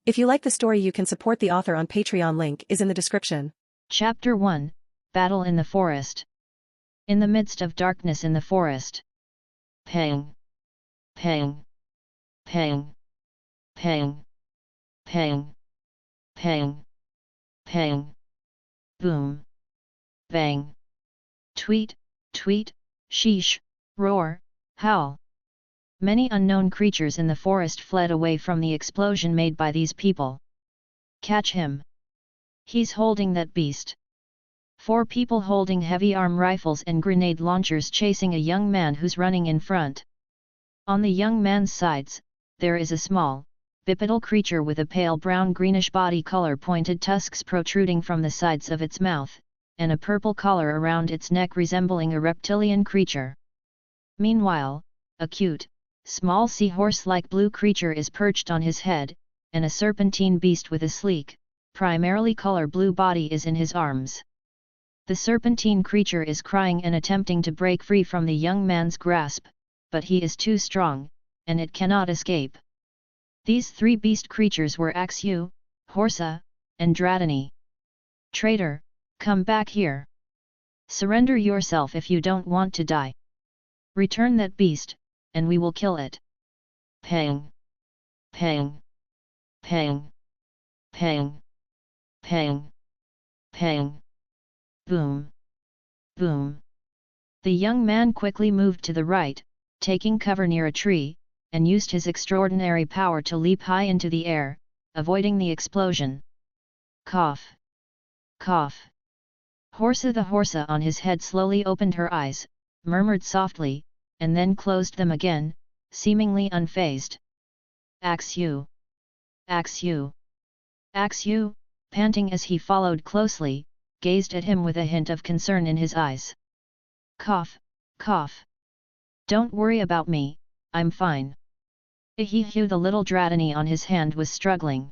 If you like the story, you can support the author on Patreon. Link is in the description. Chapter 1, Battle in the Forest. In the midst of darkness in the forest. Pang. Pang. Pang. Pang. Pang. Pang. Pang. Boom. Bang. Tweet, tweet, sheesh, roar, howl. Many unknown creatures in the forest fled away from the explosion made by these people. Catch him. He's holding that beast. 4 people holding heavy arm rifles and grenade launchers chasing a young man who's running in front. On the young man's sides, there is a small, bipedal creature with a pale brown-greenish body color, pointed tusks protruding from the sides of its mouth, and a purple collar around its neck resembling a reptilian creature. Meanwhile, a cute, small seahorse-like blue creature is perched on his head, and a serpentine beast with a sleek, primarily color blue body is in his arms. The serpentine creature is crying and attempting to break free from the young man's grasp, but he is too strong, and it cannot escape. These 3 beast creatures were Axu, Horsa, and Dratini. Traitor, come back here. Surrender yourself if you don't want to die. Return that beast, and we will kill it. Pang. Pang. Pang. Pang. Pang. Pang. Boom. Boom. The young man quickly moved to the right, taking cover near a tree, and used his extraordinary power to leap high into the air, avoiding the explosion. Cough. Cough. Horsa the Horsa on his head slowly opened her eyes, murmured softly, and then closed them again, seemingly unfazed. Axu. Axu. Axu, panting as he followed closely, gazed at him with a hint of concern in his eyes. Cough, cough. Don't worry about me, I'm fine. Ahihu, the little Dratini on his hand was struggling.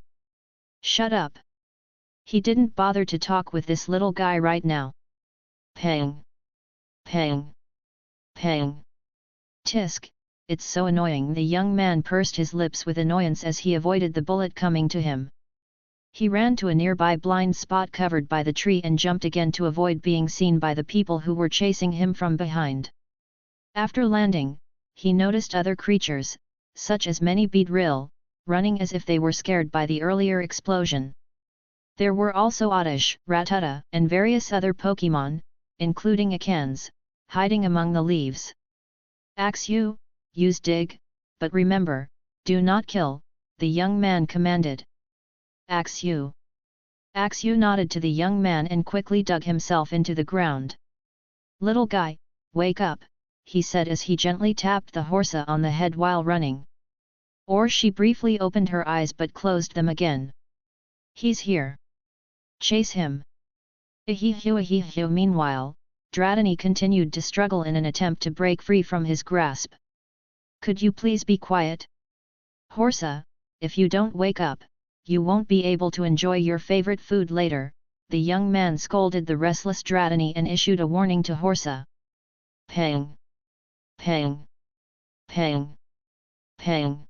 Shut up. He didn't bother to talk with this little guy right now. Pang. Pang. Pang. Tisk, it's so annoying. The young man pursed his lips with annoyance as he avoided the bullet coming to him. He ran to a nearby blind spot covered by the tree and jumped again to avoid being seen by the people who were chasing him from behind. After landing, he noticed other creatures, such as many beedrill, running as if they were scared by the earlier explosion. There were also Oddish, Rattata, and various other Pokémon, including Akans, hiding among the leaves. Axu, use dig, but remember, do not kill, the young man commanded. Axu. Axu nodded to the young man and quickly dug himself into the ground. Little guy, wake up, he said as he gently tapped the Horsa on the head while running. Or she briefly opened her eyes but closed them again. He's here. Chase him. Ahihu. Meanwhile, Dratini continued to struggle in an attempt to break free from his grasp. Could you please be quiet? Horsa, if you don't wake up, you won't be able to enjoy your favorite food later, the young man scolded the restless Dratini and issued a warning to Horsa. Pang. Pang. Pang. Pang.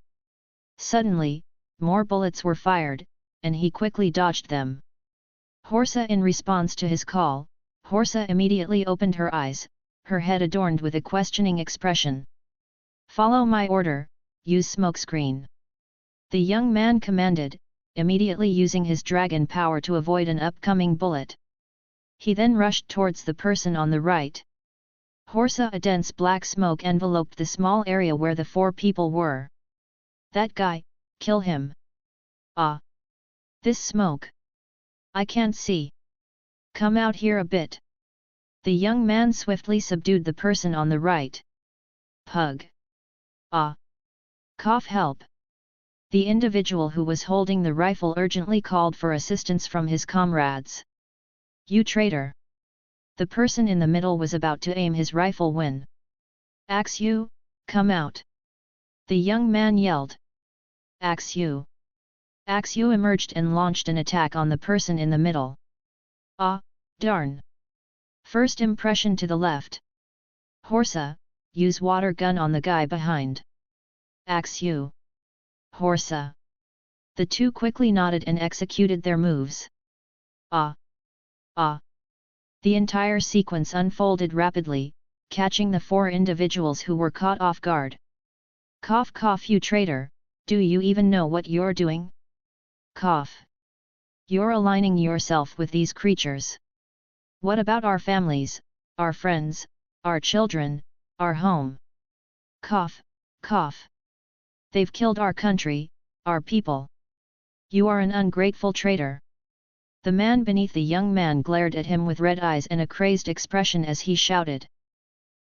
Suddenly, more bullets were fired, and he quickly dodged them. Horsa, in response to his call, Horsa immediately opened her eyes, her head adorned with a questioning expression. Follow my order, use smokescreen. The young man commanded, immediately using his dragon power to avoid an upcoming bullet. He then rushed towards the person on the right. Horsa, a dense black smoke enveloped the small area where the 4 people were. That guy, kill him. Ah! This smoke! I can't see. Come out here a bit. The young man swiftly subdued the person on the right. Pug. Ah! Cough, help! The individual who was holding the rifle urgently called for assistance from his comrades. You traitor! The person in the middle was about to aim his rifle when. Axu, come out! The young man yelled. Axu! Axu emerged and launched an attack on the person in the middle. Ah, darn! First impression to the left. Horsa, use water gun on the guy behind. Axu! Horsa. The two quickly nodded and executed their moves. Ah! Ah! The entire sequence unfolded rapidly, catching the four individuals who were caught off guard. Cough cough, you traitor, do you even know what you're doing? Cough. You're aligning yourself with these creatures. What about our families, our friends, our children, our home? Cough, cough. They've killed our country, our people. You are an ungrateful traitor. The man beneath the young man glared at him with red eyes and a crazed expression as he shouted.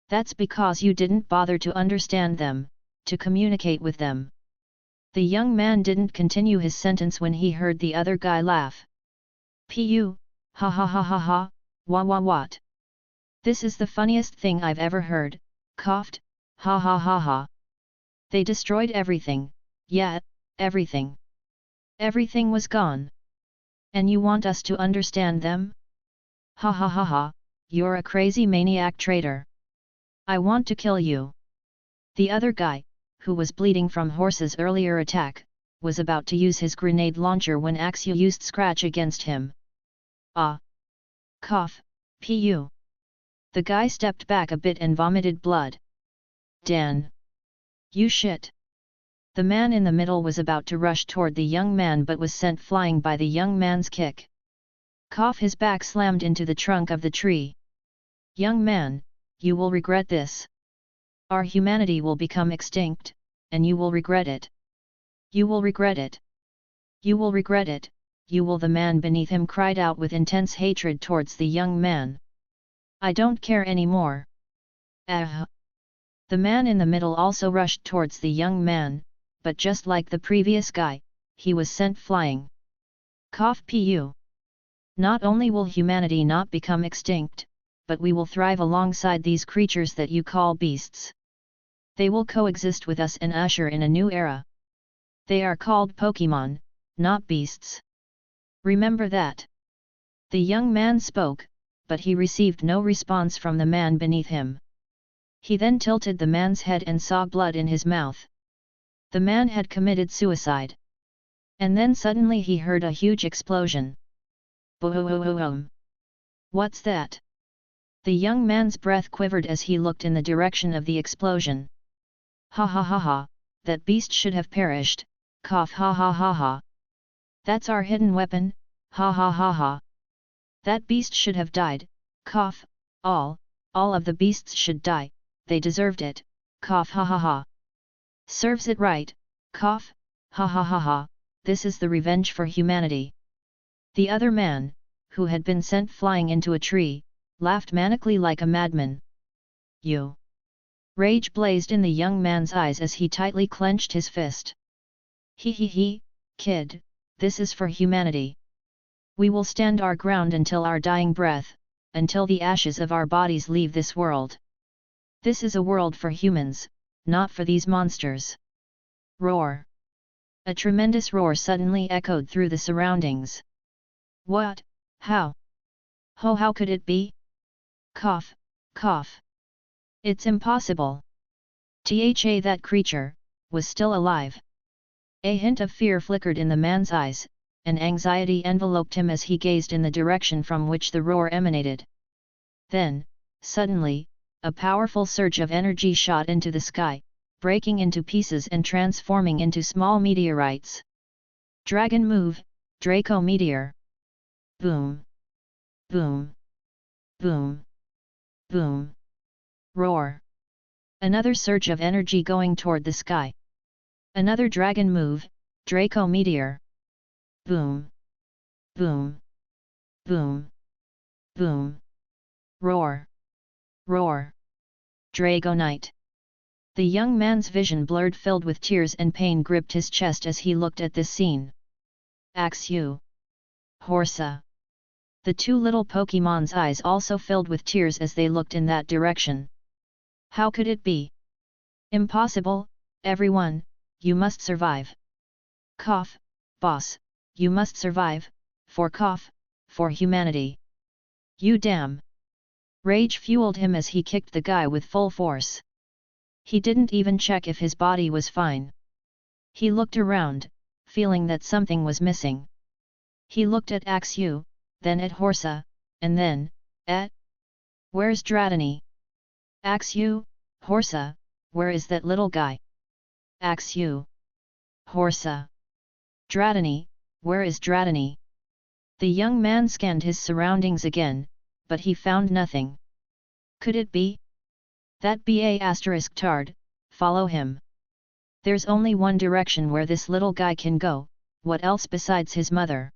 That's because you didn't bother to understand them, to communicate with them. The young man didn't continue his sentence when he heard the other guy laugh. Pu, ha ha ha ha ha, wah wah what? This is the funniest thing I've ever heard, coughed, ha ha ha ha. They destroyed everything, yeah, everything. Everything was gone. And you want us to understand them? Ha ha ha ha, you're a crazy maniac traitor. I want to kill you. The other guy, who was bleeding from Horse's earlier attack, was about to use his grenade launcher when Axu used Scratch against him. Ah! Cough, pu. The guy stepped back a bit and vomited blood. Dan! You shit! The man in the middle was about to rush toward the young man but was sent flying by the young man's kick. Cough, his back slammed into the trunk of the tree. Young man, you will regret this. Our humanity will become extinct, and you will regret it. You will regret it. You will regret it, you will. The man beneath him cried out with intense hatred towards the young man. I don't care anymore. Ah! The man in the middle also rushed towards the young man, but just like the previous guy, he was sent flying. Cough pu. Not only will humanity not become extinct, but we will thrive alongside these creatures that you call beasts. They will coexist with us and usher in a new era. They are called Pokémon, not beasts. Remember that. The young man spoke, but he received no response from the man beneath him. He then tilted the man's head and saw blood in his mouth. The man had committed suicide. And then suddenly he heard a huge explosion. Boom! What's that? The young man's breath quivered as he looked in the direction of the explosion. Ha ha ha ha, that beast should have perished, cough ha ha ha ha. That's our hidden weapon, ha ha ha ha. That beast should have died, cough, all of the beasts should die, they deserved it, cough ha ha ha. Serves it right, cough, ha ha ha ha, this is the revenge for humanity. The other man, who had been sent flying into a tree, laughed manically like a madman. You! Rage blazed in the young man's eyes as he tightly clenched his fist. He, kid, this is for humanity. We will stand our ground until our dying breath, until the ashes of our bodies leave this world. This is a world for humans, not for these monsters. Roar! A tremendous roar suddenly echoed through the surroundings. What? How? Oh, how could it be? Cough, cough. It's impossible. Tha, that creature was still alive. A hint of fear flickered in the man's eyes, and anxiety enveloped him as he gazed in the direction from which the roar emanated. Then, suddenly, a powerful surge of energy shot into the sky, breaking into pieces and transforming into small meteorites. Dragon move, Draco meteor. Boom! Boom! Boom! Boom! Roar! Another surge of energy going toward the sky. Another dragon move, Draco meteor. Boom! Boom! Boom! Boom! Roar! Roar! Dragonite! The young man's vision blurred, filled with tears, and pain gripped his chest as he looked at this scene. Axu! Horsa! The two little Pokémon's eyes also filled with tears as they looked in that direction. How could it be? Impossible, everyone, you must survive. Cough, boss, you must survive, for cough, for humanity. You damn! Rage fueled him as he kicked the guy with full force. He didn't even check if his body was fine. He looked around, feeling that something was missing. He looked at Axu, then at Horsa, and then, at... Where's Dratini? Axu, Horsa, where is that little guy? Axu. Horsa. Dratini, where is Dratini? The young man scanned his surroundings again, but he found nothing. Could it be? That **tard, follow him. There's only one direction where this little guy can go, what else besides his mother?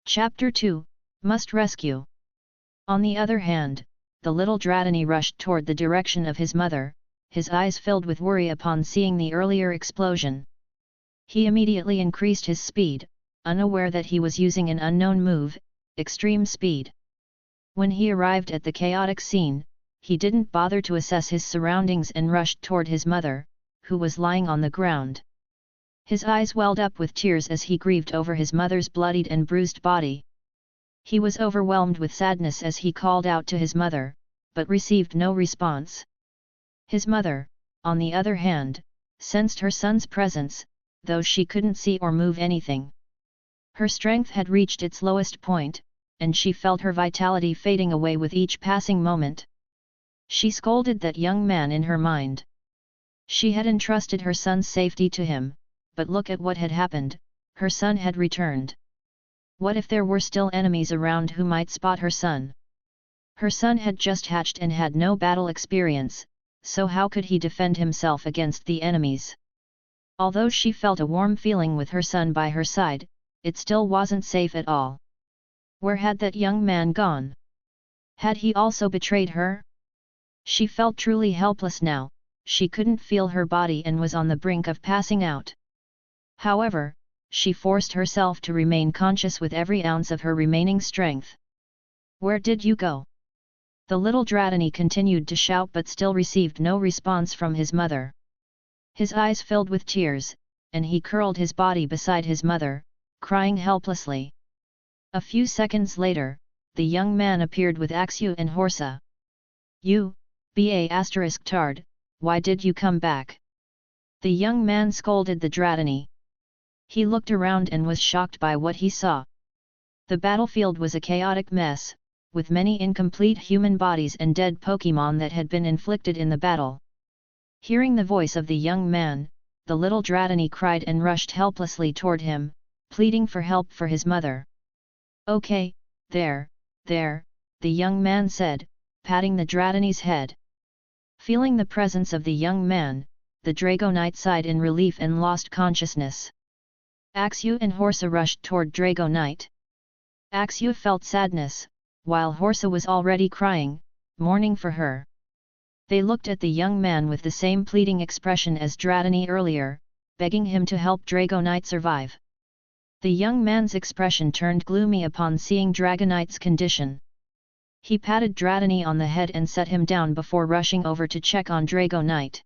Chapter 2, Must Rescue. On the other hand, the little Dratini rushed toward the direction of his mother, his eyes filled with worry upon seeing the earlier explosion. He immediately increased his speed, unaware that he was using an unknown move, extreme speed. When he arrived at the chaotic scene, he didn't bother to assess his surroundings and rushed toward his mother, who was lying on the ground. His eyes welled up with tears as he grieved over his mother's bloodied and bruised body. He was overwhelmed with sadness as he called out to his mother, but received no response. His mother, on the other hand, sensed her son's presence, though she couldn't see or move anything. Her strength had reached its lowest point, and she felt her vitality fading away with each passing moment. She scolded that young man in her mind. She had entrusted her son's safety to him, but look at what had happened, her son had returned. What if there were still enemies around who might spot her son? Her son had just hatched and had no battle experience, so how could he defend himself against the enemies? Although she felt a warm feeling with her son by her side, it still wasn't safe at all. Where had that young man gone? Had he also betrayed her? She felt truly helpless now, she couldn't feel her body and was on the brink of passing out. However, she forced herself to remain conscious with every ounce of her remaining strength. Where did you go? The little Dratini continued to shout but still received no response from his mother. His eyes filled with tears, and he curled his body beside his mother, crying helplessly. A few seconds later, the young man appeared with Axu and Horsa. You, **tard, why did you come back? The young man scolded the Dratini. He looked around and was shocked by what he saw. The battlefield was a chaotic mess, with many incomplete human bodies and dead Pokémon that had been inflicted in the battle. Hearing the voice of the young man, the little Dratini cried and rushed helplessly toward him, pleading for help for his mother. Okay, there, the young man said, patting the Dratini's head. Feeling the presence of the young man, the Dragonite sighed in relief and lost consciousness. Axu and Horsa rushed toward Dragonite. Axu felt sadness, while Horsa was already crying, mourning for her. They looked at the young man with the same pleading expression as Dratini earlier, begging him to help Dragonite survive. The young man's expression turned gloomy upon seeing Dragonite's condition. He patted Dratini on the head and set him down before rushing over to check on Dragonite.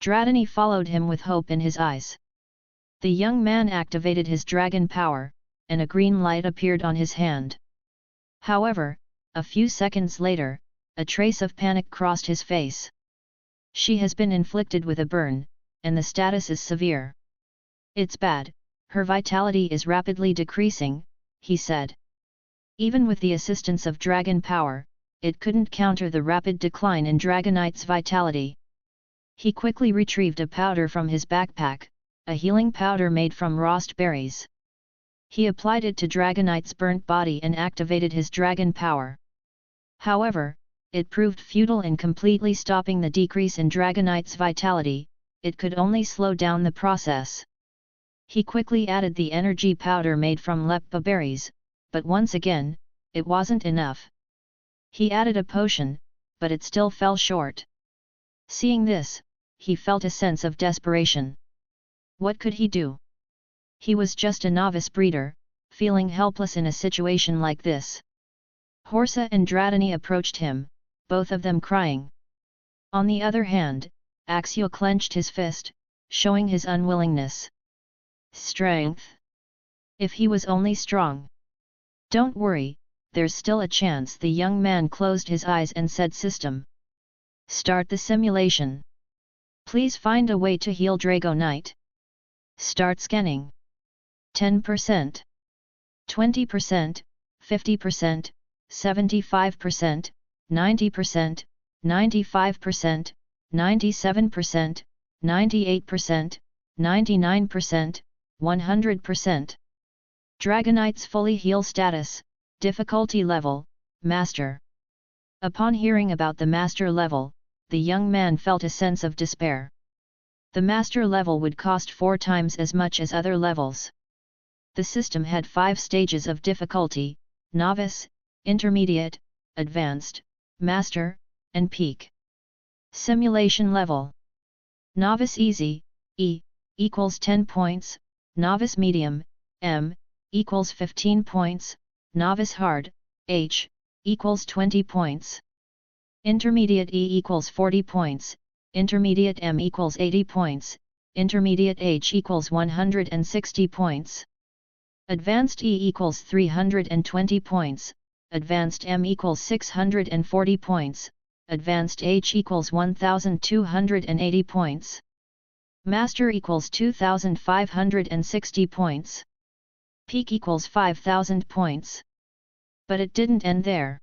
Dratini followed him with hope in his eyes. The young man activated his dragon power, and a green light appeared on his hand. However, a few seconds later, a trace of panic crossed his face. She has been inflicted with a burn, and the status is severe. It's bad, her vitality is rapidly decreasing, he said. Even with the assistance of dragon power, it couldn't counter the rapid decline in Dragonite's vitality. He quickly retrieved a powder from his backpack, a healing powder made from rost berries. He applied it to Dragonite's burnt body and activated his dragon power. However, it proved futile in completely stopping the decrease in Dragonite's vitality, it could only slow down the process. He quickly added the energy powder made from leppa berries, but once again, it wasn't enough. He added a potion, but it still fell short. Seeing this, he felt a sense of desperation. What could he do? He was just a novice breeder, feeling helpless in a situation like this. Horsa and Dratini approached him, both of them crying. On the other hand, Axu clenched his fist, showing his unwillingness. Strength. If he was only strong. Don't worry, there's still a chance. The young man closed his eyes and said, System. Start the simulation. Please find a way to heal Dragonite. Start scanning. 10%, 20%, 50%, 75%, 90%, 95%, 97%, 98%, 99%, 100%. Dragonite's fully heal status, difficulty level, Master. Upon hearing about the Master level, the young man felt a sense of despair. The Master level would cost 4 times as much as other levels. The system had 5 stages of difficulty: Novice, Intermediate, Advanced, Master, and Peak. Simulation level. Novice Easy, E, equals 10 points, Novice Medium, M, equals 15 points, Novice Hard, H, equals 20 points. Intermediate E equals 40 points, Intermediate M equals 80 points, Intermediate H equals 160 points. Advanced E equals 320 points, Advanced M equals 640 points, Advanced H equals 1280 points. Master equals 2560 points. Peak equals 5000 points. But it didn't end there.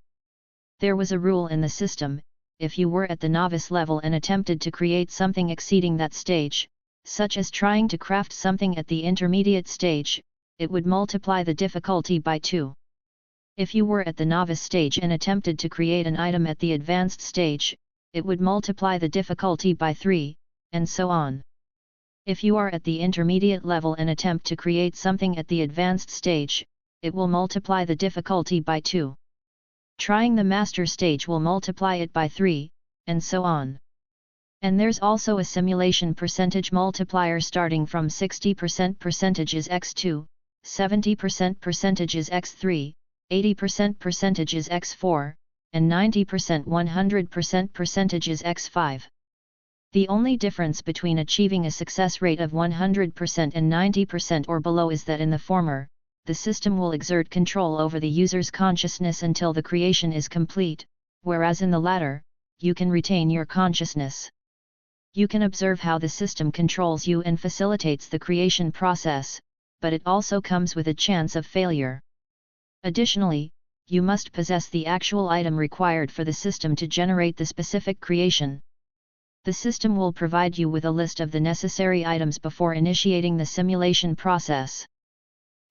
There was a rule in the system: if you were at the novice level and attempted to create something exceeding that stage, such as trying to craft something at the intermediate stage, it would multiply the difficulty by 2. If you were at the novice stage and attempted to create an item at the advanced stage, it would multiply the difficulty by 3, and so on. If you are at the intermediate level and attempt to create something at the advanced stage, it will multiply the difficulty by 2. Trying the master stage will multiply it by 3, and so on. And there's also a simulation percentage multiplier starting from 60% percentage is x2, 70% percentage is x3, 80% percentage is x4, and 90% 100% percentage is x5. The only difference between achieving a success rate of 100% and 90% or below is that in the former, the system will exert control over the user's consciousness until the creation is complete, whereas in the latter, you can retain your consciousness. You can observe how the system controls you and facilitates the creation process, but it also comes with a chance of failure. Additionally, you must possess the actual item required for the system to generate the specific creation. The system will provide you with a list of the necessary items before initiating the simulation process.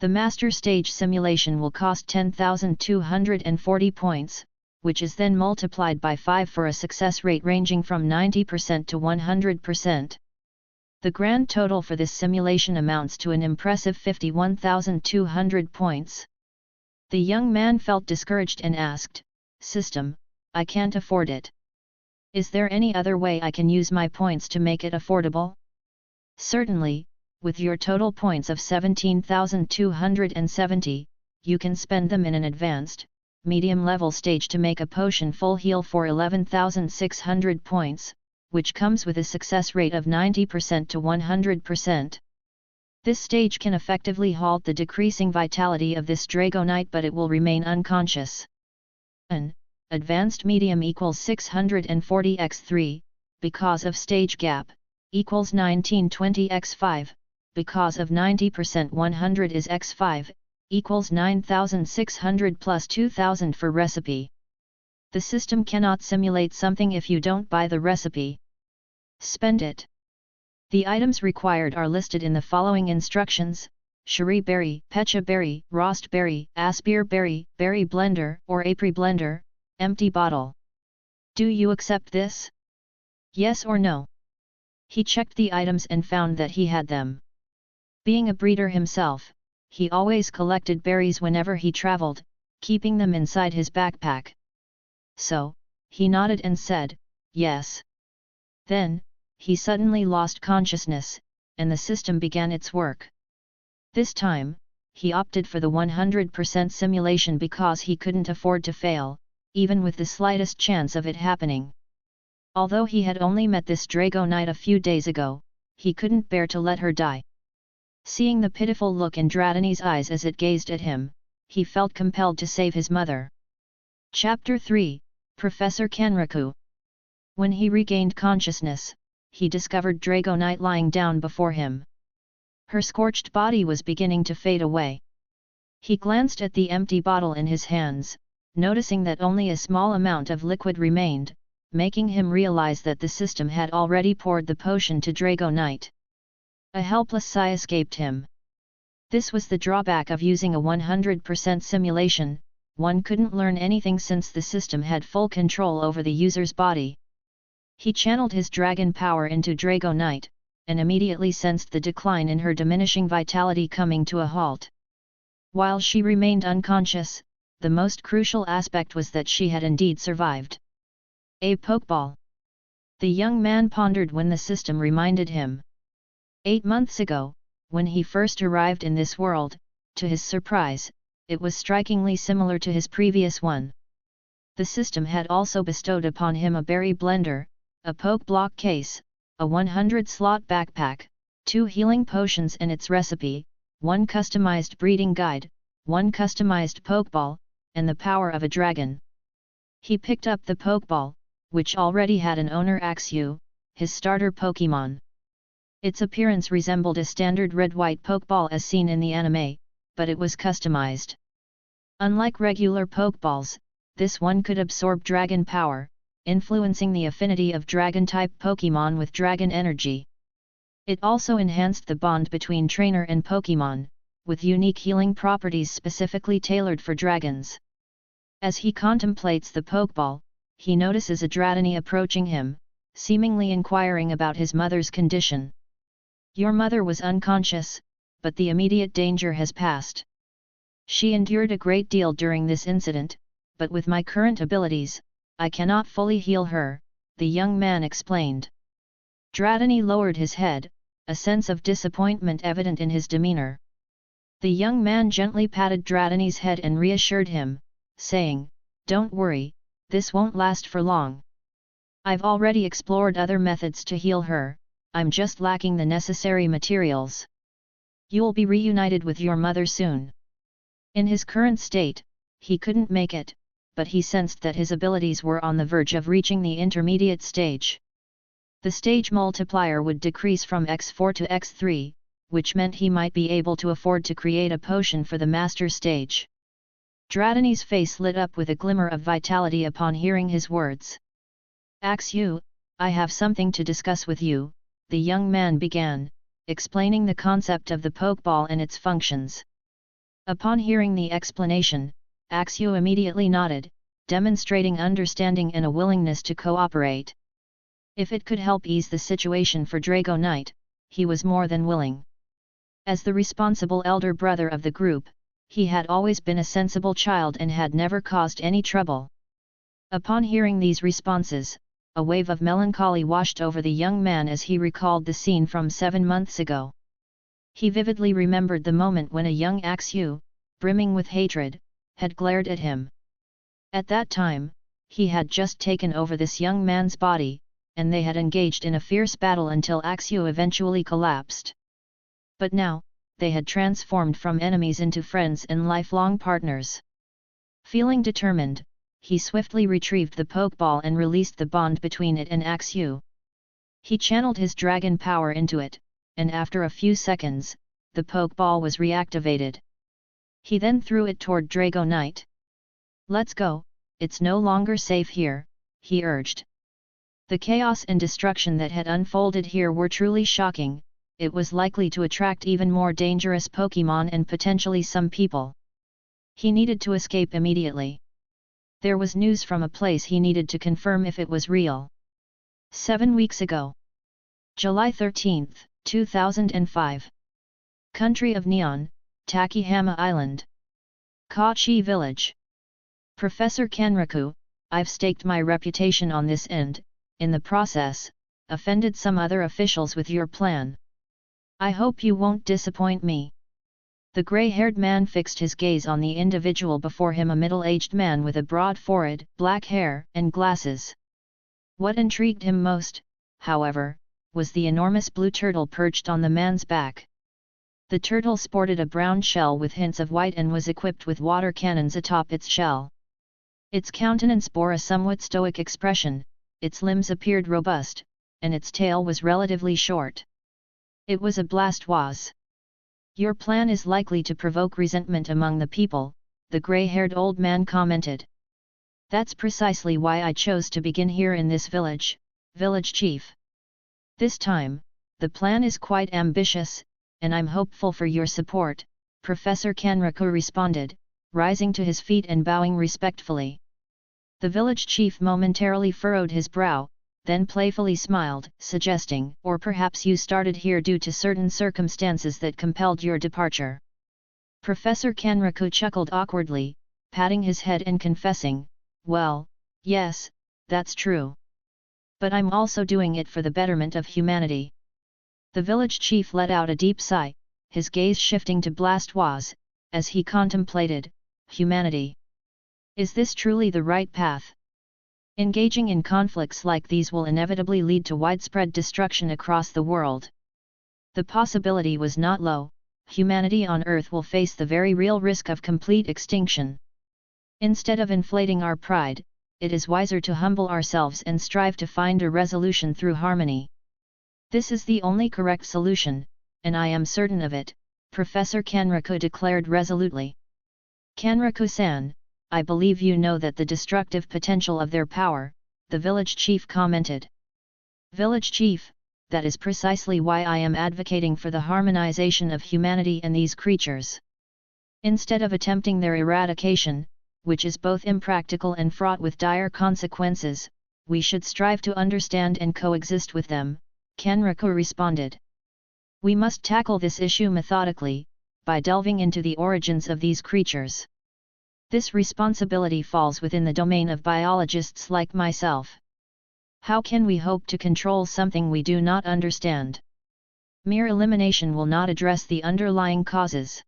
The master stage simulation will cost 10,240 points, which is then multiplied by 5 for a success rate ranging from 90% to 100%. The grand total for this simulation amounts to an impressive 51,200 points. The young man felt discouraged and asked, "System, I can't afford it. Is there any other way I can use my points to make it affordable?" "Certainly, with your total points of 17,270, you can spend them in an advanced, medium level stage to make a potion full heal for 11,600 points, which comes with a success rate of 90% to 100%. This stage can effectively halt the decreasing vitality of this Dragonite, but it will remain unconscious. An advanced medium equals 640 x3, because of stage gap, equals 1920 x5, because of 90% 100 is x5, equals 9600 plus 2000 for recipe. The system cannot simulate something if you don't buy the recipe. Spend it. The items required are listed in the following instructions: Cherry berry, Pecha berry, Rost berry, Aspir berry, berry blender or Apri blender, empty bottle. Do you accept this? Yes or no? He checked the items and found that he had them. Being a breeder himself, he always collected berries whenever he traveled, keeping them inside his backpack. So, he nodded and said, "Yes." Then, he suddenly lost consciousness, and the system began its work. This time, he opted for the 100% simulation because he couldn't afford to fail, even with the slightest chance of it happening. Although he had only met this Dragonite a few days ago, he couldn't bear to let her die. Seeing the pitiful look in Dratini's eyes as it gazed at him, he felt compelled to save his mother. Chapter 3, Professor Kenraku. When he regained consciousness, he discovered Dragonite lying down before him. Her scorched body was beginning to fade away. He glanced at the empty bottle in his hands, noticing that only a small amount of liquid remained, making him realize that the system had already poured the potion to Dragonite. A helpless sigh escaped him. This was the drawback of using a 100% simulation, one couldn't learn anything since the system had full control over the user's body. He channeled his dragon power into Dragonite, and immediately sensed the decline in her diminishing vitality coming to a halt. While she remained unconscious, the most crucial aspect was that she had indeed survived. A Pokeball. The young man pondered when the system reminded him. 8 months ago, when he first arrived in this world, to his surprise, it was strikingly similar to his previous one. The system had also bestowed upon him a berry blender, a Pokeblock case, a 100-slot backpack, 2 healing potions and its recipe, 1 customized breeding guide, 1 customized Pokeball, and the power of a dragon. He picked up the Pokeball, which already had an owner, Axew, his starter Pokémon. Its appearance resembled a standard red-white Pokeball as seen in the anime, but it was customized. Unlike regular Pokeballs, this one could absorb dragon power, influencing the affinity of dragon-type Pokémon with dragon energy. It also enhanced the bond between trainer and Pokémon, with unique healing properties specifically tailored for dragons. As he contemplates the Pokeball, he notices a Dratini approaching him, seemingly inquiring about his mother's condition. Your mother was unconscious, but the immediate danger has passed. She endured a great deal during this incident, but with my current abilities, I cannot fully heal her, the young man explained. Dratini lowered his head, a sense of disappointment evident in his demeanor. The young man gently patted Dratini's head and reassured him, saying, "Don't worry, this won't last for long. I've already explored other methods to heal her, I'm just lacking the necessary materials. You'll be reunited with your mother soon." In his current state, he couldn't make it, but he sensed that his abilities were on the verge of reaching the intermediate stage. The stage multiplier would decrease from x4 to x3, which meant he might be able to afford to create a potion for the master stage. Dratini's face lit up with a glimmer of vitality upon hearing his words. "Axew, I have something to discuss with you," the young man began, explaining the concept of the Pokeball and its functions. Upon hearing the explanation, Axew immediately nodded, demonstrating understanding and a willingness to cooperate. If it could help ease the situation for Dragonite, he was more than willing. As the responsible elder brother of the group, he had always been a sensible child and had never caused any trouble. Upon hearing these responses, a wave of melancholy washed over the young man as he recalled the scene from 7 months ago. He vividly remembered the moment when a young Axew, brimming with hatred, had glared at him. At that time, he had just taken over this young man's body, and they had engaged in a fierce battle until Axew eventually collapsed. But now, they had transformed from enemies into friends and lifelong partners. Feeling determined, he swiftly retrieved the Pokeball and released the bond between it and Axew. He channeled his dragon power into it, and after a few seconds, the Pokeball was reactivated. He then threw it toward Dragonite. "Let's go, it's no longer safe here," he urged. The chaos and destruction that had unfolded here were truly shocking. It was likely to attract even more dangerous Pokémon and potentially some people. He needed to escape immediately. There was news from a place he needed to confirm if it was real. 7 weeks ago. July 13, 2005. Country of Nihon, Takehama Island. Kachi Village. Professor Kenraku, I've staked my reputation on this and, in the process, offended some other officials with your plan. I hope you won't disappoint me. The grey-haired man fixed his gaze on the individual before him, a middle-aged man with a broad forehead, black hair, and glasses. What intrigued him most, however, was the enormous blue turtle perched on the man's back. The turtle sported a brown shell with hints of white and was equipped with water cannons atop its shell. Its countenance bore a somewhat stoic expression, its limbs appeared robust, and its tail was relatively short. It was a Blastoise. Your plan is likely to provoke resentment among the people, the grey-haired old man commented. That's precisely why I chose to begin here in this village, village chief. This time, the plan is quite ambitious, and I'm hopeful for your support, Professor Kanraku responded, rising to his feet and bowing respectfully. The village chief momentarily furrowed his brow, then playfully smiled, suggesting, or perhaps you started here due to certain circumstances that compelled your departure. Professor Kanraku chuckled awkwardly, patting his head and confessing, well, yes, that's true. But I'm also doing it for the betterment of humanity. The village chief let out a deep sigh, his gaze shifting to Blastoise, as he contemplated, humanity. Is this truly the right path? Engaging in conflicts like these will inevitably lead to widespread destruction across the world. The possibility was not low, humanity on Earth will face the very real risk of complete extinction. Instead of inflating our pride, it is wiser to humble ourselves and strive to find a resolution through harmony. This is the only correct solution, and I am certain of it, Professor Kanraku declared resolutely. Kanraku-san, I believe you know that the destructive potential of their power, the village chief commented. Village chief, that is precisely why I am advocating for the harmonization of humanity and these creatures. Instead of attempting their eradication, which is both impractical and fraught with dire consequences, we should strive to understand and coexist with them, Kanraku responded. We must tackle this issue methodically, by delving into the origins of these creatures. This responsibility falls within the domain of biologists like myself. How can we hope to control something we do not understand? Mere elimination will not address the underlying causes.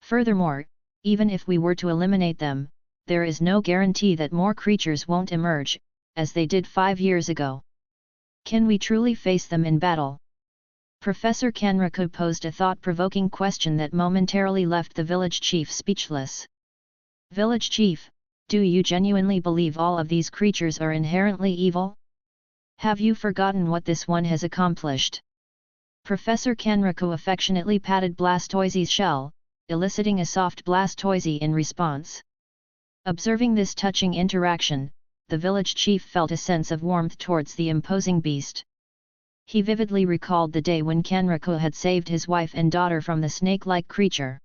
Furthermore, even if we were to eliminate them, there is no guarantee that more creatures won't emerge, as they did 5 years ago. Can we truly face them in battle? Professor Kanraku posed a thought-provoking question that momentarily left the village chief speechless. Village chief, do you genuinely believe all of these creatures are inherently evil? Have you forgotten what this one has accomplished? Professor Kanraku affectionately patted Blastoise's shell, eliciting a soft Blastoise in response. Observing this touching interaction, the village chief felt a sense of warmth towards the imposing beast. He vividly recalled the day when Kanraku had saved his wife and daughter from the snake-like creature.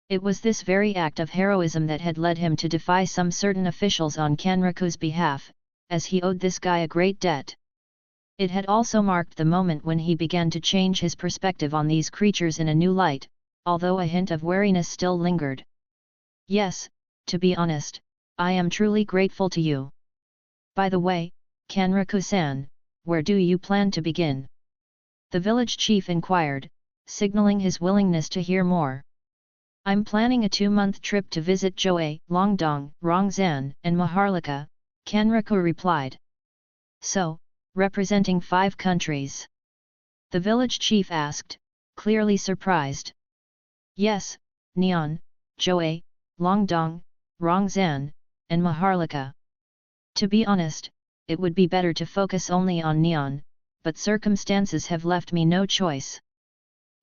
It was this very act of heroism that had led him to defy some certain officials on Kanraku's behalf, as he owed this guy a great debt. It had also marked the moment when he began to change his perspective on these creatures in a new light, although a hint of wariness still lingered. Yes, to be honest, I am truly grateful to you. By the way, Kanraku-san, where do you plan to begin? The village chief inquired, signaling his willingness to hear more. I'm planning a 2-month trip to visit Joe, Longdong, Rongzan, and Maharlika, Kanraku replied. So, representing 5 countries? The village chief asked, clearly surprised. Yes, Nihon, Joe, Longdong, Rongzan, and Maharlika. To be honest, it would be better to focus only on Nihon, but circumstances have left me no choice.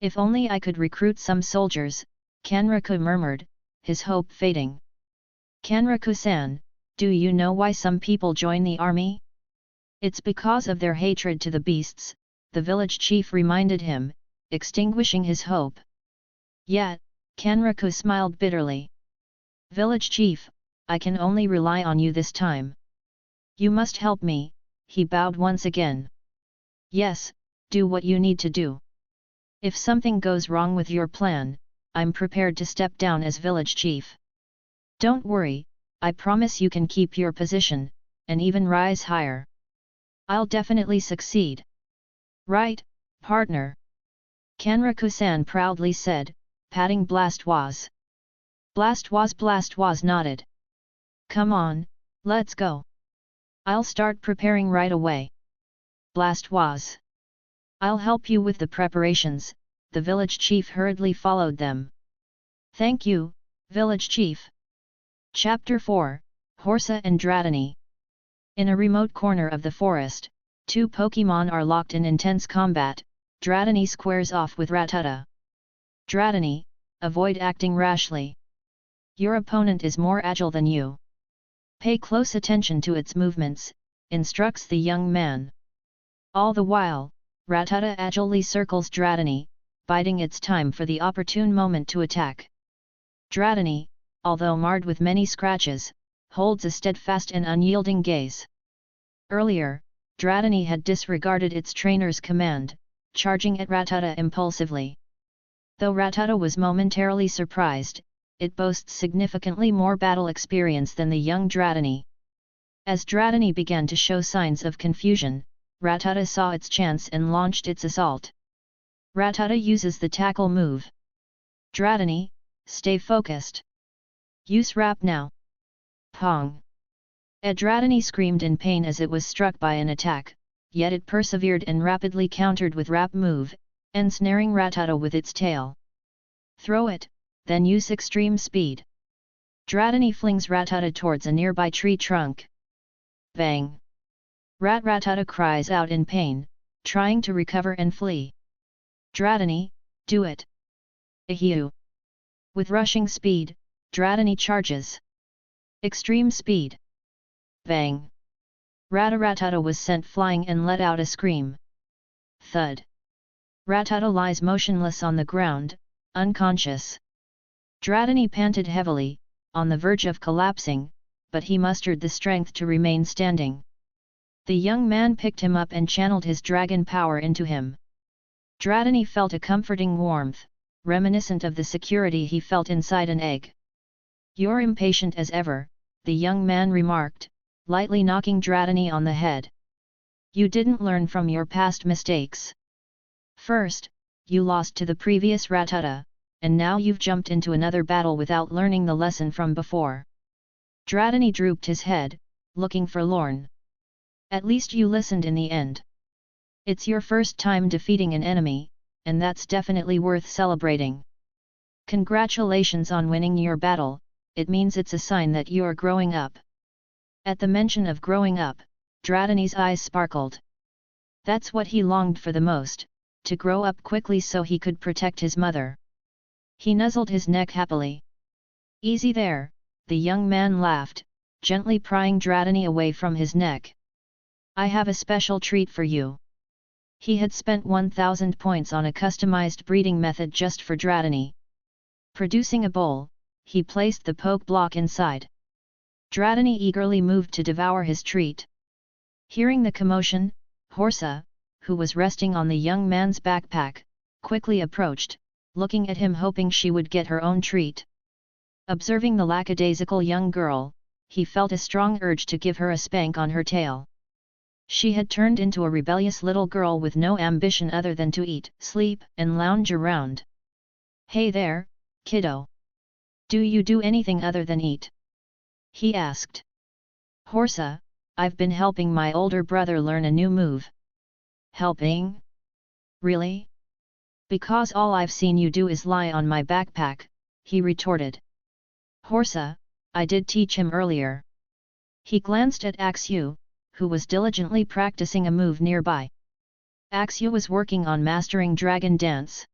If only I could recruit some soldiers, Kanraku murmured, his hope fading. Kanraku-san, do you know why some people join the army? It's because of their hatred to the beasts, the village chief reminded him, extinguishing his hope. Yet, Kanraku smiled bitterly. Village chief, I can only rely on you this time. You must help me, he bowed once again. Yes, do what you need to do. If something goes wrong with your plan, I'm prepared to step down as village chief. Don't worry, I promise you can keep your position, and even rise higher. I'll definitely succeed. Right, partner. Kanraku-san proudly said, patting Blastoise. Blastoise nodded. Come on, let's go. I'll start preparing right away. Blastoise. I'll help you with the preparations, the village chief hurriedly followed them. Thank you, village chief. Chapter 4, Horsa and Dratini. In a remote corner of the forest, 2 Pokémon are locked in intense combat. Dratini squares off with Rattata. Dratini, avoid acting rashly. Your opponent is more agile than you. Pay close attention to its movements, instructs the young man. All the while, Rattata agilely circles Dratini, biding its time for the opportune moment to attack. Dratini, although marred with many scratches, holds a steadfast and unyielding gaze. Earlier, Dratini had disregarded its trainer's command, charging at Rattata impulsively. Though Rattata was momentarily surprised, it boasts significantly more battle experience than the young Dratini. As Dratini began to show signs of confusion, Rattata saw its chance and launched its assault. Rattata uses the tackle move. Dratini, stay focused. Use wrap now. Pong! Dratini screamed in pain as it was struck by an attack, yet it persevered and rapidly countered with wrap move, ensnaring Rattata with its tail. Throw it, then use extreme speed. Dratini flings Rattata towards a nearby tree trunk. Bang! Rattata cries out in pain, trying to recover and flee. Dratini, do it! Ahiu! With rushing speed, Dratini charges. Extreme speed. Bang! Rattata was sent flying and let out a scream. Thud! Rattata lies motionless on the ground, unconscious. Dratini panted heavily, on the verge of collapsing, but he mustered the strength to remain standing. The young man picked him up and channeled his dragon power into him. Dratini felt a comforting warmth, reminiscent of the security he felt inside an egg. You're impatient as ever, the young man remarked, lightly knocking Dratini on the head. You didn't learn from your past mistakes. First, you lost to the previous Rattata, and now you've jumped into another battle without learning the lesson from before. Dratini drooped his head, looking forlorn. At least you listened in the end. It's your first time defeating an enemy, and that's definitely worth celebrating. Congratulations on winning your battle, it means it's a sign that you're growing up. At the mention of growing up, Dratini's eyes sparkled. That's what he longed for the most, to grow up quickly so he could protect his mother. He nuzzled his neck happily. Easy there, the young man laughed, gently prying Dratini away from his neck. I have a special treat for you. He had spent 1,000 points on a customized breeding method just for Dratini. Producing a bowl, he placed the poke block inside. Dratini eagerly moved to devour his treat. Hearing the commotion, Horsa, who was resting on the young man's backpack, quickly approached, looking at him hoping she would get her own treat. Observing the lackadaisical young girl, he felt a strong urge to give her a spank on her tail. She had turned into a rebellious little girl with no ambition other than to eat, sleep, and lounge around. Hey there, kiddo. Do you do anything other than eat? He asked. Horsa, I've been helping my older brother learn a new move. Helping? Really? Because all I've seen you do is lie on my backpack, he retorted. Horsa, I did teach him earlier. He glanced at Axu, who was diligently practicing a move nearby. Axu was working on mastering dragon dance.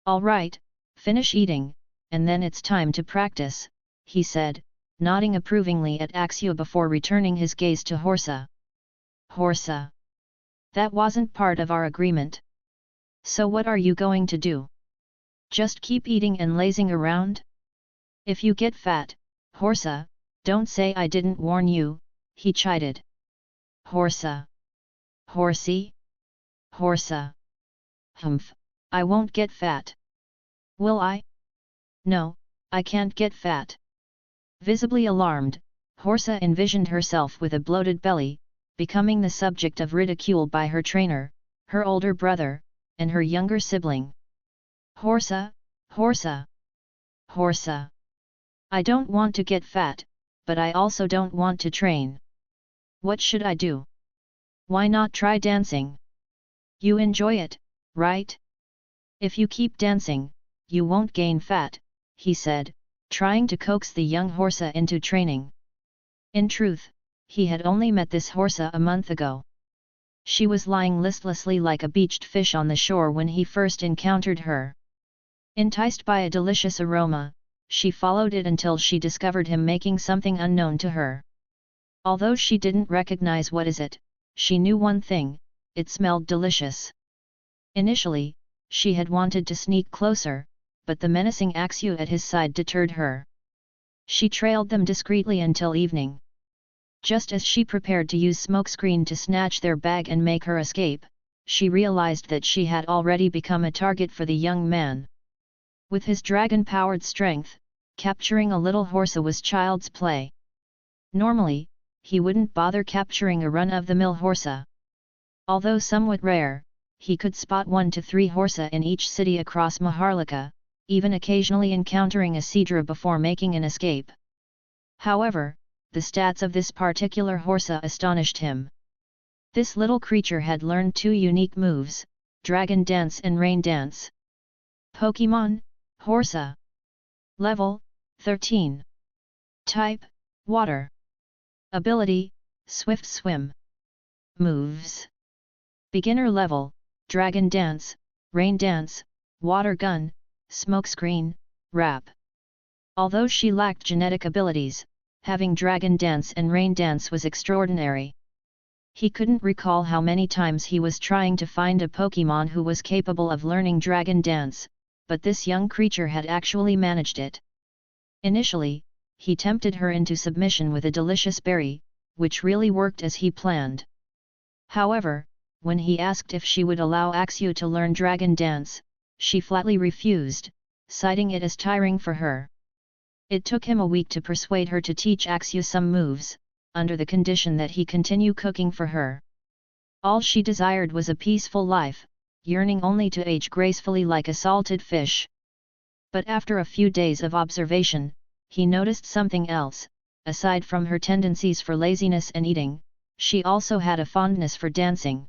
All right, finish eating, and then it's time to practice, he said, nodding approvingly at Axu before returning his gaze to Horsa. Horsa. That wasn't part of our agreement. So what are you going to do? Just keep eating and lazing around? If you get fat, Horsa, don't say I didn't warn you, he chided. Horsa. Horsey? Horsa. Humph, I won't get fat. Will I? No, I can't get fat. Visibly alarmed, Horsa envisioned herself with a bloated belly, becoming the subject of ridicule by her trainer, her older brother, and her younger sibling. Horsa, Horsa. Horsa. I don't want to get fat, but I also don't want to train. What should I do? Why not try dancing? You enjoy it, right? If you keep dancing, you won't gain fat, he said, trying to coax the young Horsa into training. In truth, he had only met this Horsa a month ago. She was lying listlessly like a beached fish on the shore when he first encountered her. Enticed by a delicious aroma, she followed it until she discovered him making something unknown to her. Although she didn't recognize what is it, she knew one thing: it smelled delicious. Initially, she had wanted to sneak closer, but the menacing Axu at his side deterred her. She trailed them discreetly until evening. Just as she prepared to use smokescreen to snatch their bag and make her escape, she realized that she had already become a target for the young man. With his dragon-powered strength, capturing a little horse was child's play. Normally, he wouldn't bother capturing a run-of-the-mill horse. Although somewhat rare, he could spot 1 to 3 horse in each city across Maharlika, even occasionally encountering a Sidra before making an escape. However, the stats of this particular horse astonished him. This little creature had learned 2 unique moves, Dragon Dance and Rain Dance. Pokémon, Horse. Level, 13. Type, Water. Ability, Swift Swim. Moves. Beginner level, Dragon Dance, Rain Dance, Water Gun, Smokescreen, Wrap. Although she lacked genetic abilities, having Dragon Dance and Rain Dance was extraordinary. He couldn't recall how many times he was trying to find a Pokémon who was capable of learning Dragon Dance, but this young creature had actually managed it. Initially, he tempted her into submission with a delicious berry, which really worked as he planned. However, when he asked if she would allow Axu to learn Dragon Dance, she flatly refused, citing it as tiring for her. It took him a week to persuade her to teach Axu some moves, under the condition that he continue cooking for her. All she desired was a peaceful life, yearning only to age gracefully like a salted fish. But after a few days of observation, he noticed something else. Aside from her tendencies for laziness and eating, she also had a fondness for dancing.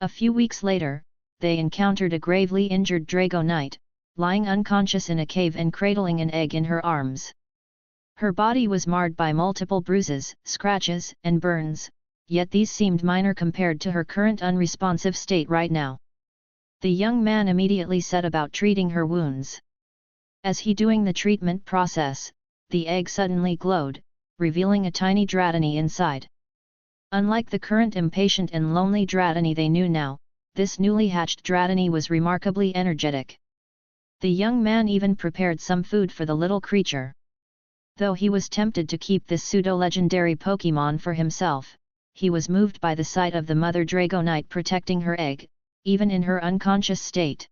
A few weeks later, they encountered a gravely injured Dragonite, lying unconscious in a cave and cradling an egg in her arms. Her body was marred by multiple bruises, scratches, and burns, yet these seemed minor compared to her current unresponsive state right now. The young man immediately set about treating her wounds. As he doing the treatment process, the egg suddenly glowed, revealing a tiny Dratini inside. Unlike the current impatient and lonely Dratini they knew now, this newly hatched Dratini was remarkably energetic. The young man even prepared some food for the little creature. Though he was tempted to keep this pseudo-legendary Pokémon for himself, he was moved by the sight of the mother Dragonite protecting her egg, even in her unconscious state.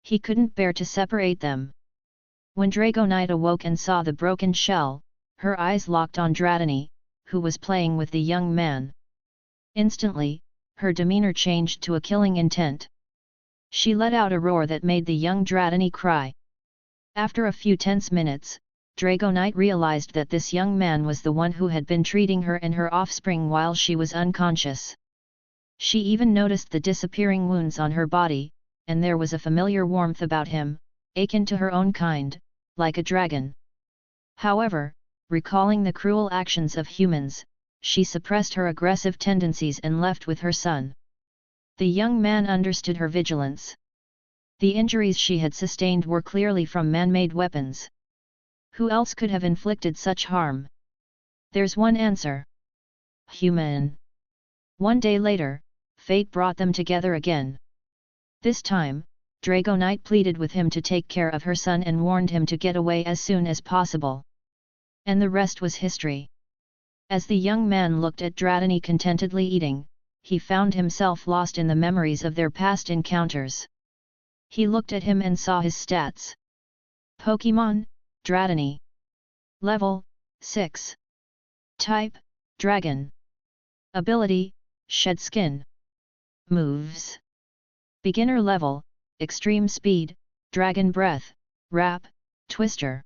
He couldn't bear to separate them. When Dragonite awoke and saw the broken shell, her eyes locked on Dratini, who was playing with the young man. Instantly, her demeanor changed to a killing intent. She let out a roar that made the young Dratini cry. After a few tense minutes, Dragonite realized that this young man was the one who had been treating her and her offspring while she was unconscious. She even noticed the disappearing wounds on her body, and there was a familiar warmth about him, akin to her own kind, like a dragon. However, recalling the cruel actions of humans, she suppressed her aggressive tendencies and left with her son. The young man understood her vigilance. The injuries she had sustained were clearly from man-made weapons. Who else could have inflicted such harm? There's one answer. Human. One day later, fate brought them together again. This time, Dragonite pleaded with him to take care of her son and warned him to get away as soon as possible. And the rest was history. As the young man looked at Dratini contentedly eating, he found himself lost in the memories of their past encounters. He looked at him and saw his stats. Pokémon, Dratini. Level, 6. Type, Dragon. Ability, Shed Skin. Moves. Beginner level, Extreme Speed, Dragon Breath, Wrap, Twister.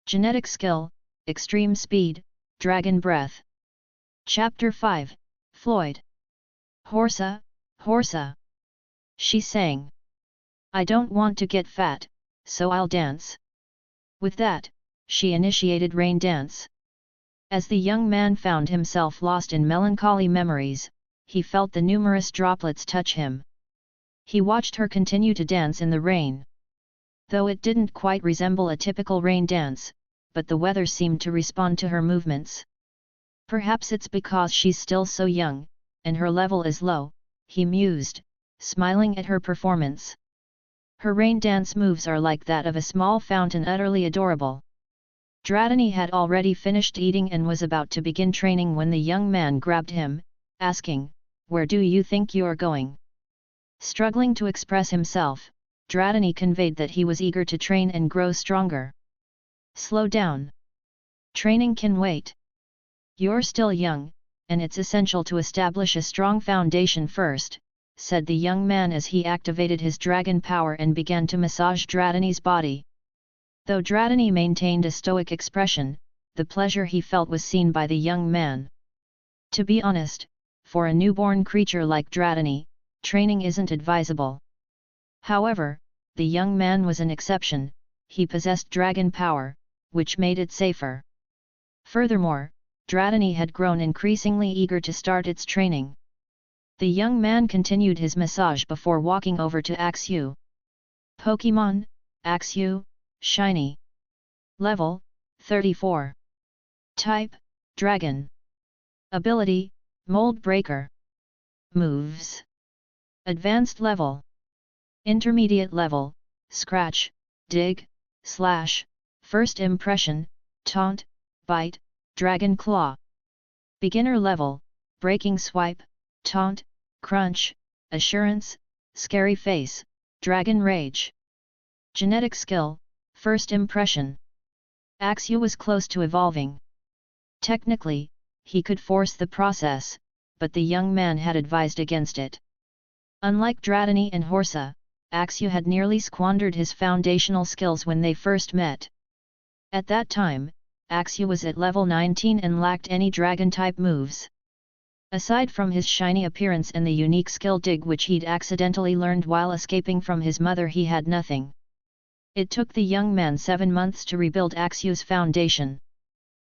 Genetic skill, Extreme Speed, Dragon Breath. Chapter 5, Floyd. Horsa, Horsa. She sang. I don't want to get fat, so I'll dance. With that, she initiated Rain Dance. As the young man found himself lost in melancholy memories, he felt the numerous droplets touch him. He watched her continue to dance in the rain. Though it didn't quite resemble a typical rain dance, but the weather seemed to respond to her movements. Perhaps it's because she's still so young, and her level is low, he mused, smiling at her performance. Her rain dance moves are like that of a small fountain, utterly adorable. Dratini had already finished eating and was about to begin training when the young man grabbed him, asking, "Where do you think you're going?" Struggling to express himself, Dratini conveyed that he was eager to train and grow stronger. "Slow down. Training can wait. You're still young, and it's essential to establish a strong foundation first," said the young man as he activated his dragon power and began to massage Dratini's body. Though Dratini maintained a stoic expression, the pleasure he felt was seen by the young man. To be honest, for a newborn creature like Dratini, training isn't advisable. However, the young man was an exception. He possessed dragon power, which made it safer. Furthermore, Dratini had grown increasingly eager to start its training. The young man continued his massage before walking over to Axu. Pokémon, Axu, Shiny. Level, 34. Type, Dragon. Ability, Mold Breaker. Moves. Advanced level. Intermediate level, Scratch, Dig, Slash, First Impression, Taunt, Bite, Dragon Claw. Beginner level, Breaking Swipe, Taunt, Crunch, Assurance, Scary Face, Dragon Rage. Genetic skill, First Impression. Axu was close to evolving. Technically, he could force the process, but the young man had advised against it. Unlike Dratini and Horsa, Axu had nearly squandered his foundational skills when they first met. At that time, Axu was at level 19 and lacked any dragon-type moves. Aside from his shiny appearance and the unique skill Dig which he'd accidentally learned while escaping from his mother, he had nothing. It took the young man 7 months to rebuild Axu's foundation.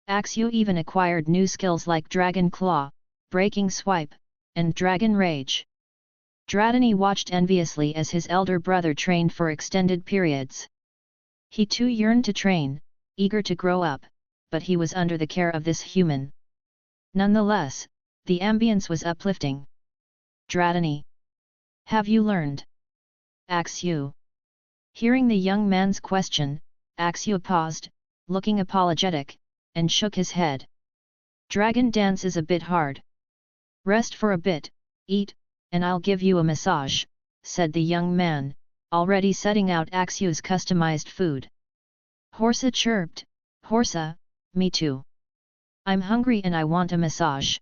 Axu even acquired new skills like Dragon Claw, Breaking Swipe, and Dragon Rage. Dratini watched enviously as his elder brother trained for extended periods. He too yearned to train, eager to grow up, but he was under the care of this human. Nonetheless, the ambience was uplifting. "Dratini, have you learned?" Axu. Hearing the young man's question, Axu paused, looking apologetic, and shook his head. "Dragon dance is a bit hard. Rest for a bit, eat, and I'll give you a massage," said the young man, already setting out Axu's customized food. Horsa chirped, "Horsa, me too. I'm hungry and I want a massage."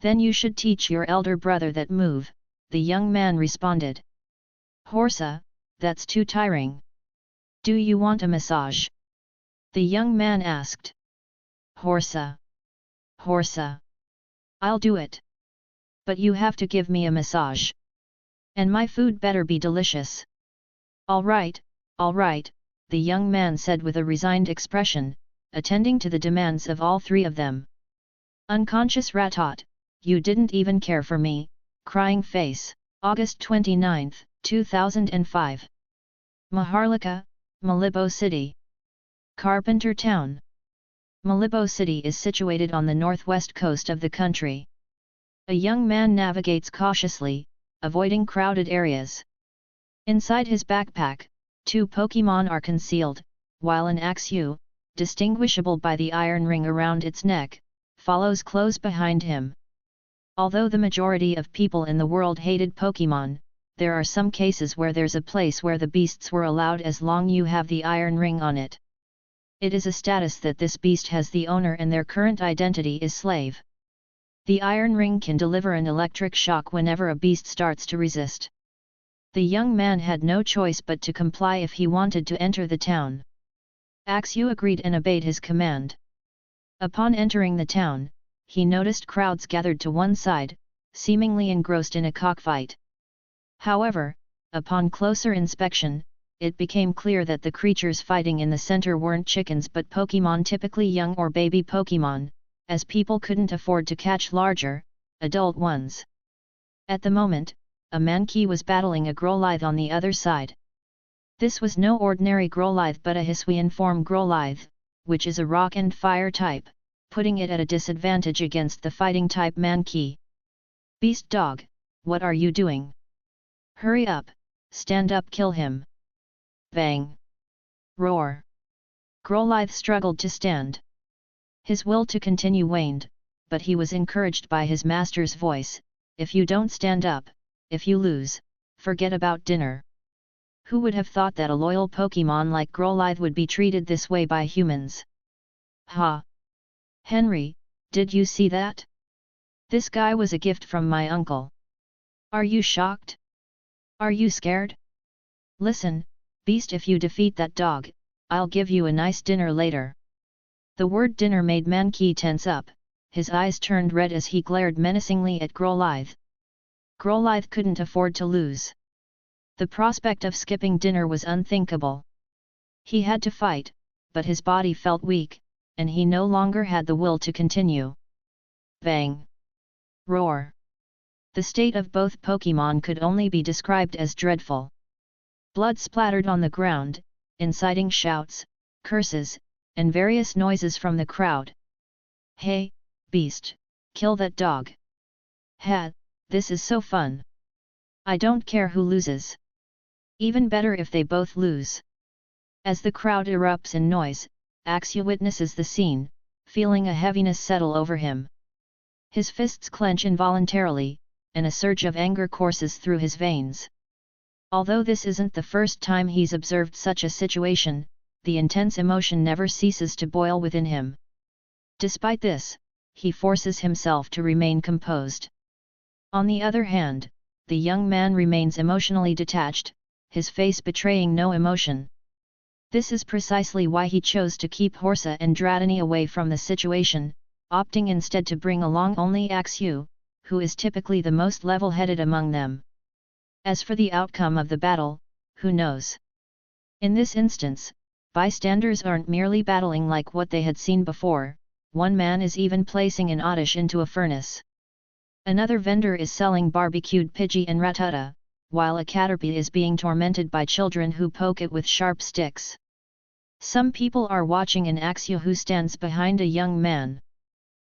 "Then you should teach your elder brother that move," the young man responded. "Horsa, that's too tiring. Do you want a massage?" the young man asked. "Horsa. Horsa. I'll do it. But you have to give me a massage. And my food better be delicious." All right," the young man said with a resigned expression, attending to the demands of all three of them. "Unconscious ratot, you didn't even care for me, crying face." August 29, 2005. Maharlika, Malibo City. Carpenter Town. Malibo City is situated on the northwest coast of the country. A young man navigates cautiously, avoiding crowded areas. Inside his backpack, 2 Pokémon are concealed, while an Axu, distinguishable by the iron ring around its neck, follows close behind him. Although the majority of people in the world hated Pokémon, there are some cases where there's a place where the beasts were allowed as long you have the iron ring on it. It is a status that this beast has the owner and their current identity is slave. The iron ring can deliver an electric shock whenever a beast starts to resist. The young man had no choice but to comply if he wanted to enter the town. Axu agreed and obeyed his command. Upon entering the town, he noticed crowds gathered to one side, seemingly engrossed in a cockfight. However, upon closer inspection, it became clear that the creatures fighting in the center weren't chickens but Pokémon, typically young or baby Pokémon, as people couldn't afford to catch larger, adult ones. At the moment, a Mankey was battling a Growlithe on the other side. This was no ordinary Growlithe but a Hisuian form Growlithe, which is a rock and fire type, putting it at a disadvantage against the fighting type Mankey. Beast dog, what are you doing? Hurry up, stand up, kill him. Bang! Roar! Growlithe struggled to stand. His will to continue waned, but he was encouraged by his master's voice, if you don't stand up, if you lose, forget about dinner. Who would have thought that a loyal Pokémon like Growlithe would be treated this way by humans? Ha! Henry, did you see that? This guy was a gift from my uncle. Are you shocked? Are you scared? Listen, beast, if you defeat that dog, I'll give you a nice dinner later. The word dinner made Mankey tense up, his eyes turned red as he glared menacingly at Growlithe. Growlithe couldn't afford to lose. The prospect of skipping dinner was unthinkable. He had to fight, but his body felt weak, and he no longer had the will to continue. Bang! Roar! The state of both Pokémon could only be described as dreadful. Blood splattered on the ground, inciting shouts, curses, and various noises from the crowd. Hey, beast, kill that dog! Ha, this is so fun! I don't care who loses. Even better if they both lose. As the crowd erupts in noise, Axew witnesses the scene, feeling a heaviness settle over him. His fists clench involuntarily, and a surge of anger courses through his veins. Although this isn't the first time he's observed such a situation, the intense emotion never ceases to boil within him. Despite this, he forces himself to remain composed. On the other hand, the young man remains emotionally detached, his face betraying no emotion. This is precisely why he chose to keep Horsa and Dratini away from the situation, opting instead to bring along only Axew, who is typically the most level-headed among them. As for the outcome of the battle, who knows? In this instance, bystanders aren't merely battling like what they had seen before, one man is even placing an oddish into a furnace. Another vendor is selling barbecued Pidgey and Rattata, while a Caterpie is being tormented by children who poke it with sharp sticks. Some people are watching an Axew who stands behind a young man.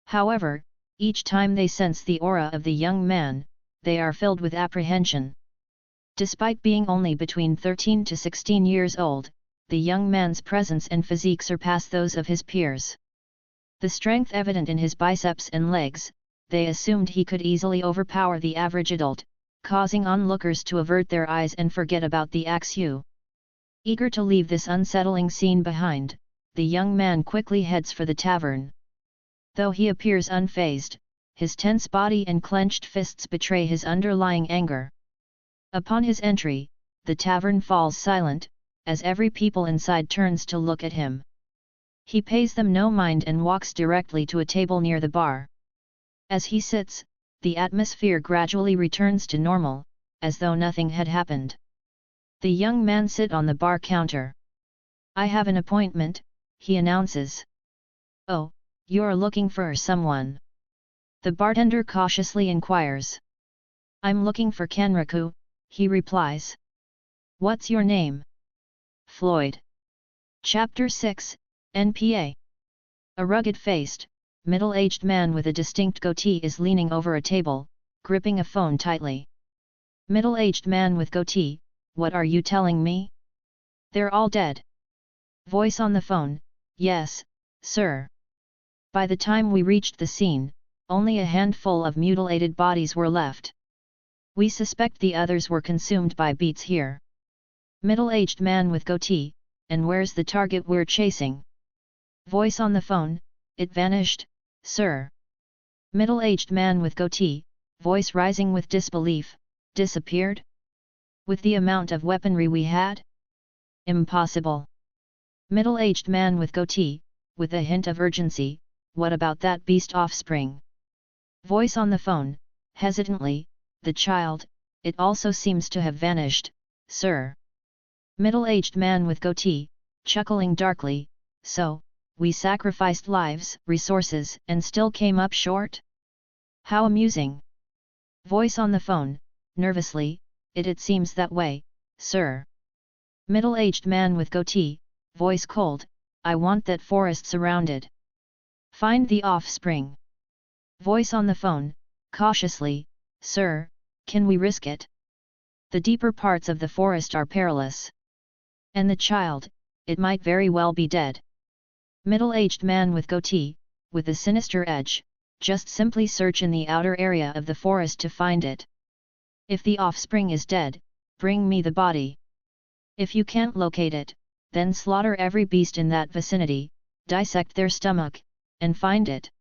However, each time they sense the aura of the young man, they are filled with apprehension. Despite being only between 13 to 16 years old, the young man's presence and physique surpass those of his peers. The strength evident in his biceps and legs, they assumed he could easily overpower the average adult, causing onlookers to avert their eyes and forget about the Axew. Eager to leave this unsettling scene behind, the young man quickly heads for the tavern. Though he appears unfazed, his tense body and clenched fists betray his underlying anger. Upon his entry, the tavern falls silent, as every people inside turns to look at him. He pays them no mind and walks directly to a table near the bar. As he sits, the atmosphere gradually returns to normal, as though nothing had happened. The young man sits on the bar counter. I have an appointment, he announces. Oh, you're looking for someone? The bartender cautiously inquires. I'm looking for Kenriku, he replies. What's your name? Floyd. Chapter 6, NPA. A rugged-faced, middle-aged man with a distinct goatee is leaning over a table, gripping a phone tightly. Middle-aged man with goatee, what are you telling me? They're all dead. Voice on the phone, yes, sir. By the time we reached the scene, only a handful of mutilated bodies were left. We suspect the others were consumed by beats here. Middle-aged man with goatee, and where's the target we're chasing? Voice on the phone, it vanished, sir. Middle-aged man with goatee, voice rising with disbelief, disappeared? With the amount of weaponry we had? Impossible. Middle-aged man with goatee, with a hint of urgency, what about that beast offspring? Voice on the phone, hesitantly, the child, it also seems to have vanished, sir. Middle-aged man with goatee, chuckling darkly, so, we sacrificed lives, resources, and still came up short? How amusing. Voice on the phone, nervously, it seems that way, sir. Middle-aged man with goatee, voice cold, I want that forest surrounded. Find the offspring. Voice on the phone, cautiously, sir, can we risk it? The deeper parts of the forest are perilous. And the child, it might very well be dead. Middle-aged man with goatee, with a sinister edge, just simply search in the outer area of the forest to find it. If the offspring is dead, bring me the body. If you can't locate it, then slaughter every beast in that vicinity, dissect their stomach, and find it.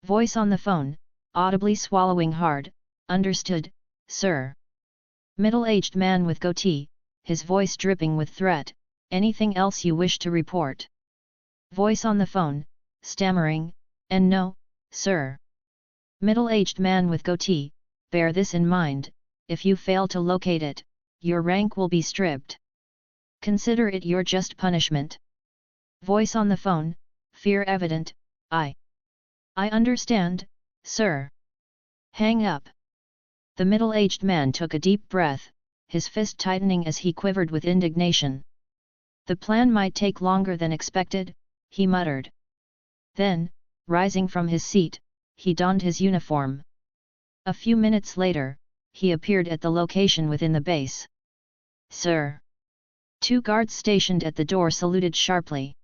Voice on the phone, audibly swallowing hard, understood, sir. Middle-aged man with goatee, his voice dripping with threat, anything else you wish to report? Voice on the phone, stammering, and no, sir. Middle-aged man with goatee, bear this in mind, if you fail to locate it, your rank will be stripped. Consider it your just punishment. Voice on the phone, fear evident, I understand, sir. Hang up. The middle-aged man took a deep breath, his fist tightening as he quivered with indignation. The plan might take longer than expected, he muttered. Then, rising from his seat, he donned his uniform. A few minutes later, he appeared at the location within the base. Sir. 2 guards stationed at the door saluted sharply.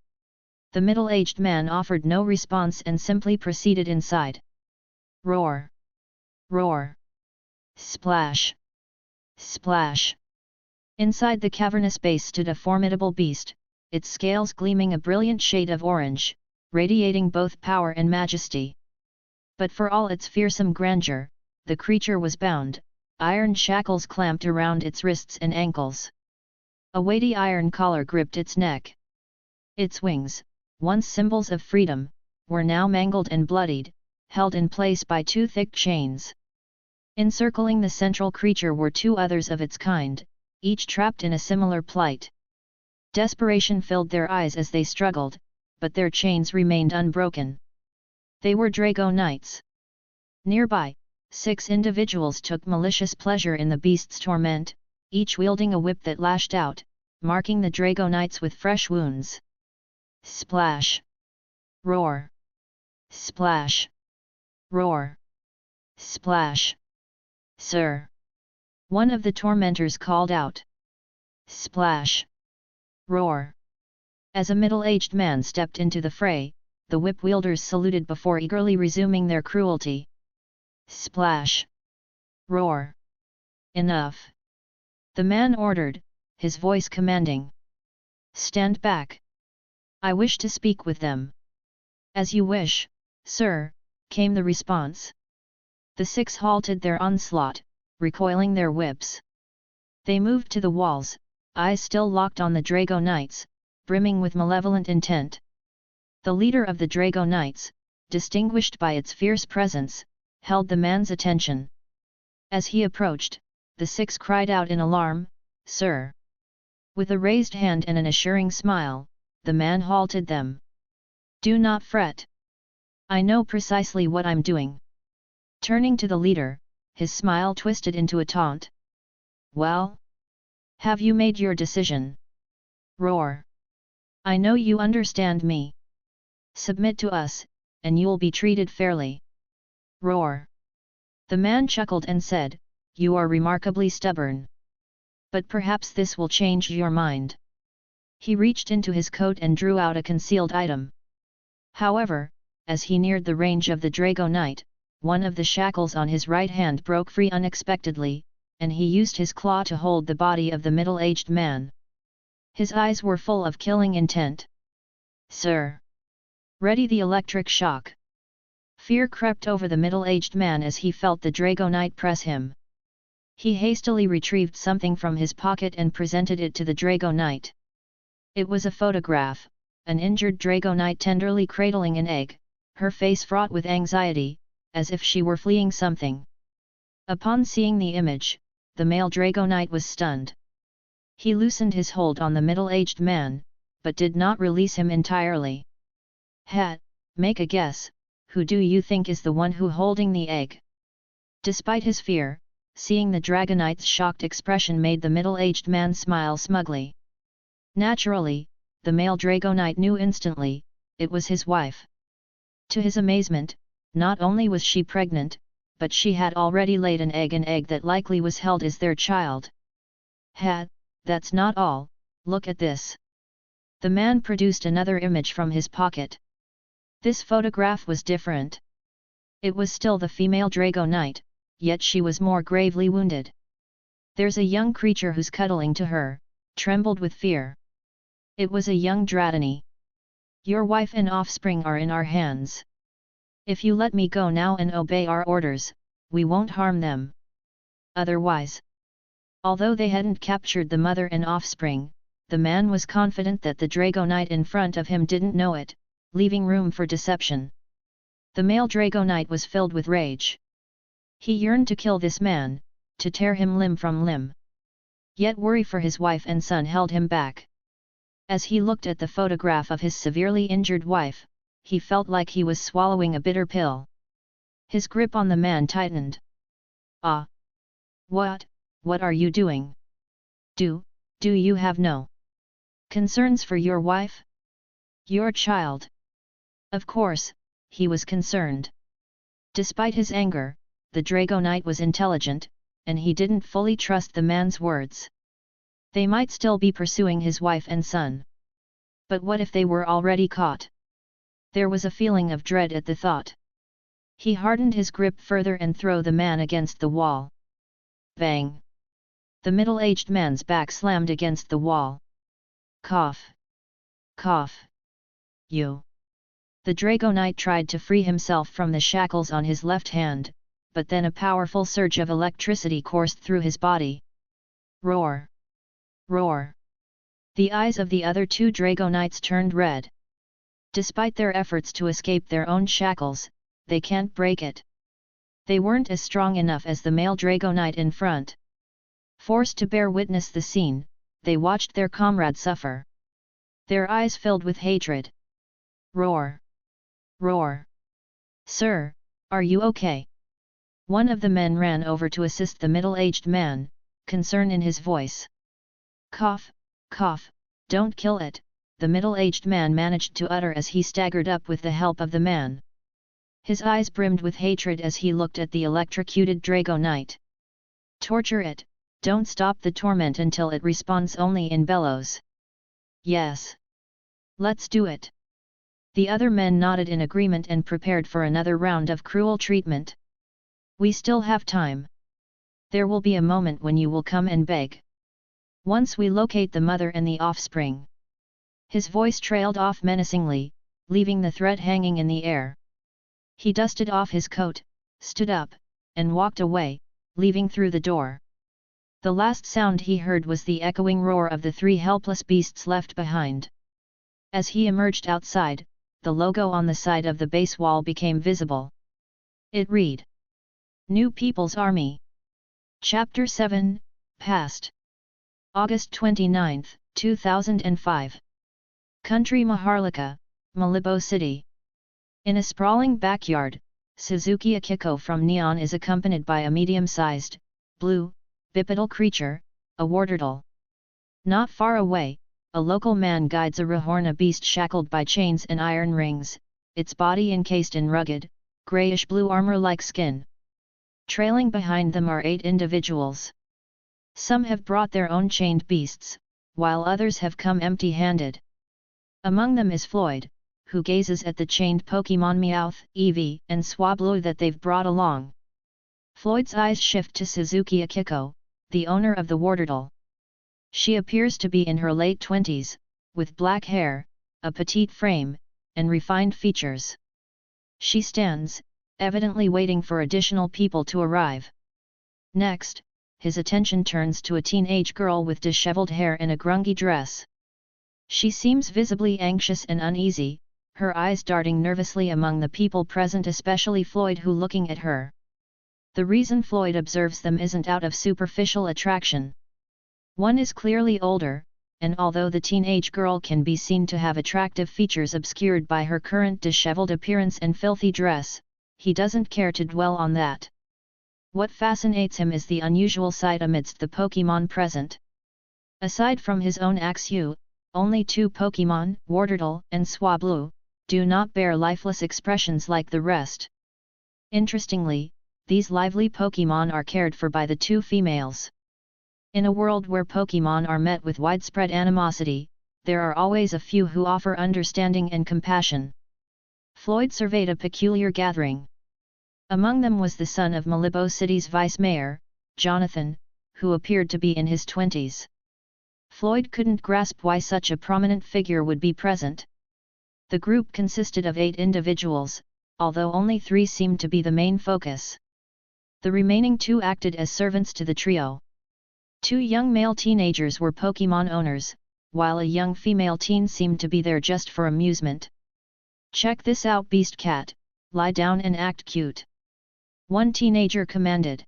The middle-aged man offered no response and simply proceeded inside. Roar! Roar! Splash! Splash! Inside the cavernous base stood a formidable beast, its scales gleaming a brilliant shade of orange, radiating both power and majesty. But for all its fearsome grandeur, the creature was bound, iron shackles clamped around its wrists and ankles. A weighty iron collar gripped its neck. Its wings, once symbols of freedom, were now mangled and bloodied, held in place by 2 thick chains. Encircling the central creature were 2 others of its kind, each trapped in a similar plight. Desperation filled their eyes as they struggled, but their chains remained unbroken. They were Drago Knights. Nearby, 6 individuals took malicious pleasure in the beast's torment, each wielding a whip that lashed out, marking the Drago Knights with fresh wounds. Splash! Roar! Splash! Roar! Splash! Sir! One of the tormentors called out. Splash! Roar! As a middle-aged man stepped into the fray, the whip wielders saluted before eagerly resuming their cruelty. Splash! Roar! Enough! The man ordered, his voice commanding. Stand back! I wish to speak with them. As you wish, sir, came the response. The 6 halted their onslaught, recoiling their whips. They moved to the walls, eyes still locked on the Drago Knights, brimming with malevolent intent. The leader of the Drago Knights, distinguished by its fierce presence, held the man's attention. As he approached, the 6 cried out in alarm, Sir! With a raised hand and an assuring smile, the man halted them. Do not fret. I know precisely what I'm doing. Turning to the leader, his smile twisted into a taunt. Well? Have you made your decision? Roar! I know you understand me. Submit to us, and you'll be treated fairly. Roar! The man chuckled and said, You are remarkably stubborn. But perhaps this will change your mind. He reached into his coat and drew out a concealed item. However, as he neared the range of the Drago Knight, one of the shackles on his right hand broke free unexpectedly, and he used his claw to hold the body of the middle-aged man. His eyes were full of killing intent. Sir! Ready the electric shock! Fear crept over the middle-aged man as he felt the Drago Knight press him. He hastily retrieved something from his pocket and presented it to the Drago Knight. It was a photograph, an injured Drago Knight tenderly cradling an egg, her face fraught with anxiety, as if she were fleeing something. Upon seeing the image, the male Drago Knight was stunned. He loosened his hold on the middle-aged man, but did not release him entirely. Make a guess, who do you think is the one who holding the egg? Despite his fear, seeing the Dragonite's shocked expression made the middle-aged man smile smugly. Naturally, the male Dragonite knew instantly, it was his wife. To his amazement, not only was she pregnant, but she had already laid an egg that likely was held as their child. That's not all, look at this. The man produced another image from his pocket. This photograph was different. It was still the female Dragonite, yet she was more gravely wounded. There's a young creature who's cuddling to her, trembled with fear. It was a young Dratini. Your wife and offspring are in our hands. If you let me go now and obey our orders, we won't harm them. Otherwise. Although they hadn't captured the mother and offspring, the man was confident that the Dragonite in front of him didn't know it, leaving room for deception. The male Dragonite was filled with rage. He yearned to kill this man, to tear him limb from limb. Yet worry for his wife and son held him back. As he looked at the photograph of his severely injured wife, he felt like he was swallowing a bitter pill. His grip on the man tightened. Ah! What are you doing? Do you have no concerns for your wife? Your child? Of course, he was concerned. Despite his anger, the Dragonite was intelligent, and he didn't fully trust the man's words. They might still be pursuing his wife and son. But what if they were already caught? There was a feeling of dread at the thought. He hardened his grip further and threw the man against the wall. Bang! The middle-aged man's back slammed against the wall. Cough! Cough! You! The Dragonite tried to free himself from the shackles on his left hand, but then a powerful surge of electricity coursed through his body. Roar! Roar! The eyes of the other two Dragonites turned red. Despite their efforts to escape their own shackles, they can't break it. They weren't as strong enough as the male Dragonite in front. Forced to bear witness the scene, they watched their comrade suffer. Their eyes filled with hatred. Roar! Roar! Sir, are you okay? One of the men ran over to assist the middle-aged man, concern in his voice. Cough, cough, don't kill it, the middle-aged man managed to utter as he staggered up with the help of the man. His eyes brimmed with hatred as he looked at the electrocuted Dragonite. Torture it, don't stop the torment until it responds only in bellows. Yes. Let's do it. The other men nodded in agreement and prepared for another round of cruel treatment. We still have time. There will be a moment when you will come and beg. Once we locate the mother and the offspring. His voice trailed off menacingly, leaving the threat hanging in the air. He dusted off his coat, stood up, and walked away, leaving through the door. The last sound he heard was the echoing roar of the three helpless beasts left behind. As he emerged outside, the logo on the side of the base wall became visible. It read: New People's Army. Chapter 7, Past. August 29, 2005. Country Maharlika, Malibo City. In a sprawling backyard, Suzuki Akiko from Nihon is accompanied by a medium-sized, blue, bipedal creature, a wartortle. Not far away, a local man guides a Rahorna beast shackled by chains and iron rings, its body encased in rugged, grayish-blue armor-like skin. Trailing behind them are 8 individuals. Some have brought their own chained beasts, while others have come empty-handed. Among them is Floyd, who gazes at the chained Pokémon Meowth, Eevee, and Swablu that they've brought along. Floyd's eyes shift to Suzuki Akiko, the owner of the wartortle. She appears to be in her late 20s, with black hair, a petite frame, and refined features. She stands, evidently waiting for additional people to arrive. Next, his attention turns to a teenage girl with disheveled hair and a grungy dress. She seems visibly anxious and uneasy, her eyes darting nervously among the people present, especially Floyd, who looking at her. The reason Floyd observes them isn't out of superficial attraction. One is clearly older, and although the teenage girl can be seen to have attractive features obscured by her current disheveled appearance and filthy dress, he doesn't care to dwell on that. What fascinates him is the unusual sight amidst the Pokémon present. Aside from his own Axew, Only 2 Pokémon, Wartortle and Swablu, do not bear lifeless expressions like the rest. Interestingly, these lively Pokémon are cared for by the 2 females. In a world where Pokémon are met with widespread animosity, there are always a few who offer understanding and compassion. Floyd surveyed a peculiar gathering. Among them was the son of Malibo City's vice mayor, Jonathan, who appeared to be in his 20s. Floyd couldn't grasp why such a prominent figure would be present. The group consisted of 8 individuals, although only 3 seemed to be the main focus. The remaining 2 acted as servants to the trio. 2 young male teenagers were Pokémon owners, while a young female teen seemed to be there just for amusement. "Check this out, Beast Cat, lie down and act cute," one teenager commanded.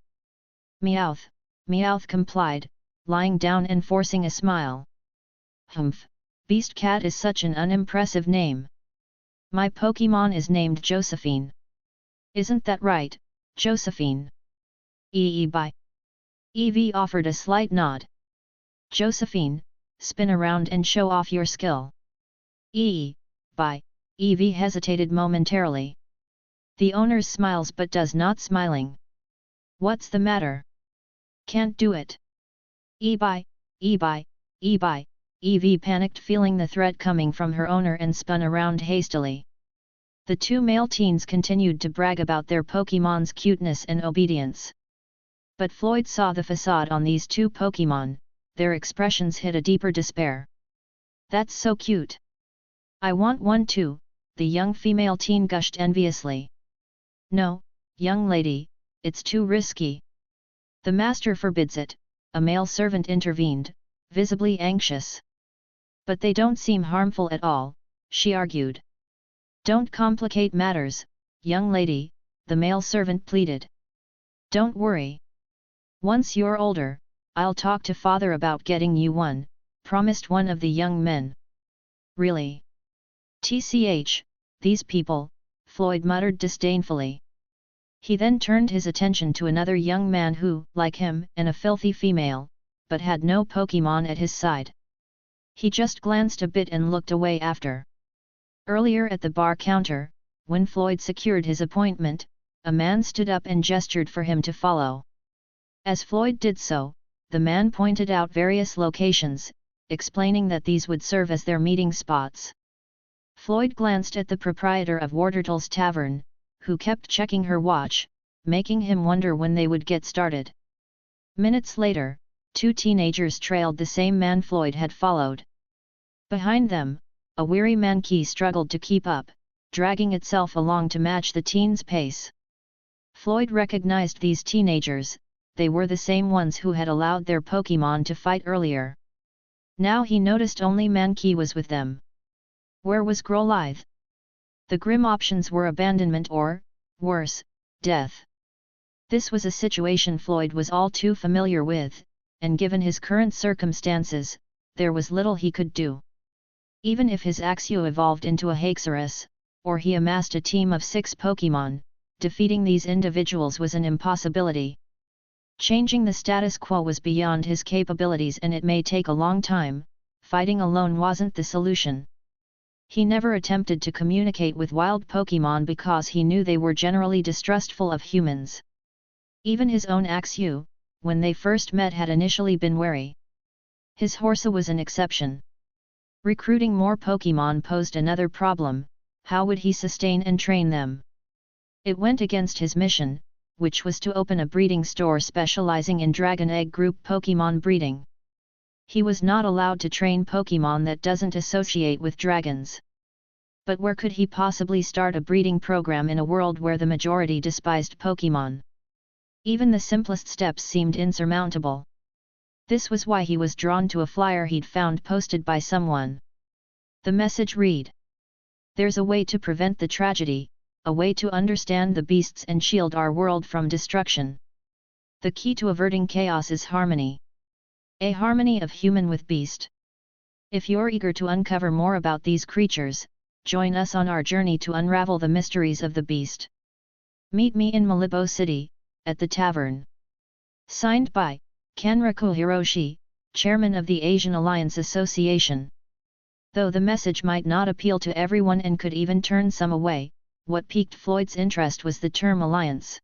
Meowth, Meowth complied, lying down and forcing a smile. "Humph, Beast Cat is such an unimpressive name. My Pokémon is named Josephine." "Isn't that right, Josephine?" Bye. Eevee offered a slight nod. "Josephine, spin around and show off your skill." Bye. Eevee hesitated momentarily. The owner smiles but does not smiling. "What's the matter? Can't do it." Bye. Bye. Eevee panicked, feeling the threat coming from her owner, and spun around hastily. The 2 male teens continued to brag about their Pokémon's cuteness and obedience. But Floyd saw the facade on these 2 Pokémon, their expressions hid a deeper despair. "That's so cute. I want one too," the young female teen gushed enviously. "No, young lady, it's too risky. The master forbids it," a male servant intervened, visibly anxious. "But they don't seem harmful at all," she argued. "Don't complicate matters, young lady," the male servant pleaded. "Don't worry. Once you're older, I'll talk to father about getting you one," promised one of the young men. "Really? Tch, these people," Floyd muttered disdainfully. He then turned his attention to another young man who, like him, and a filthy female, but had no Pokémon at his side. He just glanced a bit and looked away after. Earlier at the bar counter, when Floyd secured his appointment, a man stood up and gestured for him to follow. As Floyd did so, the man pointed out various locations, explaining that these would serve as their meeting spots. Floyd glanced at the proprietor of Wartortle's tavern, who kept checking her watch, making him wonder when they would get started. Minutes later, 2 teenagers trailed the same man Floyd had followed. Behind them, a weary Mankey struggled to keep up, dragging itself along to match the teens' pace. Floyd recognized these teenagers. They were the same ones who had allowed their Pokémon to fight earlier. Now he noticed only Mankey was with them. Where was Growlithe? The grim options were abandonment or, worse, death. This was a situation Floyd was all too familiar with, and given his current circumstances, there was little he could do. Even if his Axew evolved into a Haxorus, or he amassed a team of 6 Pokémon, defeating these individuals was an impossibility. Changing the status quo was beyond his capabilities, and it may take a long time. Fighting alone wasn't the solution. He never attempted to communicate with wild Pokémon because he knew they were generally distrustful of humans. Even his own Axew, when they first met, had initially been wary. His Horsa was an exception. Recruiting more Pokémon posed another problem: how would he sustain and train them? It went against his mission, which was to open a breeding store specializing in Dragon Egg group Pokémon breeding. He was not allowed to train Pokémon that doesn't associate with dragons. But where could he possibly start a breeding program in a world where the majority despised Pokémon? Even the simplest steps seemed insurmountable. This was why he was drawn to a flyer he'd found posted by someone. The message read: "There's a way to prevent the tragedy, a way to understand the beasts and shield our world from destruction. The key to averting chaos is harmony. A harmony of human with beast. If you're eager to uncover more about these creatures, join us on our journey to unravel the mysteries of the beast. Meet me in Malibo City, at the tavern." Signed by Kenraku Hiroshi, Chairman of the Asian Alliance Association. Though the message might not appeal to everyone and could even turn some away, what piqued Floyd's interest was the term alliance.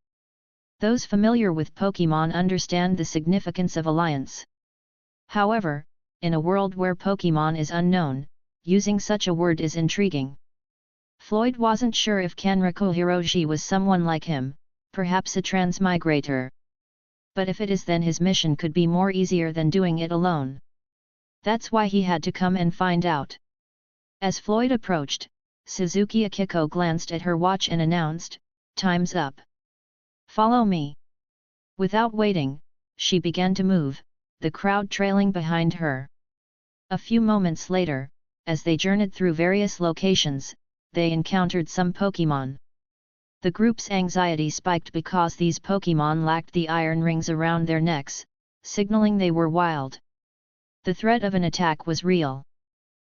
Those familiar with Pokémon understand the significance of alliance. However, in a world where Pokémon is unknown, using such a word is intriguing. Floyd wasn't sure if Kanraku Hiroji was someone like him, perhaps a transmigrator. But if it is, then his mission could be more easier than doing it alone. That's why he had to come and find out. As Floyd approached, Suzuki Akiko glanced at her watch and announced, "Time's up. Follow me." Without waiting, she began to move, the crowd trailing behind her. A few moments later, as they journeyed through various locations, they encountered some Pokémon. The group's anxiety spiked because these Pokémon lacked the iron rings around their necks, signaling they were wild. The threat of an attack was real.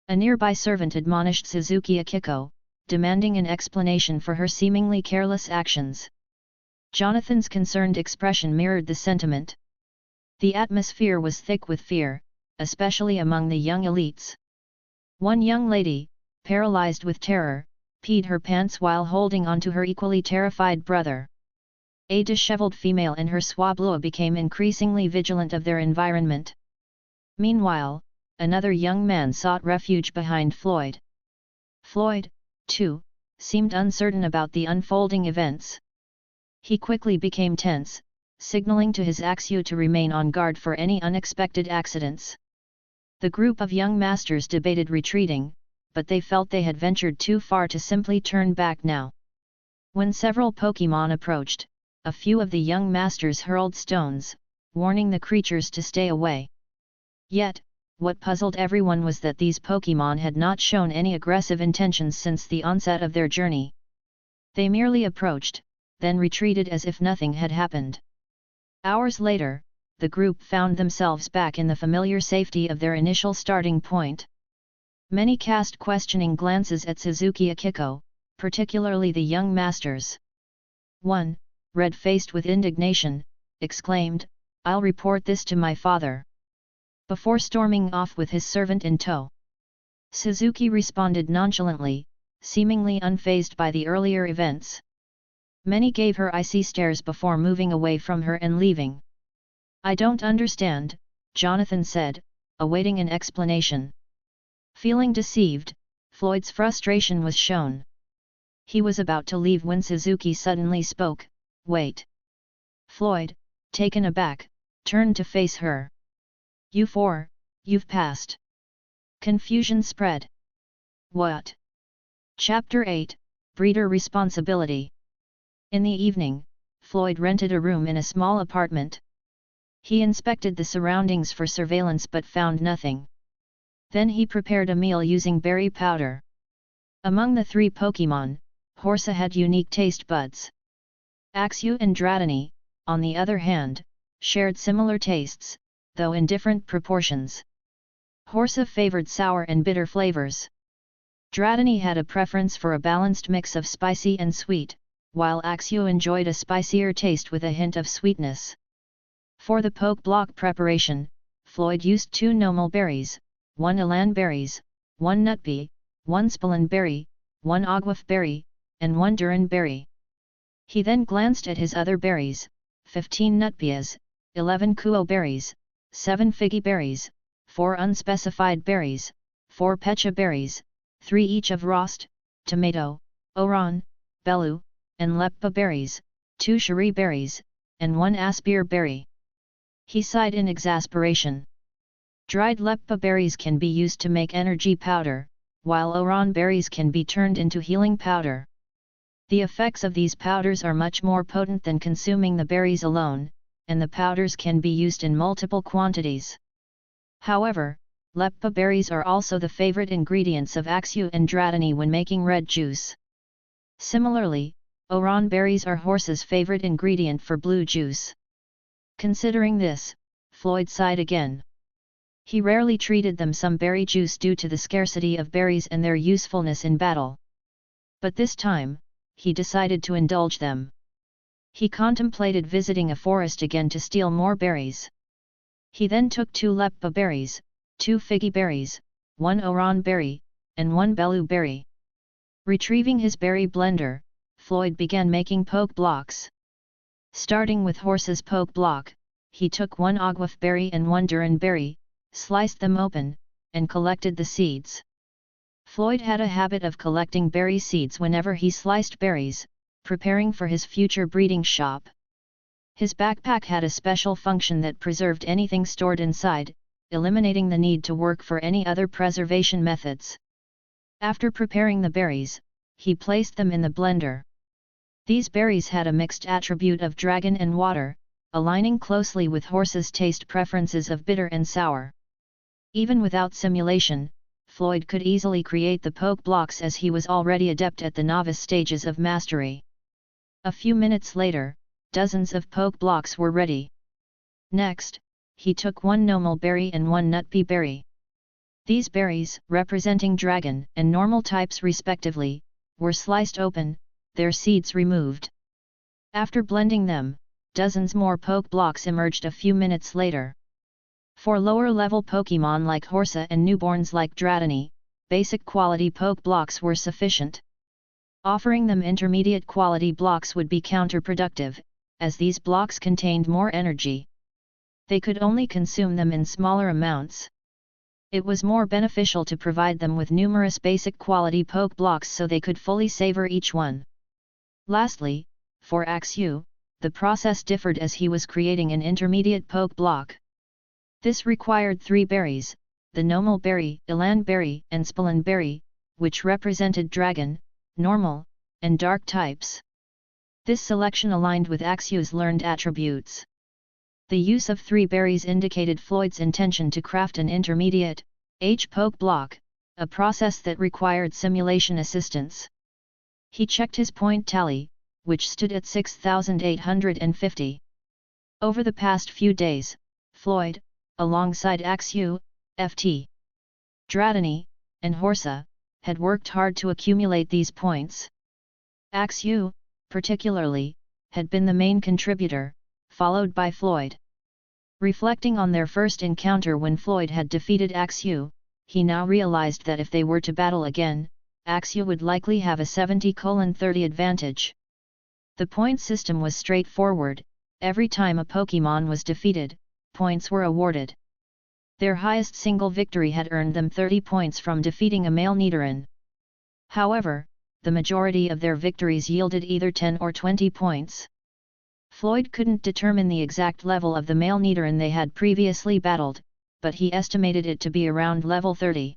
A nearby servant admonished Suzuki Akiko, demanding an explanation for her seemingly careless actions. Jonathan's concerned expression mirrored the sentiment. The atmosphere was thick with fear, especially among the young elites. One young lady, paralyzed with terror, peed her pants while holding onto her equally terrified brother. A disheveled female and her swablu became increasingly vigilant of their environment. Meanwhile, another young man sought refuge behind Floyd. Floyd, too, seemed uncertain about the unfolding events. He quickly became tense, signaling to his Axu to remain on guard for any unexpected accidents. The group of young masters debated retreating, but they felt they had ventured too far to simply turn back now. When several Pokémon approached, a few of the young masters hurled stones, warning the creatures to stay away. Yet, what puzzled everyone was that these Pokémon had not shown any aggressive intentions since the onset of their journey. They merely approached, then retreated as if nothing had happened. Hours later, the group found themselves back in the familiar safety of their initial starting point. Many cast questioning glances at Suzuki Akiko, particularly the young masters. One, red-faced with indignation, exclaimed, "I'll report this to my father," before storming off with his servant in tow. Suzuki responded nonchalantly, seemingly unfazed by the earlier events. Many gave her icy stares before moving away from her and leaving. "I don't understand," Jonathan said, awaiting an explanation. Feeling deceived, Floyd's frustration was shown. He was about to leave when Suzuki suddenly spoke, "Wait." Floyd, taken aback, turned to face her. "You four, you've passed." Confusion spread. What? Chapter 8, Breeder Responsibility. In the evening, Floyd rented a room in a small apartment. He inspected the surroundings for surveillance but found nothing. Then he prepared a meal using berry powder. Among the three Pokémon, Horsa had unique taste buds. Axu and Dratini, on the other hand, shared similar tastes, though in different proportions. Horsa favored sour and bitter flavors. Dratini had a preference for a balanced mix of spicy and sweet, while Axu enjoyed a spicier taste with a hint of sweetness. For the poke block preparation, Floyd used 2 normal berries, 1 elan berries, 1 nutbee, 1 spalin berry, 1 aguaf berry, and 1 durin berry. He then glanced at his other berries, 15 nutbeas, 11 kuo berries, 7 figgy berries, 4 unspecified berries, 4 pecha berries, 3 each of rost, tomato, oran, belu, and leppa berries, 2 cherry berries, and 1 aspir berry. He sighed in exasperation. Dried leppa berries can be used to make energy powder, while oran berries can be turned into healing powder. The effects of these powders are much more potent than consuming the berries alone, and the powders can be used in multiple quantities. However, leppa berries are also the favorite ingredients of Axu and Dratini when making red juice. Similarly, oran berries are Horsa's favorite ingredient for blue juice. Considering this, Floyd sighed again. He rarely treated them some berry juice due to the scarcity of berries and their usefulness in battle. But this time, he decided to indulge them. He contemplated visiting a forest again to steal more berries. He then took 2 leppa berries, 2 figgy berries, 1 oran berry, and 1 Belu berry. Retrieving his berry blender, Floyd began making poke blocks. Starting with horse's poke block, he took 1 aguaf berry and 1 durian berry, sliced them open, and collected the seeds. Floyd had a habit of collecting berry seeds whenever he sliced berries, preparing for his future breeding shop. His backpack had a special function that preserved anything stored inside, eliminating the need to work for any other preservation methods. After preparing the berries, he placed them in the blender. These berries had a mixed attribute of dragon and water, aligning closely with horse's taste preferences of bitter and sour. Even without simulation, Floyd could easily create the poke blocks as he was already adept at the novice stages of mastery. A few minutes later, dozens of poke blocks were ready. Next, he took 1 normal berry and 1 nutpea berry. These berries, representing dragon and normal types respectively, were sliced open, their seeds removed. After blending them, dozens more poke blocks emerged a few minutes later. For lower-level Pokémon like Horsa and newborns like Dratini, basic quality poke blocks were sufficient. Offering them intermediate quality blocks would be counterproductive, as these blocks contained more energy. They could only consume them in smaller amounts. It was more beneficial to provide them with numerous basic quality poke blocks so they could fully savor each one. Lastly, for Axu, the process differed as he was creating an intermediate poke block. This required 3 berries, the normal berry, elan berry and spalin berry, which represented dragon, normal, and dark types. This selection aligned with Axu's learned attributes. The use of 3 berries indicated Floyd's intention to craft an intermediate, poke block, a process that required simulation assistance. He checked his point tally, which stood at 6,850. Over the past few days, Floyd, alongside Axu, Ft. Dratini, and Horsa, had worked hard to accumulate these points. Axu, particularly, had been the main contributor, followed by Floyd. Reflecting on their first encounter when Floyd had defeated Axu, he now realized that if they were to battle again, Axu would likely have a 70:30 advantage. The point system was straightforward: every time a Pokémon was defeated, points were awarded. Their highest single victory had earned them 30 points from defeating a male Nidoran. However, the majority of their victories yielded either 10 or 20 points. Floyd couldn't determine the exact level of the male Nidoran they had previously battled, but he estimated it to be around level 30.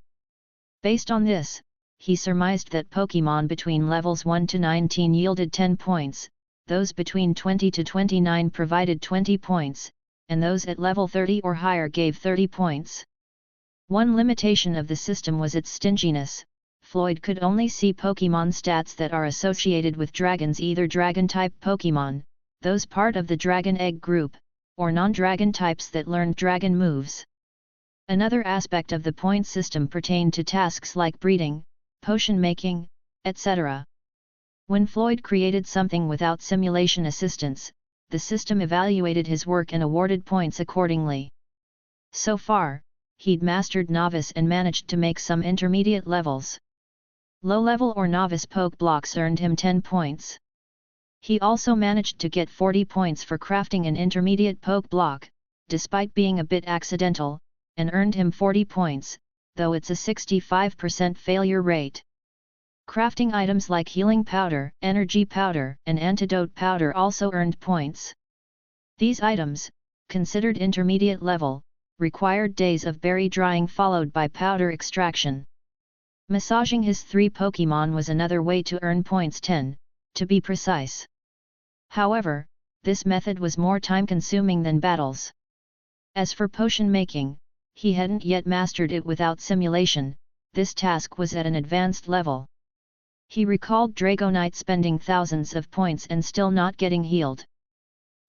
Based on this, he surmised that Pokémon between levels 1 to 19 yielded 10 points, those between 20 to 29 provided 20 points, and those at level 30 or higher gave 30 points. One limitation of the system was its stinginess. Floyd could only see Pokémon stats that are associated with dragons, either dragon-type Pokémon, those part of the Dragon Egg group, or non-dragon types that learned dragon moves. Another aspect of the point system pertained to tasks like breeding, potion making, etc. When Floyd created something without simulation assistance, the system evaluated his work and awarded points accordingly. So far, he'd mastered novice and managed to make some intermediate levels. Low-level or novice poke blocks earned him 10 points. He also managed to get 40 points for crafting an intermediate poke block, despite being a bit accidental, and earned him 40 points, though it's a 65% failure rate. Crafting items like healing powder, energy powder, and antidote powder also earned points. These items, considered intermediate level, required days of berry drying followed by powder extraction. Massaging his 3 Pokémon was another way to earn points, 10, to be precise. However, this method was more time-consuming than battles. As for potion making, he hadn't yet mastered it without simulation. This task was at an advanced level. He recalled Dragonite spending thousands of points and still not getting healed.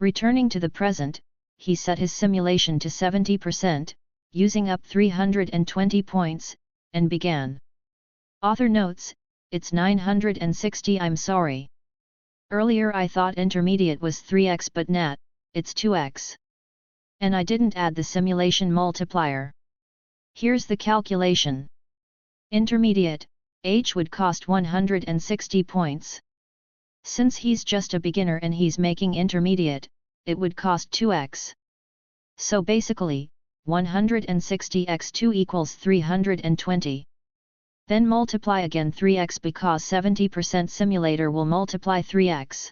Returning to the present, he set his simulation to 70%, using up 320 points, and began. Author notes, it's 960. I'm sorry. Earlier I thought intermediate was 3x, but nat, it's 2x. And I didn't add the simulation multiplier. Here's the calculation. Intermediate, H would cost 160 points. Since he's just a beginner and he's making intermediate, it would cost 2x. So basically, 160 x 2 equals 320. Then multiply again 3x because 70% simulator will multiply 3x.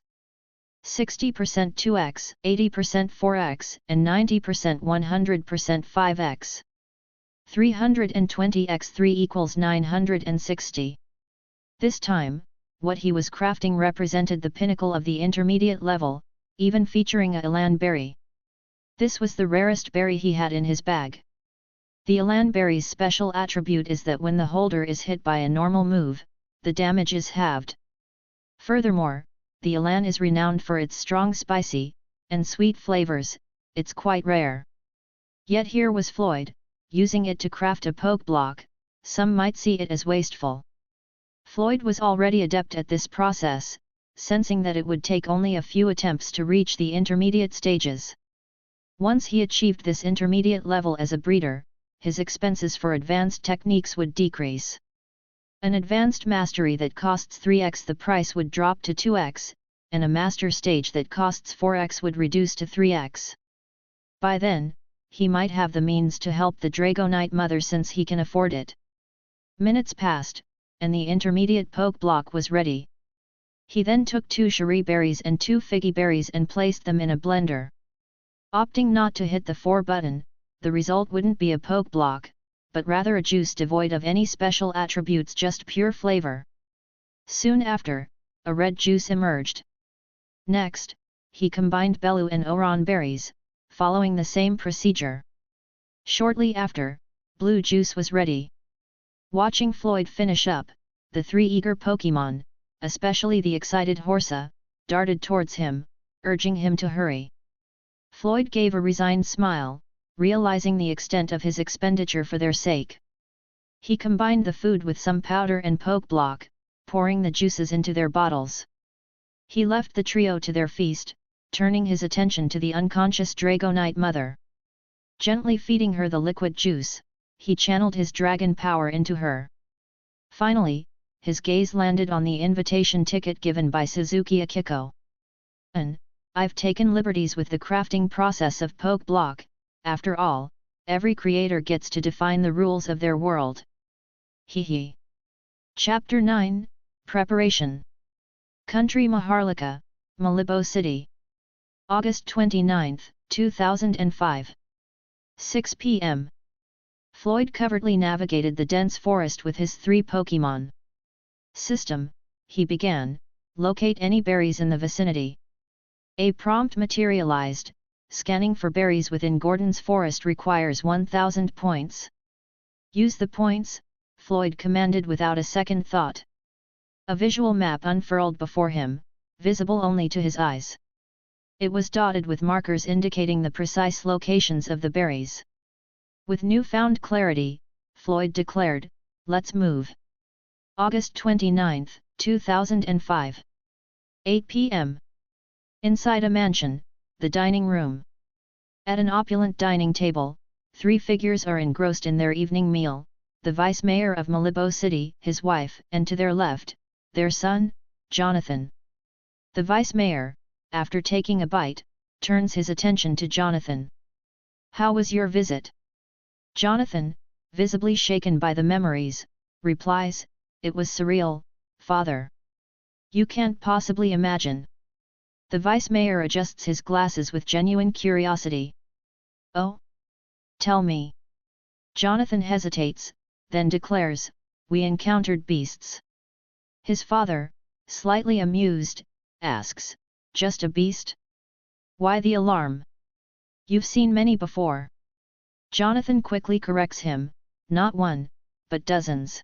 60% 2x, 80% 4x, and 90% 100% 5x. 320 x 3 equals 960. This time, what he was crafting represented the pinnacle of the intermediate level, even featuring a Elan berry. This was the rarest berry he had in his bag. The Elan berry's special attribute is that when the holder is hit by a normal move, the damage is halved. Furthermore, the Elan is renowned for its strong spicy and sweet flavors. It's quite rare. Yet here was Floyd, using it to craft a poke block. Some might see it as wasteful. Floyd was already adept at this process, sensing that it would take only a few attempts to reach the intermediate stages. Once he achieved this intermediate level as a breeder, his expenses for advanced techniques would decrease. An advanced mastery that costs 3x the price would drop to 2x, and a master stage that costs 4x would reduce to 3x. By then, he might have the means to help the Dragonite mother since he can afford it. Minutes passed, and the intermediate poke block was ready. He then took 2 cherry berries and 2 figgy berries and placed them in a blender. Opting not to hit the 4 button, the result wouldn't be a poke block, but rather a juice devoid of any special attributes, just pure flavor. Soon after, a red juice emerged. Next, he combined Belu and Oran berries, following the same procedure. Shortly after, blue juice was ready. Watching Floyd finish up, the 3 eager Pokémon, especially the excited Horsa, darted towards him, urging him to hurry. Floyd gave a resigned smile, realizing the extent of his expenditure for their sake. He combined the food with some powder and poke block, pouring the juices into their bottles. He left the trio to their feast, turning his attention to the unconscious Dragonite mother. Gently feeding her the liquid juice, he channeled his dragon power into her. Finally, his gaze landed on the invitation ticket given by Suzuki Akiko. I've taken liberties with the crafting process of poke block. After all, every creator gets to define the rules of their world. Hee. Chapter 9, Preparation. Country Maharlika, Malibo City. August 29, 2005. 6 p.m. Floyd covertly navigated the dense forest with his 3 Pokémon. System, he began, locate any berries in the vicinity. A prompt materialized. Scanning for berries within Gordon's forest requires 1000 points. Use the points, Floyd commanded without a second thought. A visual map unfurled before him, visible only to his eyes. It was dotted with markers indicating the precise locations of the berries. With newfound clarity, Floyd declared, "Let's move." August 29, 2005. 8 p.m. Inside a mansion, the dining room. At an opulent dining table, 3 figures are engrossed in their evening meal, the vice mayor of Malibo City, his wife, and to their left, their son, Jonathan. The vice mayor, after taking a bite, turns his attention to Jonathan. "How was your visit?" Jonathan, visibly shaken by the memories, replies, "It was surreal, father. You can't possibly imagine." The vice mayor adjusts his glasses with genuine curiosity. "Oh? Tell me." Jonathan hesitates, then declares, "We encountered beasts." His father, slightly amused, asks, "Just a beast? Why the alarm? You've seen many before." Jonathan quickly corrects him, "Not one, but dozens."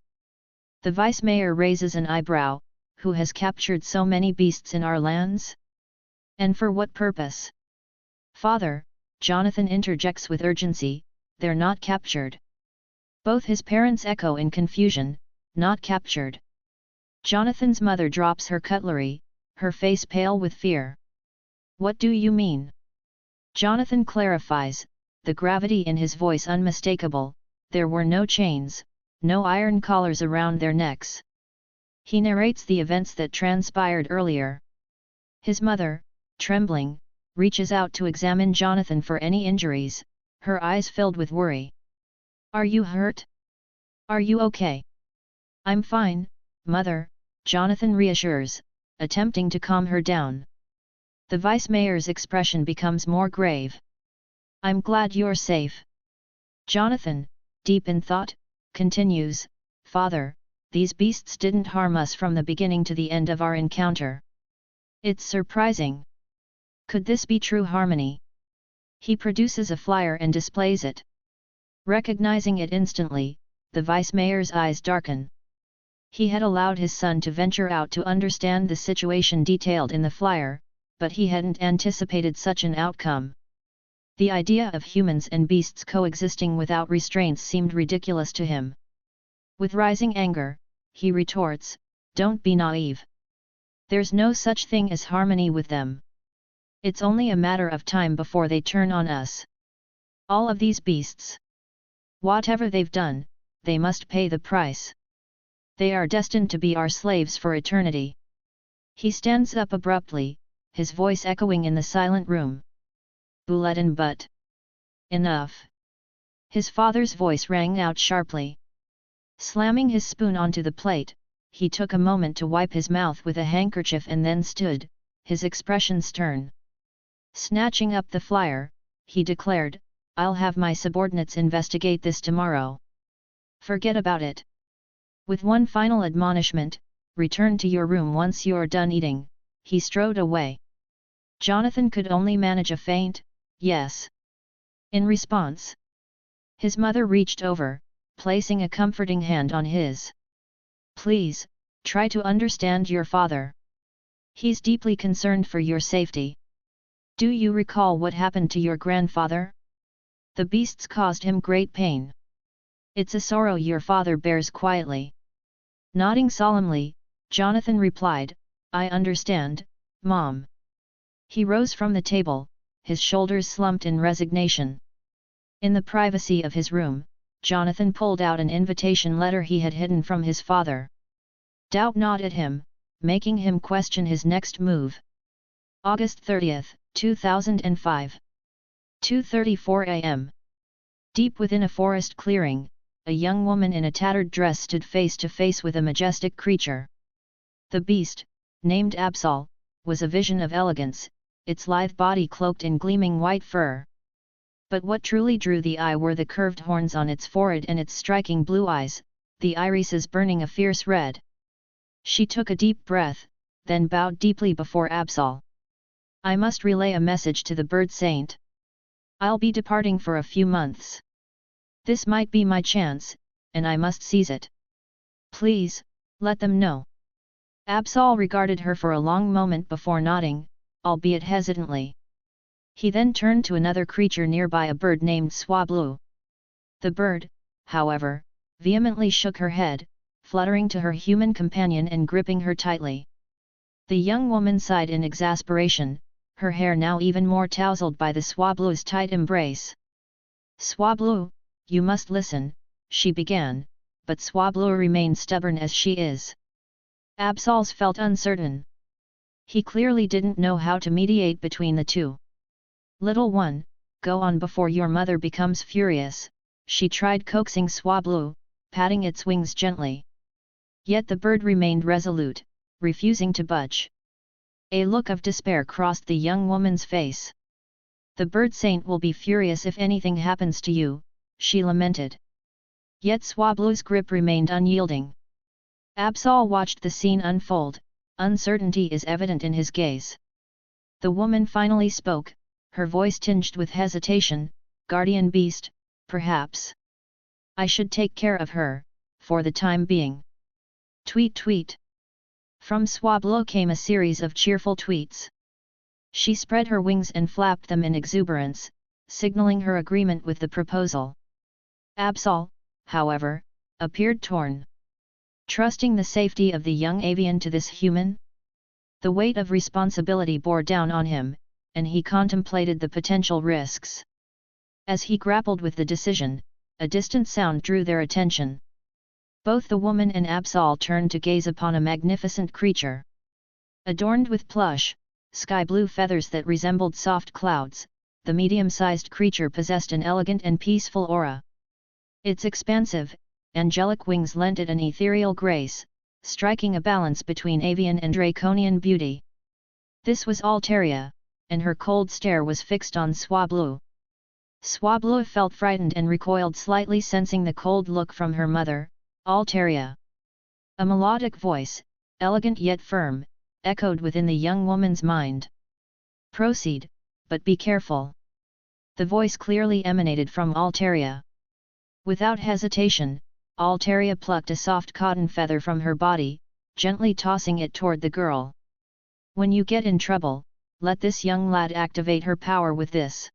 The vice mayor raises an eyebrow, "Who has captured so many beasts in our lands? And for what purpose?" "Father," Jonathan interjects with urgency, "they're not captured." Both his parents echo in confusion, "Not captured." Jonathan's mother drops her cutlery, her face pale with fear. "What do you mean?" Jonathan clarifies, the gravity in his voice unmistakable, "There were no chains, no iron collars around their necks. He narrates the events that transpired earlier. His mother, trembling, reaches out to examine Jonathan for any injuries, her eyes filled with worry. "Are you hurt? Are you okay?" "I'm fine, Mother," Jonathan reassures, attempting to calm her down. The vice mayor's expression becomes more grave. "I'm glad you're safe." Jonathan, deep in thought, continues, "Father, these beasts didn't harm us from the beginning to the end of our encounter. It's surprising. Could this be true harmony?" He produces a flyer and displays it. Recognizing it instantly, the vice mayor's eyes darken. He had allowed his son to venture out to understand the situation detailed in the flyer, but he hadn't anticipated such an outcome. The idea of humans and beasts coexisting without restraints seemed ridiculous to him. With rising anger, he retorts, "Don't be naive. There's no such thing as harmony with them. It's only a matter of time before they turn on us. All of these beasts. Whatever they've done, they must pay the price. They are destined to be our slaves for eternity." He stands up abruptly, his voice echoing in the silent room. "Bulletin but. Enough." His father's voice rang out sharply. Slamming his spoon onto the plate, he took a moment to wipe his mouth with a handkerchief and then stood, his expression stern. Snatching up the flyer, he declared, "I'll have my subordinates investigate this tomorrow. Forget about it. With one final admonishment, return to your room once you're done eating." He strode away. Jonathan could only manage a faint, "Yes." In response, his mother reached over, placing a comforting hand on his. "Please, try to understand your father. He's deeply concerned for your safety. Do you recall what happened to your grandfather? The beasts caused him great pain. It's a sorrow your father bears quietly." Nodding solemnly, Jonathan replied, "I understand, Mom." He rose from the table, his shoulders slumped in resignation. In the privacy of his room, Jonathan pulled out an invitation letter he had hidden from his father. Doubt gnawed at him, making him question his next move. August 30, 2005. 2:34 a.m. Deep within a forest clearing, a young woman in a tattered dress stood face to face with a majestic creature. The beast, named Absol, was a vision of elegance, its lithe body cloaked in gleaming white fur. But what truly drew the eye were the curved horns on its forehead and its striking blue eyes, the irises burning a fierce red. She took a deep breath, then bowed deeply before Absol. "I must relay a message to the bird saint. I'll be departing for a few months. This might be my chance, and I must seize it. Please, let them know." Absol regarded her for a long moment before nodding, albeit hesitantly. He then turned to another creature nearby, a bird named Swablu. The bird, however, vehemently shook her head, fluttering to her human companion and gripping her tightly. The young woman sighed in exasperation, her hair now even more tousled by the Swablu's tight embrace. "Swablu, you must listen," she began, but Swablu remained stubborn as she is. Absol's felt uncertain. He clearly didn't know how to mediate between the two. "Little one, go on before your mother becomes furious," she tried coaxing Swablu, patting its wings gently. Yet the bird remained resolute, refusing to budge. A look of despair crossed the young woman's face. "The bird saint will be furious if anything happens to you," she lamented. Yet Swablu's grip remained unyielding. Absol watched the scene unfold, uncertainty is evident in his gaze. The woman finally spoke, her voice tinged with hesitation, "Guardian beast, perhaps. I should take care of her, for the time being." Tweet tweet. From Swablu came a series of cheerful tweets. She spread her wings and flapped them in exuberance, signaling her agreement with the proposal. Absol, however, appeared torn. Trusting the safety of the young avian to this human? The weight of responsibility bore down on him, and he contemplated the potential risks. As he grappled with the decision, a distant sound drew their attention. Both the woman and Absol turned to gaze upon a magnificent creature. Adorned with plush, sky-blue feathers that resembled soft clouds, the medium-sized creature possessed an elegant and peaceful aura. Its expansive, angelic wings lent it an ethereal grace, striking a balance between avian and draconian beauty. This was Altaria, and her cold stare was fixed on Swablu. Swablu felt frightened and recoiled slightly, sensing the cold look from her mother, Altaria. A melodic voice, elegant yet firm, echoed within the young woman's mind. "Proceed, but be careful." The voice clearly emanated from Altaria. Without hesitation, Altaria plucked a soft cotton feather from her body, gently tossing it toward the girl. "When you get in trouble, let this young lad activate her power with this."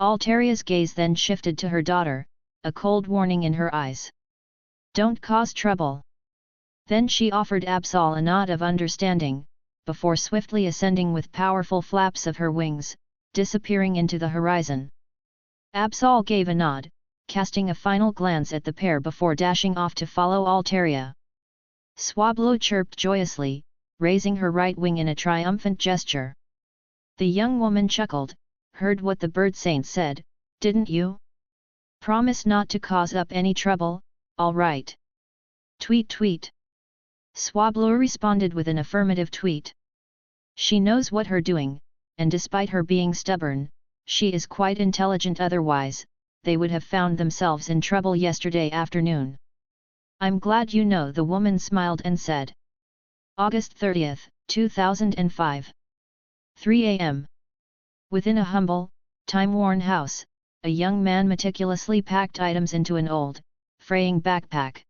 Altaria's gaze then shifted to her daughter, a cold warning in her eyes. "Don't cause trouble." Then she offered Absol a nod of understanding, before swiftly ascending with powerful flaps of her wings, disappearing into the horizon. Absol gave a nod, casting a final glance at the pair before dashing off to follow Altaria. Swablu chirped joyously, raising her right wing in a triumphant gesture. The young woman chuckled, "Heard what the bird saint said, didn't you? Promise not to cause up any trouble, all right?" "Tweet tweet." Swablu responded with an affirmative tweet. She knows what her doing, and despite her being stubborn, she is quite intelligent. Otherwise, they would have found themselves in trouble yesterday afternoon. "I'm glad you know," the woman smiled and said. August 30, 2005. 3 a.m. Within a humble, time-worn house, a young man meticulously packed items into an old, fraying backpack.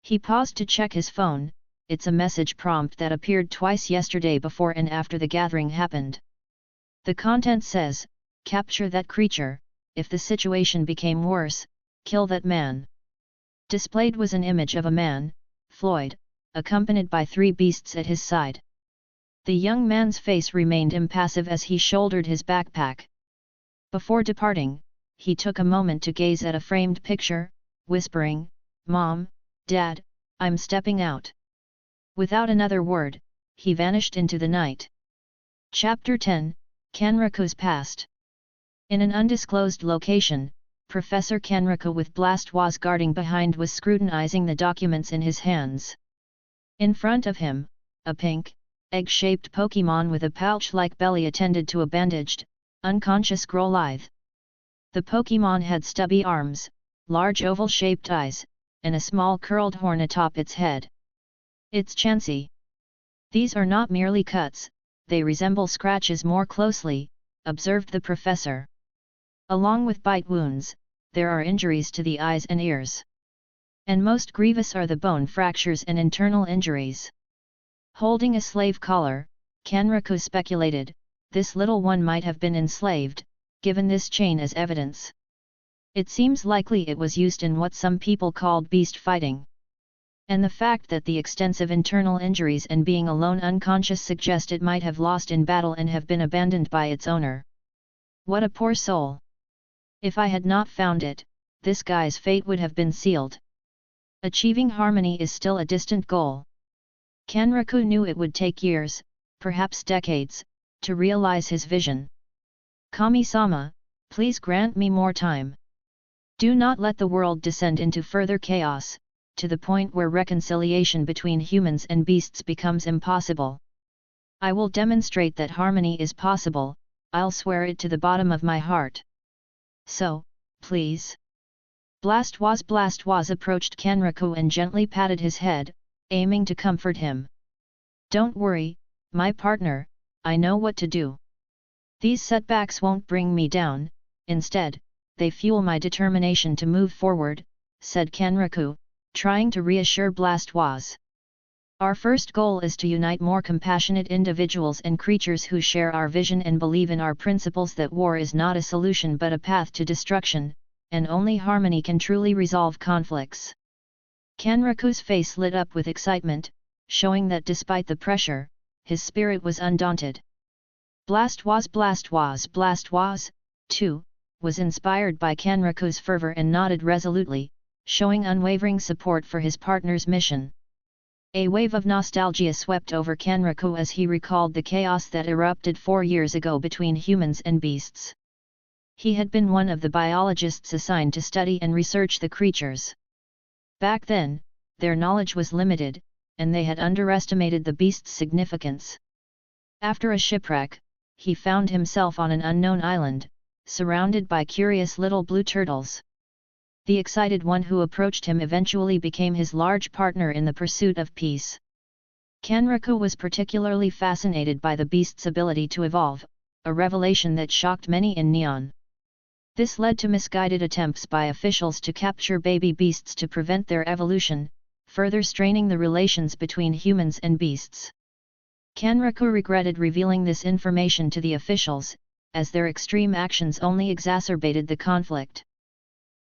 He paused to check his phone. It's a message prompt that appeared twice yesterday before and after the gathering happened. The content says, "Capture that creature, if the situation became worse, kill that man." Displayed was an image of a man, Floyd, accompanied by 3 beasts at his side. The young man's face remained impassive as he shouldered his backpack. Before departing, he took a moment to gaze at a framed picture, whispering, "Mom, Dad, I'm stepping out." Without another word, he vanished into the night. Chapter 10, Kanraku's Past. In an undisclosed location, Professor Kanraku with Blast was guarding behind was scrutinizing the documents in his hands. In front of him, a pink, egg-shaped Pokémon with a pouch-like belly attended to a bandaged, unconscious Growlithe. The Pokémon had stubby arms, large oval-shaped eyes, and a small curled horn atop its head. "It's Chansey. These are not merely cuts, they resemble scratches more closely," observed the professor. "Along with bite wounds, there are injuries to the eyes and ears. And most grievous are the bone fractures and internal injuries." Holding a slave collar, Kanraku speculated, this little one might have been enslaved, given this chain as evidence. It seems likely it was used in what some people called beast fighting. And the fact that the extensive internal injuries and being alone unconscious suggest it might have lost in battle and have been abandoned by its owner. What a poor soul! If I had not found it, this guy's fate would have been sealed. Achieving harmony is still a distant goal. Kanraku knew it would take years, perhaps decades, to realize his vision. "Kami-sama, please grant me more time. Do not let the world descend into further chaos, to the point where reconciliation between humans and beasts becomes impossible. I will demonstrate that harmony is possible, I'll swear it to the bottom of my heart. So, please." Blastwaz approached Kanraku and gently patted his head, aiming to comfort him. "Don't worry, my partner, I know what to do. These setbacks won't bring me down, instead, they fuel my determination to move forward," said Kanraku, trying to reassure Blastwaz. "Our first goal is to unite more compassionate individuals and creatures who share our vision and believe in our principles that war is not a solution but a path to destruction, and only harmony can truly resolve conflicts." Kanraku's face lit up with excitement, showing that despite the pressure, his spirit was undaunted. Blastwaz, too, was inspired by Kanraku's fervor and nodded resolutely, showing unwavering support for his partner's mission. A wave of nostalgia swept over Kanraku as he recalled the chaos that erupted 4 years ago between humans and beasts. He had been one of the biologists assigned to study and research the creatures. Back then, their knowledge was limited, and they had underestimated the beast's significance. After a shipwreck, he found himself on an unknown island, surrounded by curious little blue turtles. The excited one who approached him eventually became his large partner in the pursuit of peace. Kanraku was particularly fascinated by the beast's ability to evolve, a revelation that shocked many in Nihon. This led to misguided attempts by officials to capture baby beasts to prevent their evolution, further straining the relations between humans and beasts. Kanraku regretted revealing this information to the officials, as their extreme actions only exacerbated the conflict.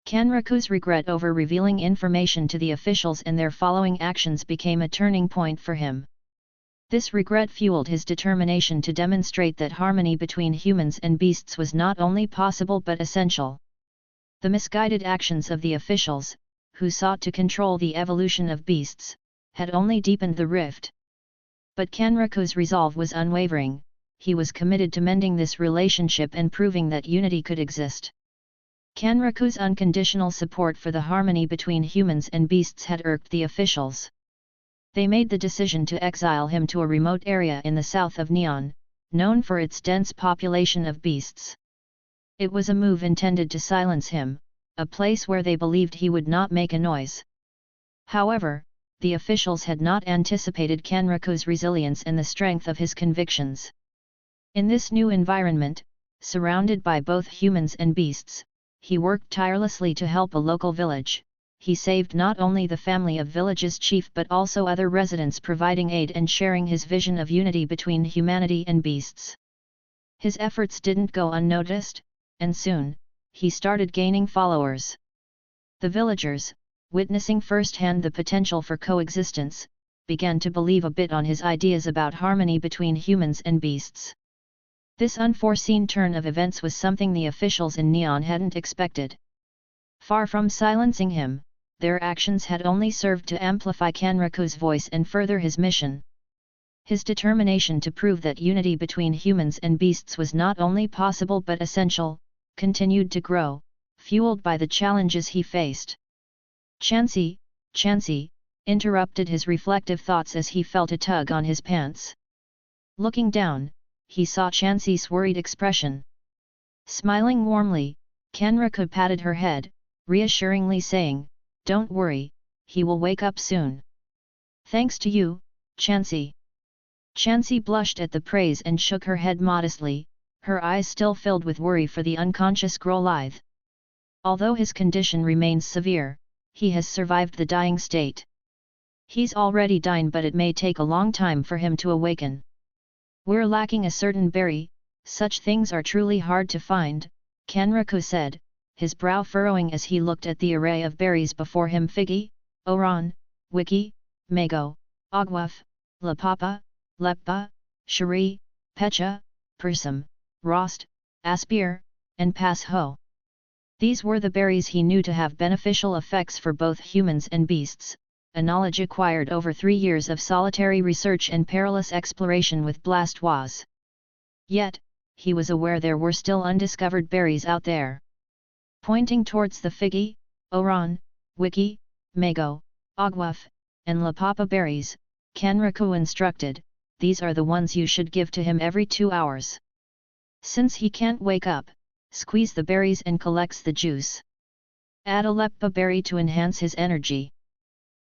Kanraku's regret over revealing information to the officials and their following actions became a turning point for him. This regret fueled his determination to demonstrate that harmony between humans and beasts was not only possible but essential. The misguided actions of the officials, who sought to control the evolution of beasts, had only deepened the rift. But Kanraku's resolve was unwavering. He was committed to mending this relationship and proving that unity could exist. Kanraku's unconditional support for the harmony between humans and beasts had irked the officials. They made the decision to exile him to a remote area in the south of Nihon, known for its dense population of beasts. It was a move intended to silence him, a place where they believed he would not make a noise. However, the officials had not anticipated Kanraku's resilience and the strength of his convictions. In this new environment, surrounded by both humans and beasts, he worked tirelessly to help a local village. He saved not only the family of village's chief but also other residents, providing aid and sharing his vision of unity between humanity and beasts. His efforts didn't go unnoticed, and soon, he started gaining followers. The villagers, witnessing firsthand the potential for coexistence, began to believe a bit on his ideas about harmony between humans and beasts. This unforeseen turn of events was something the officials in Nihon hadn't expected. Far from silencing him, their actions had only served to amplify Kanraku's voice and further his mission. His determination to prove that unity between humans and beasts was not only possible but essential, continued to grow, fueled by the challenges he faced. Chansey, interrupted his reflective thoughts as he felt a tug on his pants. Looking down, he saw Chansey's worried expression. Smiling warmly, Kanraku patted her head, reassuringly saying, "Don't worry, he will wake up soon." "Thanks to you, Chansey." Chansey blushed at the praise and shook her head modestly, her eyes still filled with worry for the unconscious Groliath. Although his condition remains severe, he has survived the dying state. He's already dying, but it may take a long time for him to awaken. We're lacking a certain berry. Such things are truly hard to find, Kanraku said, his brow furrowing as he looked at the array of berries before him. Figgy, Oran, Wiki, Mago, Agwaf, Lapapa, Leppa, Shari, Pecha, Persum, Rost, Aspir, and Pass Ho. These were the berries he knew to have beneficial effects for both humans and beasts, a knowledge acquired over 3 years of solitary research and perilous exploration with Blastoise. Yet, he was aware there were still undiscovered berries out there. Pointing towards the Figgy, Oran, Wiki, Mago, Agwaf, and Lapapa berries, Kanraku instructed, "These are the ones you should give to him every 2 hours. Since he can't wake up, squeeze the berries and collects the juice. Add a Leppa berry to enhance his energy.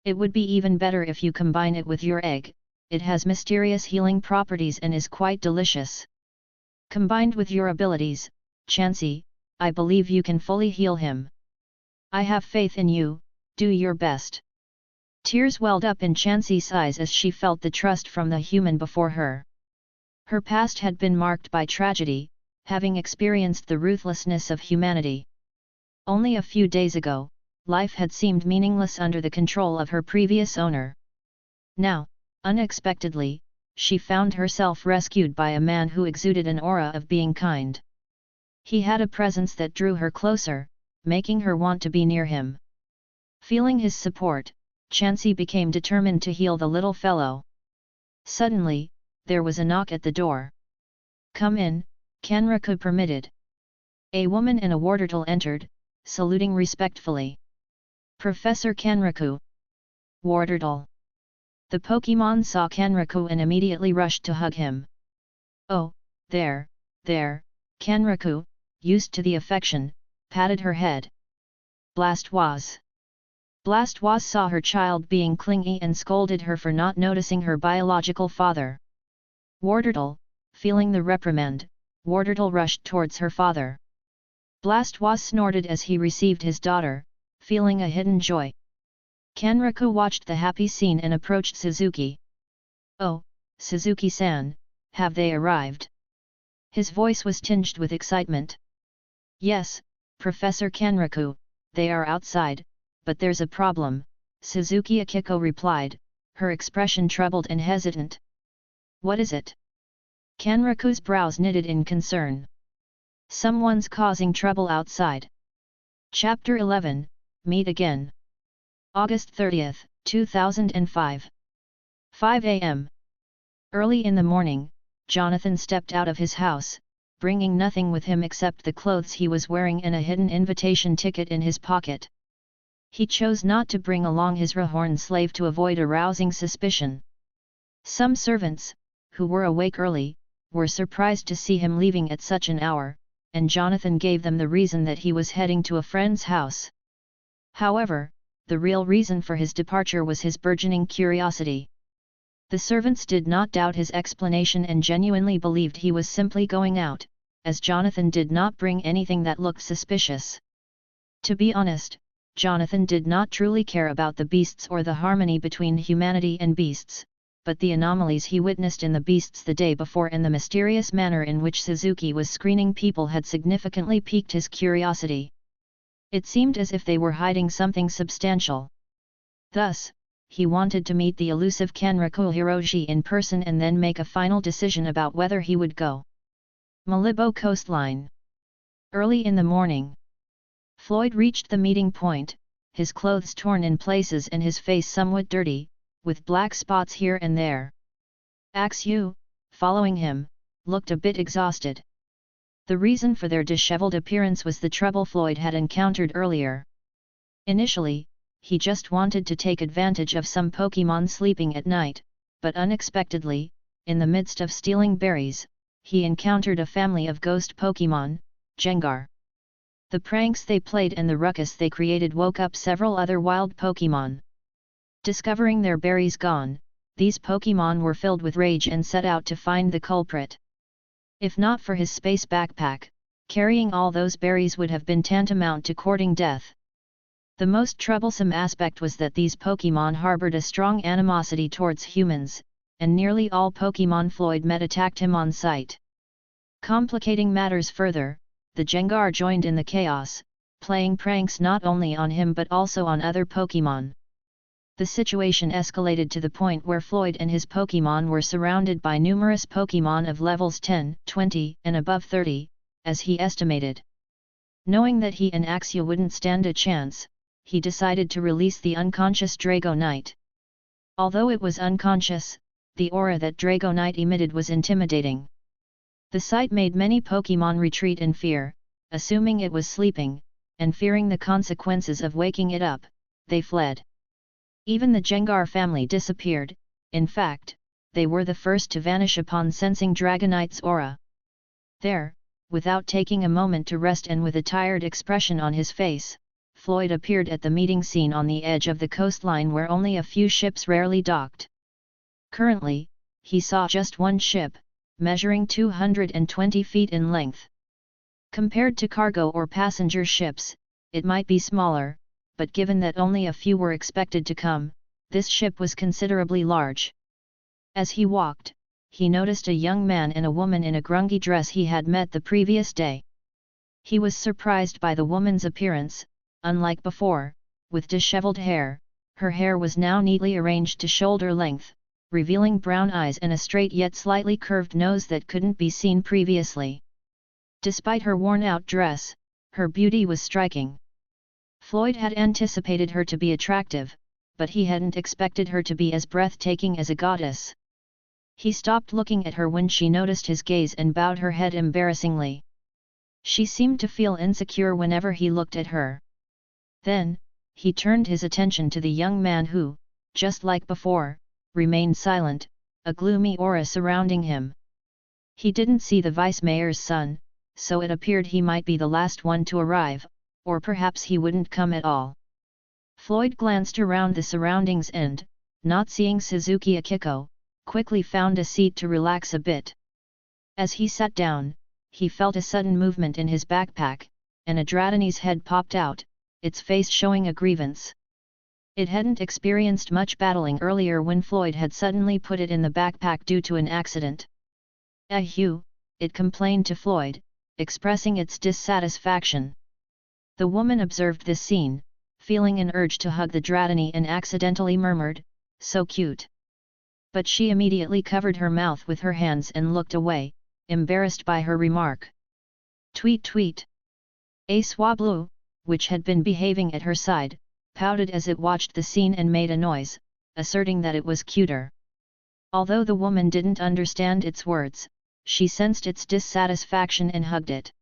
It would be even better if you combine it with your egg, it has mysterious healing properties and is quite delicious. Combined with your abilities, Chansey, I believe you can fully heal him. I have faith in you, do your best." Tears welled up in Chansey's eyes as she felt the trust from the human before her. Her past had been marked by tragedy, having experienced the ruthlessness of humanity. Only a few days ago, life had seemed meaningless under the control of her previous owner. Now, unexpectedly, she found herself rescued by a man who exuded an aura of being kind. He had a presence that drew her closer, making her want to be near him. Feeling his support, Chansey became determined to heal the little fellow. Suddenly, there was a knock at the door. "Come in," Kanraku permitted. A woman and a wartortle entered, saluting respectfully. "Professor Kanraku." "Wartortle." The Pokémon saw Kanraku and immediately rushed to hug him. "Oh, there, Kanraku," used to the affection, patted her head. Blastoise. Blastoise saw her child being clingy and scolded her for not noticing her biological father. Wartortle, feeling the reprimand, Wartortle rushed towards her father. Blastoise snorted as he received his daughter, feeling a hidden joy. Kanraku watched the happy scene and approached Suzuki. "Oh, Suzuki-san, have they arrived?" His voice was tinged with excitement. "Yes, Professor Kanraku, they are outside, but there's a problem," Suzuki Akiko replied, her expression troubled and hesitant. "What is it?" Kanraku's brows knitted in concern. "Someone's causing trouble outside." Chapter 11, Meet Again. August 30, 2005. 5 a.m. Early in the morning, Jonathan stepped out of his house, bringing nothing with him except the clothes he was wearing and a hidden invitation ticket in his pocket. He chose not to bring along his Rahorn slave to avoid arousing suspicion. Some servants, who were awake early, were surprised to see him leaving at such an hour, and Jonathan gave them the reason that he was heading to a friend's house. However, the real reason for his departure was his burgeoning curiosity. The servants did not doubt his explanation and genuinely believed he was simply going out, as Jonathan did not bring anything that looked suspicious. To be honest, Jonathan did not truly care about the beasts or the harmony between humanity and beasts, but the anomalies he witnessed in the beasts the day before and the mysterious manner in which Suzuki was screening people had significantly piqued his curiosity. It seemed as if they were hiding something substantial. Thus, he wanted to meet the elusive Kanraku Hiroji in person and then make a final decision about whether he would go. Malibu coastline. Early in the morning, Floyd reached the meeting point, his clothes torn in places and his face somewhat dirty, with black spots here and there. Axu, following him, looked a bit exhausted. The reason for their disheveled appearance was the trouble Floyd had encountered earlier. Initially, he just wanted to take advantage of some Pokémon sleeping at night, but unexpectedly, in the midst of stealing berries, he encountered a family of ghost Pokémon, Gengar. The pranks they played and the ruckus they created woke up several other wild Pokémon. Discovering their berries gone, these Pokémon were filled with rage and set out to find the culprit. If not for his space backpack, carrying all those berries would have been tantamount to courting death. The most troublesome aspect was that these Pokémon harbored a strong animosity towards humans, and nearly all Pokémon Floyd met attacked him on sight. Complicating matters further, the Gengar joined in the chaos, playing pranks not only on him but also on other Pokémon. The situation escalated to the point where Floyd and his Pokémon were surrounded by numerous Pokémon of levels 10, 20, and above 30, as he estimated. Knowing that he and Axia wouldn't stand a chance, he decided to release the unconscious Dragonite. Although it was unconscious, the aura that Dragonite emitted was intimidating. The sight made many Pokémon retreat in fear, assuming it was sleeping, and fearing the consequences of waking it up, they fled. Even the Gengar family disappeared. In fact, they were the first to vanish upon sensing Dragonite's aura. There, without taking a moment to rest and with a tired expression on his face, Floyd appeared at the meeting scene on the edge of the coastline where only a few ships rarely docked. Currently, he saw just one ship, measuring 220 feet in length. Compared to cargo or passenger ships, it might be smaller, but given that only a few were expected to come, this ship was considerably large. As he walked, he noticed a young man and a woman in a grungy dress he had met the previous day. He was surprised by the woman's appearance. Unlike before, with disheveled hair, her hair was now neatly arranged to shoulder length, revealing brown eyes and a straight yet slightly curved nose that couldn't be seen previously. Despite her worn-out dress, her beauty was striking. Floyd had anticipated her to be attractive, but he hadn't expected her to be as breathtaking as a goddess. He stopped looking at her when she noticed his gaze and bowed her head embarrassingly. She seemed to feel insecure whenever he looked at her. Then, he turned his attention to the young man who, just like before, remained silent, a gloomy aura surrounding him. He didn't see the vice-mayor's son, so it appeared he might be the last one to arrive, or perhaps he wouldn't come at all. Floyd glanced around the surroundings and, not seeing Suzuki Akiko, quickly found a seat to relax a bit. As he sat down, he felt a sudden movement in his backpack, and a Dratini's head popped out, its face showing a grievance. It hadn't experienced much battling earlier when Floyd had suddenly put it in the backpack due to an accident. "Ahu," it complained to Floyd, expressing its dissatisfaction. The woman observed this scene, feeling an urge to hug the Dratini and accidentally murmured, "So cute." But she immediately covered her mouth with her hands and looked away, embarrassed by her remark. Tweet tweet. A swablu, which had been behaving at her side, pouted as it watched the scene and made a noise, asserting that it was cuter. Although the woman didn't understand its words, she sensed its dissatisfaction and hugged it.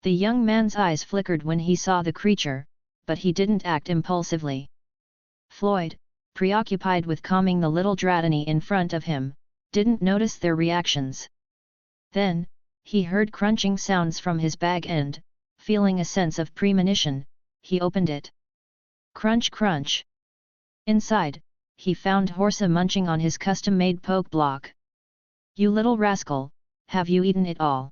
The young man's eyes flickered when he saw the creature, but he didn't act impulsively. Floyd, preoccupied with calming the little Dratini in front of him, didn't notice their reactions. Then, he heard crunching sounds from his bag and, feeling a sense of premonition, he opened it. Crunch crunch. Inside, he found Horsa munching on his custom-made poke block. "You little rascal, have you eaten it all?"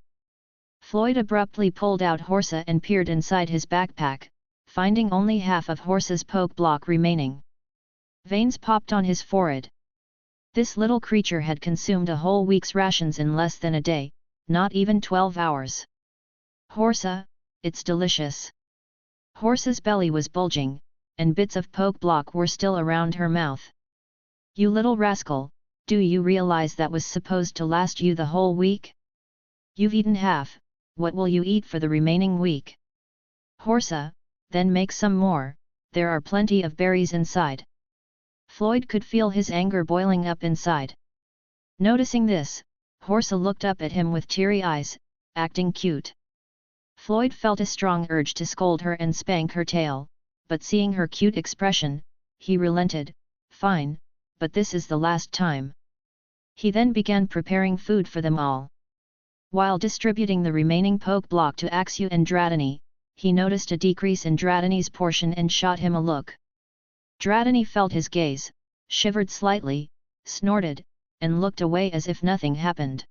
Floyd abruptly pulled out Horsa and peered inside his backpack, finding only half of Horsa's poke block remaining. Veins popped on his forehead. This little creature had consumed a whole week's rations in less than a day, not even 12 hours. "Horsa, it's delicious." Horsa's belly was bulging, and bits of poke block were still around her mouth. "You little rascal, do you realize that was supposed to last you the whole week? You've eaten half, what will you eat for the remaining week?" "Horsa, then make some more, there are plenty of berries inside." Floyd could feel his anger boiling up inside. Noticing this, Horsa looked up at him with teary eyes, acting cute. Floyd felt a strong urge to scold her and spank her tail, but seeing her cute expression, he relented. "Fine, but this is the last time." He then began preparing food for them all. While distributing the remaining poke block to Axu and Dratini, he noticed a decrease in Dratini's portion and shot him a look. Dratini felt his gaze, shivered slightly, snorted, and looked away as if nothing happened.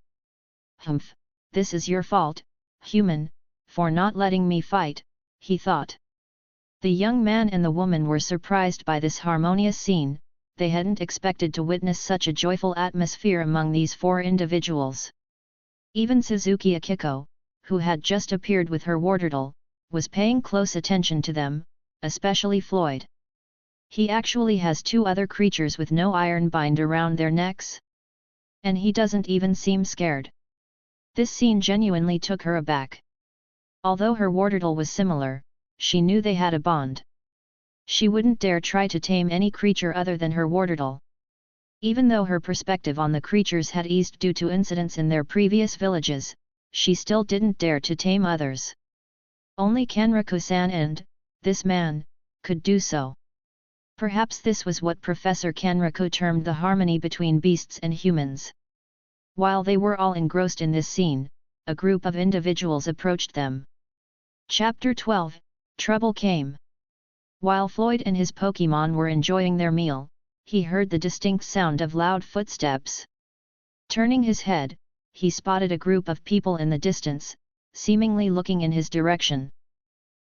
"Humph, this is your fault, human, for not letting me fight," he thought. The young man and the woman were surprised by this harmonious scene, they hadn't expected to witness such a joyful atmosphere among these four individuals. Even Suzuki Akiko, who had just appeared with her Wartortle, was paying close attention to them, especially Floyd. He actually has two other creatures with no iron bind around their necks? And he doesn't even seem scared. This scene genuinely took her aback. Although her Wartortle was similar, she knew they had a bond. She wouldn't dare try to tame any creature other than her Wartortle. Even though her perspective on the creatures had eased due to incidents in their previous villages, she still didn't dare to tame others. Only Kanraku-san and, this man, could do so. Perhaps this was what Professor Kanraku termed the harmony between beasts and humans. While they were all engrossed in this scene, a group of individuals approached them. Chapter 12, Trouble Came. While Floyd and his Pokémon were enjoying their meal, he heard the distinct sound of loud footsteps. Turning his head, he spotted a group of people in the distance, seemingly looking in his direction.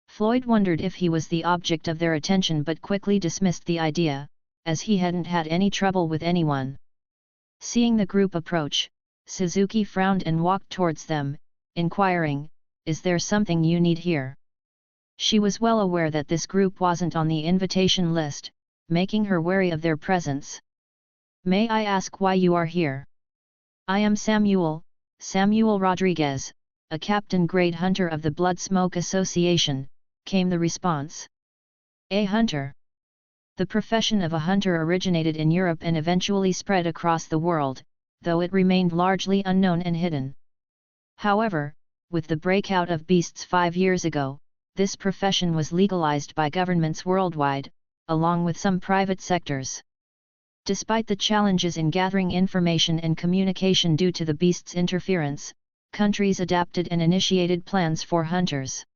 Floyd wondered if he was the object of their attention but quickly dismissed the idea, as he hadn't had any trouble with anyone. Seeing the group approach, Suzuki frowned and walked towards them, inquiring, "Is there something you need here?" She was well aware that this group wasn't on the invitation list, making her wary of their presence. "May I ask why you are here?" "I am Samuel Rodriguez, a captain grade hunter of the Blood Smoke Association," came the response. A hunter. The profession of a hunter originated in Europe and eventually spread across the world, though it remained largely unknown and hidden. However, with the breakout of beasts 5 years ago, this profession was legalized by governments worldwide, along with some private sectors. Despite the challenges in gathering information and communication due to the beasts' interference, countries adapted and initiated plans for hunters.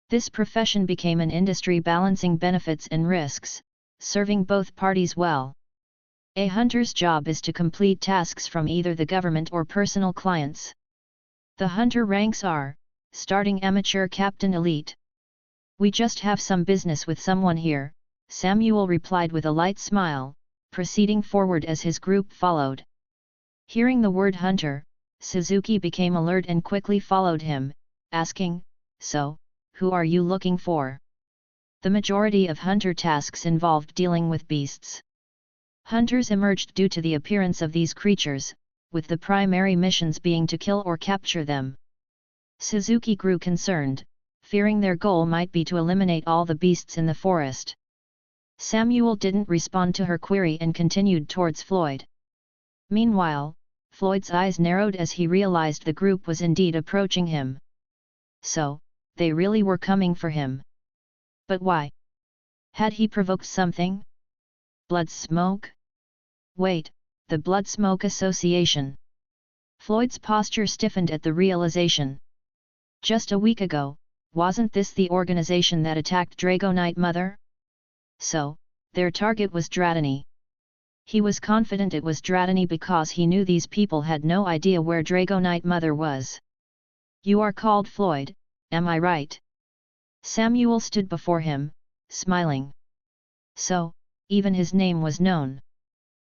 This profession became an industry balancing benefits and risks, serving both parties well. A hunter's job is to complete tasks from either the government or personal clients. The hunter ranks are, starting amateur, captain, elite. We just have some business with someone here, Samuel replied with a light smile, proceeding forward as his group followed. Hearing the word hunter, Suzuki became alert and quickly followed him, asking, "So, who are you looking for?" The majority of hunter tasks involved dealing with beasts. Hunters emerged due to the appearance of these creatures, with the primary missions being to kill or capture them. Suzuki grew concerned, fearing their goal might be to eliminate all the beasts in the forest. Samuel didn't respond to her query and continued towards Floyd. Meanwhile, Floyd's eyes narrowed as he realized the group was indeed approaching him. So, they really were coming for him. But why? Had he provoked something? Blood smoke? Wait, the Blood Smoke Association. Floyd's posture stiffened at the realization. Just a week ago, wasn't this the organization that attacked Dragonite Mother? So, their target was Dratini. He was confident it was Dratini because he knew these people had no idea where Dragonite Mother was. You are called Floyd, am I right? Samuel stood before him, smiling. So, even his name was known.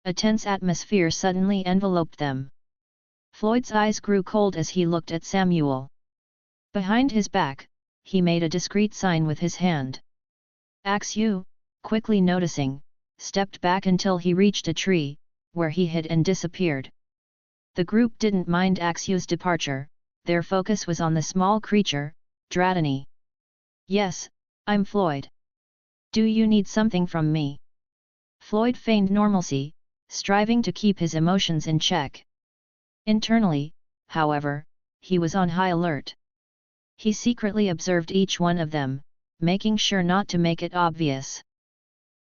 A tense atmosphere suddenly enveloped them. Floyd's eyes grew cold as he looked at Samuel. Behind his back, he made a discreet sign with his hand. Axu, quickly noticing, stepped back until he reached a tree, where he hid and disappeared. The group didn't mind Axu's departure, their focus was on the small creature, Dratini. Yes, I'm Floyd. Do you need something from me? Floyd feigned normalcy, striving to keep his emotions in check. Internally, however, he was on high alert. He secretly observed each one of them, making sure not to make it obvious.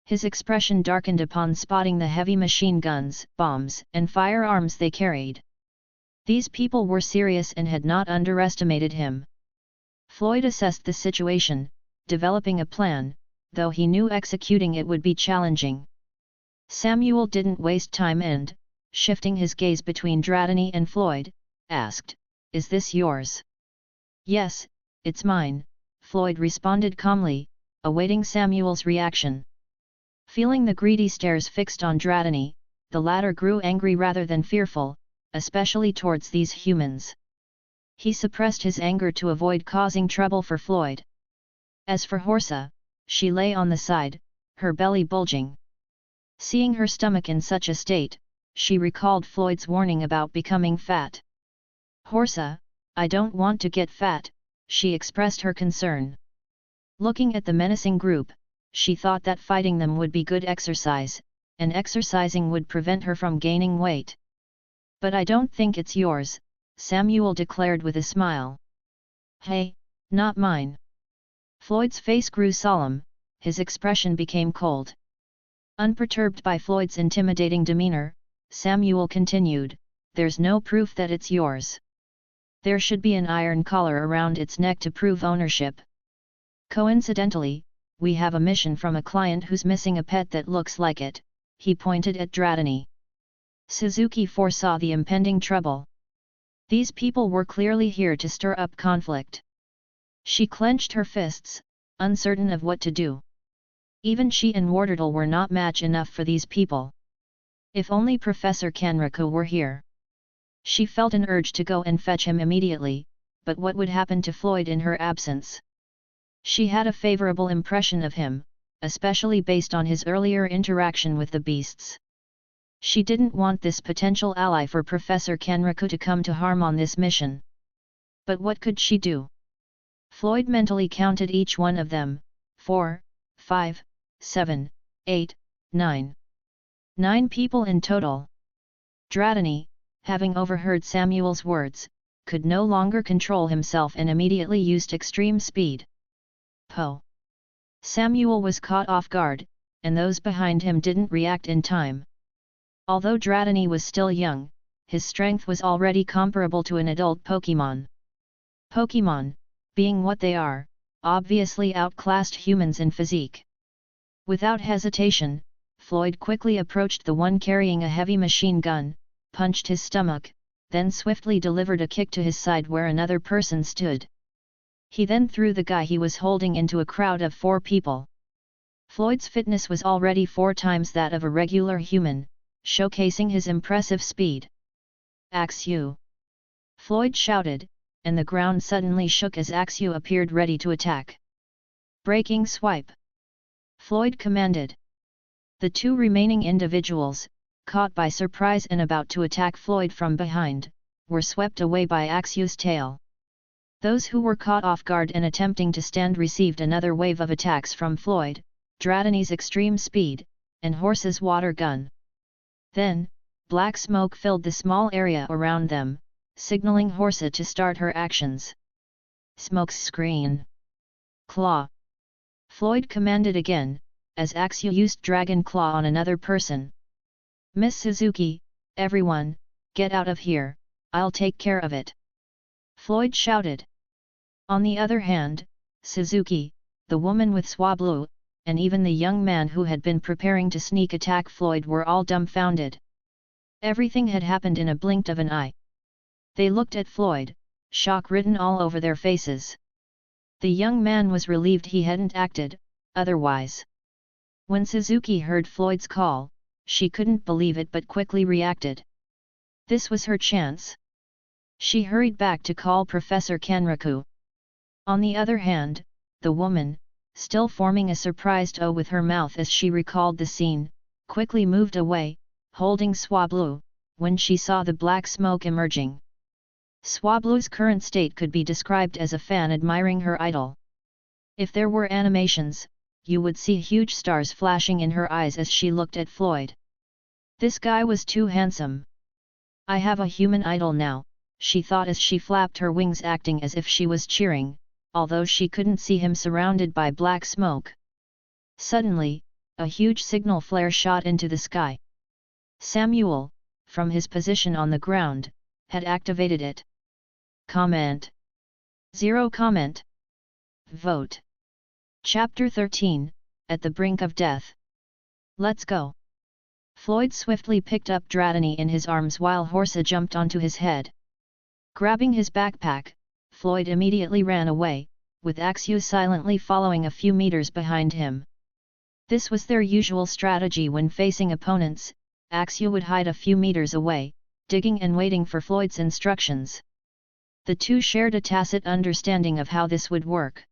His expression darkened upon spotting the heavy machine guns, bombs, and firearms they carried. These people were serious and had not underestimated him. Floyd assessed the situation, developing a plan, though he knew executing it would be challenging. Samuel didn't waste time and, shifting his gaze between Dratini and Floyd, asked, "Is this yours?" "Yes, it's mine," Floyd responded calmly, awaiting Samuel's reaction. Feeling the greedy stares fixed on Dratini, the latter grew angry rather than fearful, especially towards these humans. He suppressed his anger to avoid causing trouble for Floyd. As for Horsa, she lay on the side, her belly bulging. Seeing her stomach in such a state, she recalled Floyd's warning about becoming fat. "Horsa, I don't want to get fat," she expressed her concern. Looking at the menacing group, she thought that fighting them would be good exercise, and exercising would prevent her from gaining weight. "But I don't think it's yours," Samuel declared with a smile. "Hey, not mine." Floyd's face grew solemn, his expression became cold. Unperturbed by Floyd's intimidating demeanor, Samuel continued, "There's no proof that it's yours. There should be an iron collar around its neck to prove ownership. Coincidentally, we have a mission from a client who's missing a pet that looks like it," he pointed at Dratini. Suzuki foresaw the impending trouble. These people were clearly here to stir up conflict. She clenched her fists, uncertain of what to do. Even she and Wardle were not match enough for these people. If only Professor Kanraku were here. She felt an urge to go and fetch him immediately, but what would happen to Floyd in her absence? She had a favorable impression of him, especially based on his earlier interaction with the beasts. She didn't want this potential ally for Professor Kanraku to come to harm on this mission. But what could she do? Floyd mentally counted each one of them, 4, 5, 7, 8, 9. 9 people in total. Dratini, having overheard Samuel's words, could no longer control himself and immediately used extreme speed. Po! Samuel was caught off guard, and those behind him didn't react in time. Although Dratini was still young, his strength was already comparable to an adult Pokémon. Pokémon, being what they are, obviously outclassed humans in physique. Without hesitation, Floyd quickly approached the one carrying a heavy machine gun, punched his stomach, then swiftly delivered a kick to his side where another person stood. He then threw the guy he was holding into a crowd of 4 people. Floyd's fitness was already 4 times that of a regular human, showcasing his impressive speed. Axew! Floyd shouted, and the ground suddenly shook as Axew appeared ready to attack. Breaking swipe! Floyd commanded. The 2 remaining individuals, caught by surprise and about to attack Floyd from behind, were swept away by Axew's tail. Those who were caught off guard and attempting to stand received another wave of attacks from Floyd, Dratini's extreme speed, and Horse's water gun. Then, black smoke filled the small area around them, signaling Horse to start her actions. Smoke screen! Claw! Floyd commanded again, as Axew used Dragon Claw on another person. Miss Suzuki, everyone, get out of here, I'll take care of it. Floyd shouted. On the other hand, Suzuki, the woman with Swablu, and even the young man who had been preparing to sneak attack Floyd were all dumbfounded. Everything had happened in a blink of an eye. They looked at Floyd, shock written all over their faces. The young man was relieved he hadn't acted otherwise. When Suzuki heard Floyd's call, she couldn't believe it but quickly reacted. This was her chance. She hurried back to call Professor Kanraku. On the other hand, the woman, still forming a surprised O with her mouth as she recalled the scene, quickly moved away, holding Swablu, when she saw the black smoke emerging. Swablu's current state could be described as a fan admiring her idol. If there were animations, you would see huge stars flashing in her eyes as she looked at Floyd. This guy was too handsome. I have a human idol now, she thought as she flapped her wings acting as if she was cheering, although she couldn't see him surrounded by black smoke. Suddenly, a huge signal flare shot into the sky. Samuel, from his position on the ground, had activated it. Comment. 0 comment. Vote. Chapter 13, At the Brink of Death. Let's go. Floyd swiftly picked up Dratini in his arms while Horsa jumped onto his head. Grabbing his backpack, Floyd immediately ran away, with Axew silently following a few meters behind him. This was their usual strategy when facing opponents. Axew would hide a few meters away, digging and waiting for Floyd's instructions. The 2 shared a tacit understanding of how this would work.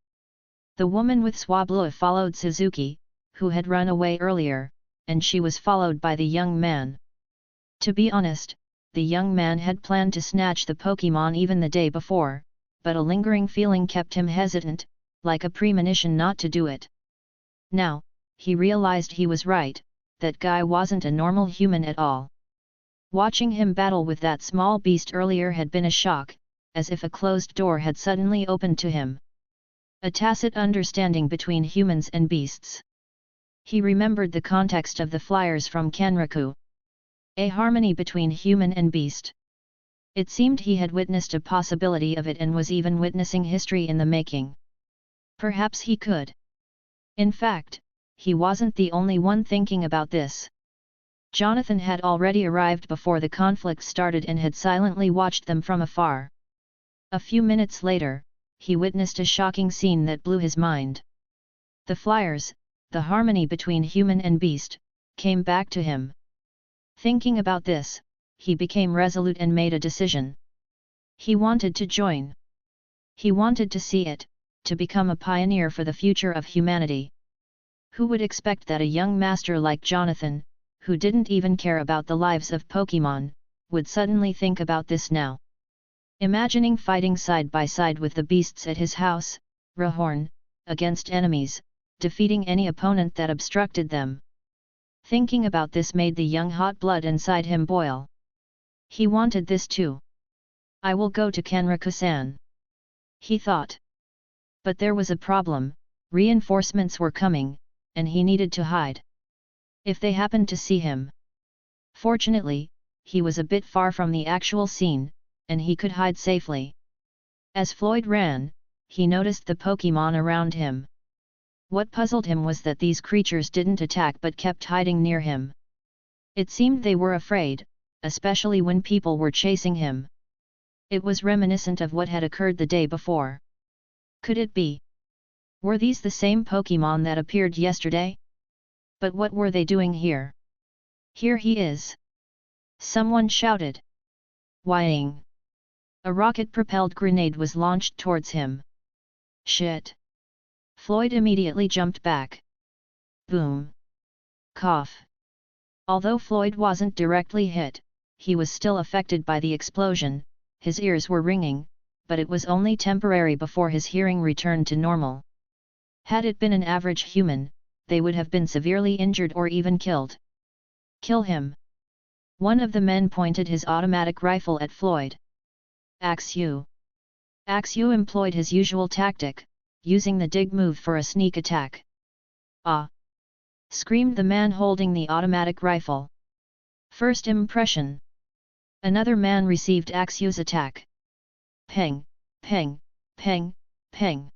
The woman with Swablu followed Suzuki, who had run away earlier, and she was followed by the young man. To be honest, the young man had planned to snatch the Pokémon even the day before, but a lingering feeling kept him hesitant, like a premonition not to do it. Now, he realized he was right, that guy wasn't a normal human at all. Watching him battle with that small beast earlier had been a shock, as if a closed door had suddenly opened to him. A tacit understanding between humans and beasts. He remembered the context of the flyers from Kanraku. A harmony between human and beast. It seemed he had witnessed a possibility of it and was even witnessing history in the making. Perhaps he could. In fact, he wasn't the only one thinking about this. Jonathan had already arrived before the conflict started and had silently watched them from afar. A few minutes later, he witnessed a shocking scene that blew his mind. The flyers, the harmony between human and beast, came back to him. Thinking about this, he became resolute and made a decision. He wanted to join. He wanted to see it, to become a pioneer for the future of humanity. Who would expect that a young master like Jonathan, who didn't even care about the lives of Pokémon, would suddenly think about this now? Imagining fighting side by side with the beasts at his house, Rahorn, against enemies, defeating any opponent that obstructed them. Thinking about this made the young hot blood inside him boil. He wanted this too. I will go to Kenraku-san, he thought. But there was a problem, reinforcements were coming, and he needed to hide. If they happened to see him. Fortunately, he was a bit far from the actual scene, and he could hide safely. As Floyd ran, he noticed the Pokémon around him. What puzzled him was that these creatures didn't attack but kept hiding near him. It seemed they were afraid, especially when people were chasing him. It was reminiscent of what had occurred the day before. Could it be? Were these the same Pokémon that appeared yesterday? But what were they doing here? Here he is! Someone shouted. Whing! A rocket-propelled grenade was launched towards him. Shit! Floyd immediately jumped back. Boom! Cough! Although Floyd wasn't directly hit, he was still affected by the explosion. His ears were ringing, but it was only temporary before his hearing returned to normal. Had it been an average human, they would have been severely injured or even killed. Kill him! One of the men pointed his automatic rifle at Floyd. Axu! Axu employed his usual tactic, using the dig move for a sneak attack. Ah! Screamed the man holding the automatic rifle. First impression. Another man received Axu's attack. Peng, peng, peng, peng.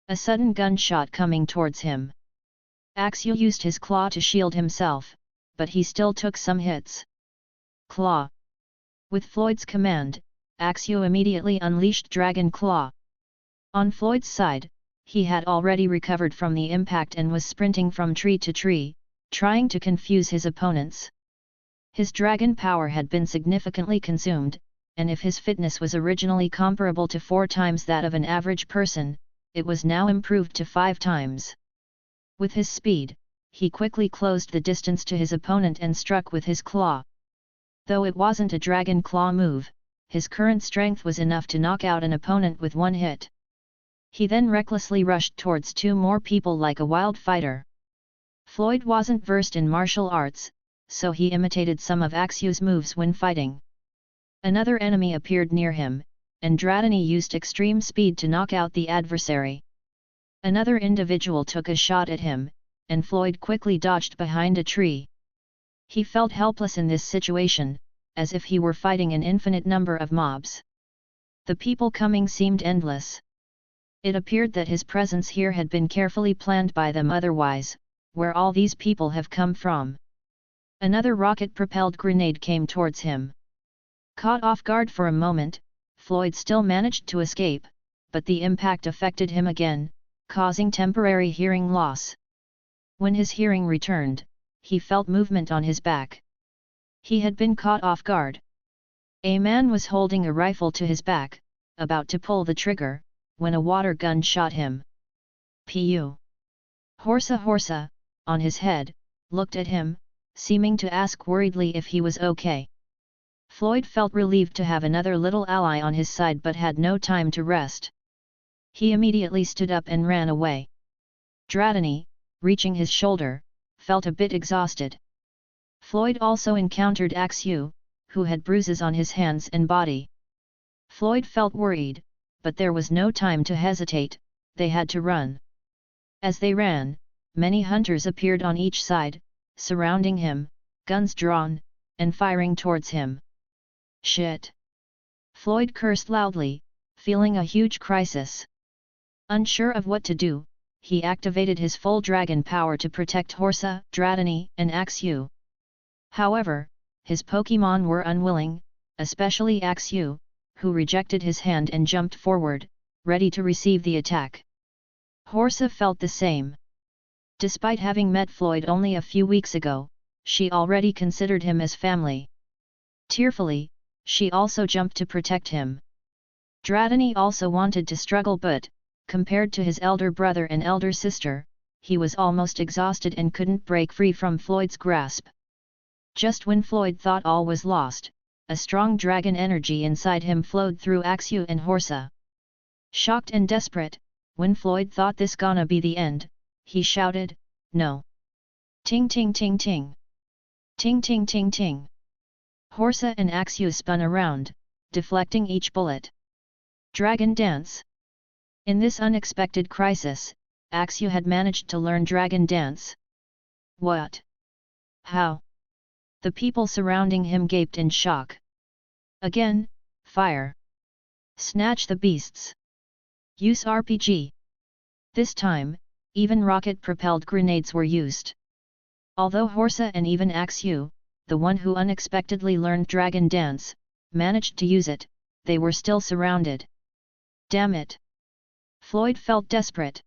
A sudden gunshot coming towards him. Axu used his claw to shield himself, but he still took some hits. Claw! With Floyd's command, Axu immediately unleashed Dragon Claw. On Floyd's side, he had already recovered from the impact and was sprinting from tree to tree, trying to confuse his opponents. His dragon power had been significantly consumed, and if his fitness was originally comparable to 4 times that of an average person, it was now improved to 5 times. With his speed, he quickly closed the distance to his opponent and struck with his claw. Though it wasn't a dragon claw move, his current strength was enough to knock out an opponent with 1 hit. He then recklessly rushed towards 2 more people like a wild fighter. Floyd wasn't versed in martial arts, so he imitated some of Axu's moves when fighting. Another enemy appeared near him, and Dratini used extreme speed to knock out the adversary. Another individual took a shot at him, and Floyd quickly dodged behind a tree. He felt helpless in this situation, as if he were fighting an infinite number of mobs. The people coming seemed endless. It appeared that his presence here had been carefully planned by them, otherwise, where all these people have come from? Another rocket-propelled grenade came towards him. Caught off guard for a moment, Floyd still managed to escape, but the impact affected him again, causing temporary hearing loss. When his hearing returned, he felt movement on his back. He had been caught off guard. A man was holding a rifle to his back, about to pull the trigger, when a water gun shot him. Pu! Horsa, on his head, looked at him, seeming to ask worriedly if he was okay. Floyd felt relieved to have another little ally on his side but had no time to rest. He immediately stood up and ran away. Dratini, reaching his shoulder, felt a bit exhausted. Floyd also encountered Axu, who had bruises on his hands and body. Floyd felt worried, but there was no time to hesitate, they had to run. As they ran, many hunters appeared on each side, surrounding him, guns drawn, and firing towards him. Shit! Floyd cursed loudly, feeling a huge crisis. Unsure of what to do, he activated his full dragon power to protect Horsa, Dratini, and Axu. However, his Pokémon were unwilling, especially Axu, who rejected his hand and jumped forward, ready to receive the attack. Horsa felt the same. Despite having met Floyd only a few weeks ago, she already considered him as family. Tearfully, she also jumped to protect him. Dratini also wanted to struggle but, compared to his elder brother and elder sister, he was almost exhausted and couldn't break free from Floyd's grasp. Just when Floyd thought all was lost, a strong dragon energy inside him flowed through Axu and Horsa. Shocked and desperate, when Floyd thought this gonna be the end, he shouted, no. Ting ting ting ting. Ting ting ting ting. Horsa and Axu spun around, deflecting each bullet. Dragon Dance. In this unexpected crisis, Axu had managed to learn Dragon Dance. What? How? The people surrounding him gaped in shock. Again, fire. Snatch the beasts. Use RPG. This time, even rocket-propelled grenades were used. Although Horsa and even Axu, the one who unexpectedly learned Dragon Dance, managed to use it, they were still surrounded. Damn it! Floyd felt desperate.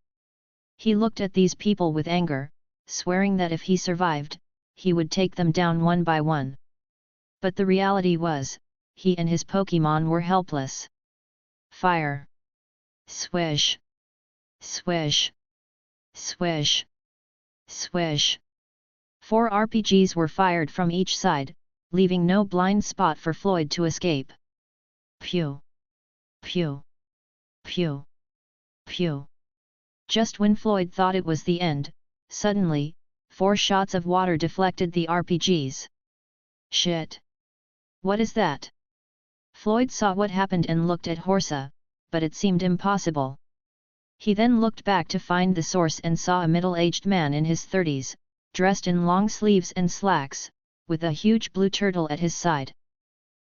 He looked at these people with anger, swearing that if he survived, he would take them down one by one. But the reality was, he and his Pokémon were helpless. Fire! Swish! Swish! Swish! Swish! 4 RPGs were fired from each side, leaving no blind spot for Floyd to escape. Pew! Pew! Pew! Pew! Just when Floyd thought it was the end, suddenly, 4 shots of water deflected the RPGs. Shit! What is that? Floyd saw what happened and looked at Horsa, but it seemed impossible. He then looked back to find the source and saw a middle-aged man in his 30s, dressed in long sleeves and slacks, with a huge blue turtle at his side.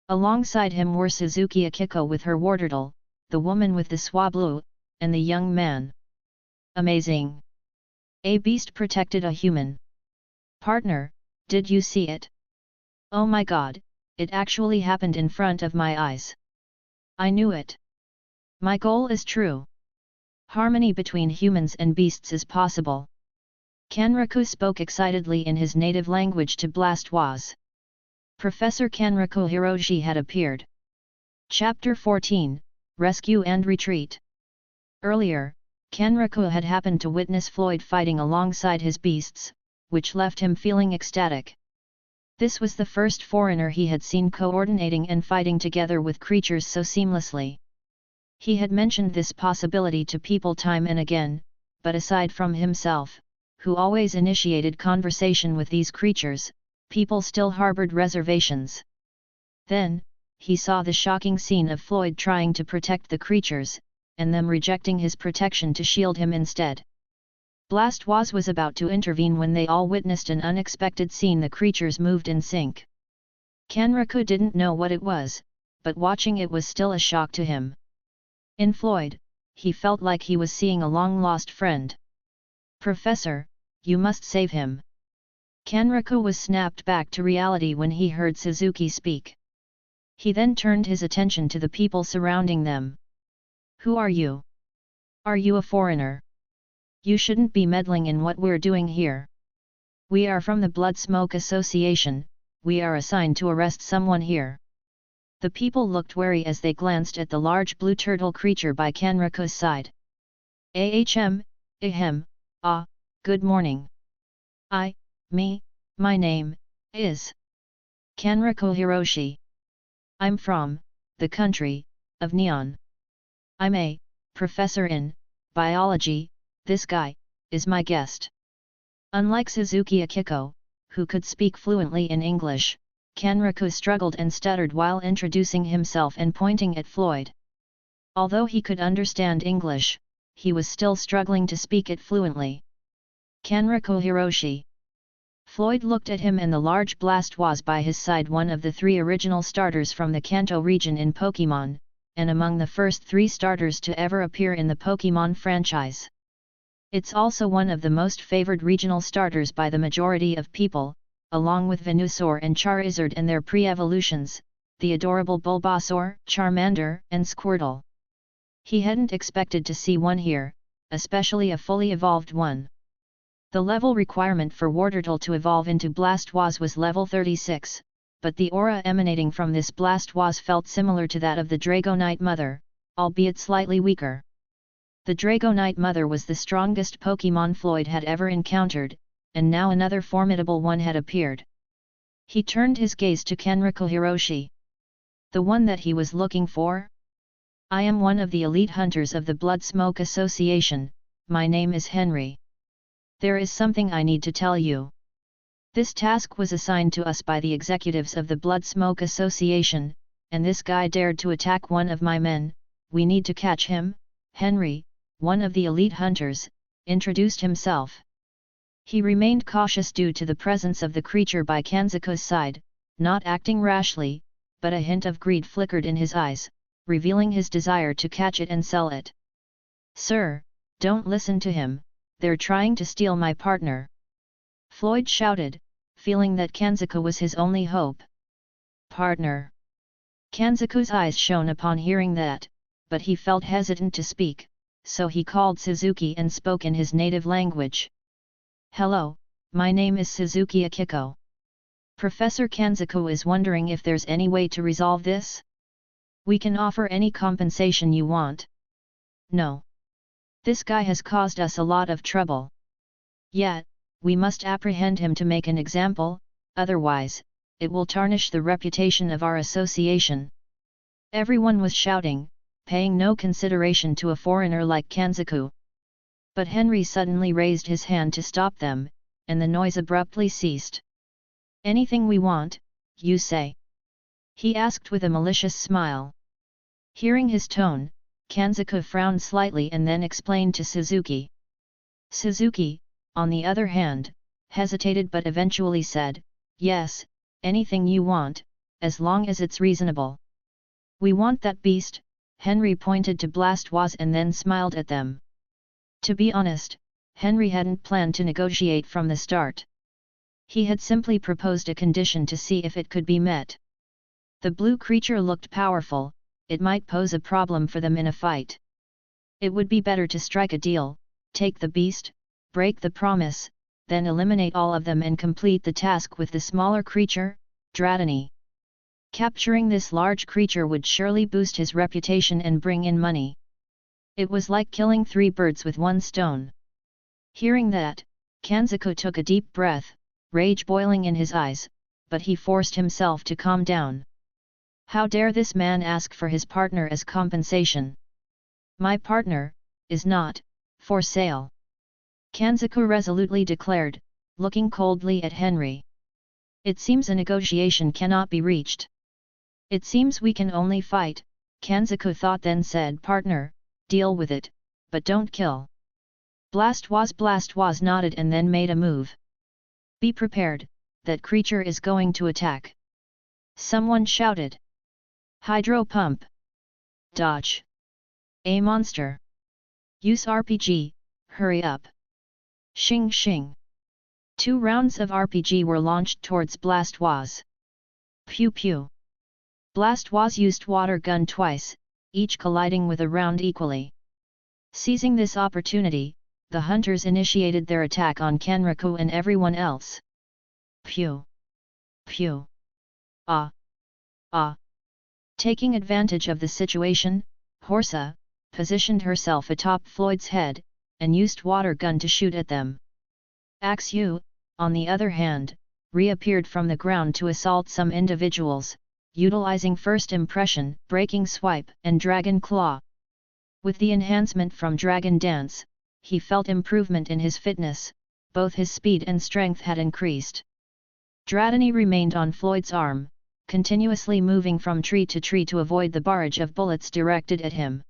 Alongside him were Suzuki Akiko with her Wartortle, the woman with the Swablu, and the young man. Amazing! A beast protected a human. Partner, did you see it? Oh my god, it actually happened in front of my eyes. I knew it. My goal is true. Harmony between humans and beasts is possible. Kanraku spoke excitedly in his native language to Blastoise. Professor Kanraku Hiroshi had appeared. Chapter 14, Rescue and Retreat. Earlier, Kanraku had happened to witness Floyd fighting alongside his beasts, which left him feeling ecstatic. This was the first foreigner he had seen coordinating and fighting together with creatures so seamlessly. He had mentioned this possibility to people time and again, but aside from himself, who always initiated conversation with these creatures, people still harbored reservations. Then, he saw the shocking scene of Floyd trying to protect the creatures, and them rejecting his protection to shield him instead. Blastoise was about to intervene when they all witnessed an unexpected scene. The creatures moved in sync. Kanraku didn't know what it was, but watching it was still a shock to him. In Floyd, he felt like he was seeing a long-lost friend. Professor, you must save him. Kanraku was snapped back to reality when he heard Suzuki speak. He then turned his attention to the people surrounding them. Who are you? Are you a foreigner? You shouldn't be meddling in what we're doing here. We are from the Blood Smoke Association, we are assigned to arrest someone here. The people looked wary as they glanced at the large blue turtle creature by Kanraku's side. Good morning. My name, is Kanraku Hiroshi. I'm from, the country, of Nihon. I'm a professor in biology. This guy is my guest. Unlike Suzuki Akiko, who could speak fluently in English, Kanraku struggled and stuttered while introducing himself and pointing at Floyd. Although he could understand English, he was still struggling to speak it fluently. Kanraku Hiroshi. Floyd looked at him and the large Blastoise by his side, one of the 3 original starters from the Kanto region in Pokémon, and among the first 3 starters to ever appear in the Pokémon franchise. It's also one of the most favored regional starters by the majority of people, along with Venusaur and Charizard and their pre-evolutions, the adorable Bulbasaur, Charmander, and Squirtle. He hadn't expected to see one here, especially a fully evolved one. The level requirement for Wartortle to evolve into Blastoise was level 36, but the aura emanating from this Blastoise felt similar to that of the Dragonite Mother, albeit slightly weaker. The Dragonite Mother was the strongest Pokémon Floyd had ever encountered, and now another formidable one had appeared. He turned his gaze to Kanraku Hiroshi. The one that he was looking for? I am one of the elite hunters of the Blood Smoke Association, my name is Henry. There is something I need to tell you. This task was assigned to us by the executives of the Blood Smoke Association, and this guy dared to attack one of my men. We need to catch him. Henry, one of the elite hunters, introduced himself. He remained cautious due to the presence of the creature by Kanzaku's side, not acting rashly, but a hint of greed flickered in his eyes, revealing his desire to catch it and sell it. "Sir, don't listen to him, they're trying to steal my partner!" Floyd shouted, feeling that Kanzaku was his only hope. "Partner?" Kanzaku's eyes shone upon hearing that, but he felt hesitant to speak, so he called Suzuki and spoke in his native language. "Hello, my name is Suzuki Akiko. Professor Kanzaku is wondering if there's any way to resolve this? We can offer any compensation you want." "No. This guy has caused us a lot of trouble. Yet, we must apprehend him to make an example, otherwise, it will tarnish the reputation of our association." Everyone was shouting, paying no consideration to a foreigner like Kanzaku. But Henry suddenly raised his hand to stop them, and the noise abruptly ceased. "Anything we want, you say?" he asked with a malicious smile. Hearing his tone, Kanzaku frowned slightly and then explained to Suzuki. Suzuki, on the other hand, hesitated but eventually said, "Yes, anything you want, as long as it's reasonable." "We want that beast." Henry pointed to Blastoise and then smiled at them. To be honest, Henry hadn't planned to negotiate from the start. He had simply proposed a condition to see if it could be met. The blue creature looked powerful, it might pose a problem for them in a fight. It would be better to strike a deal, take the beast, break the promise, then eliminate all of them and complete the task with the smaller creature, Dratini. Capturing this large creature would surely boost his reputation and bring in money. It was like killing 3 birds with 1 stone. Hearing that, Kanzaku took a deep breath, rage boiling in his eyes, but he forced himself to calm down. How dare this man ask for his partner as compensation? "My partner is not for sale," Kanzaku resolutely declared, looking coldly at Henry. "It seems a negotiation cannot be reached." "It seems we can only fight," Kanzaku thought, then said, "Partner, deal with it, but don't kill." Blastoise nodded and then made a move. "Be prepared, that creature is going to attack." Someone shouted. "Hydro pump! Dodge! A monster! Use RPG, hurry up!" Shing shing! 2 rounds of RPG were launched towards Blastoise. Pew pew! Blastoise used water gun twice, each colliding with a round equally. Seizing this opportunity, the hunters initiated their attack on Kanraku and everyone else. Pew! Pew! Ah! Ah! Taking advantage of the situation, Horsa positioned herself atop Floyd's head, and used water gun to shoot at them. Axu, on the other hand, reappeared from the ground to assault some individuals, utilizing First Impression, Breaking Swipe, and Dragon Claw. With the enhancement from Dragon Dance, he felt improvement in his fitness, both his speed and strength had increased. Dratini remained on Floyd's arm, continuously moving from tree to tree to avoid the barrage of bullets directed at him.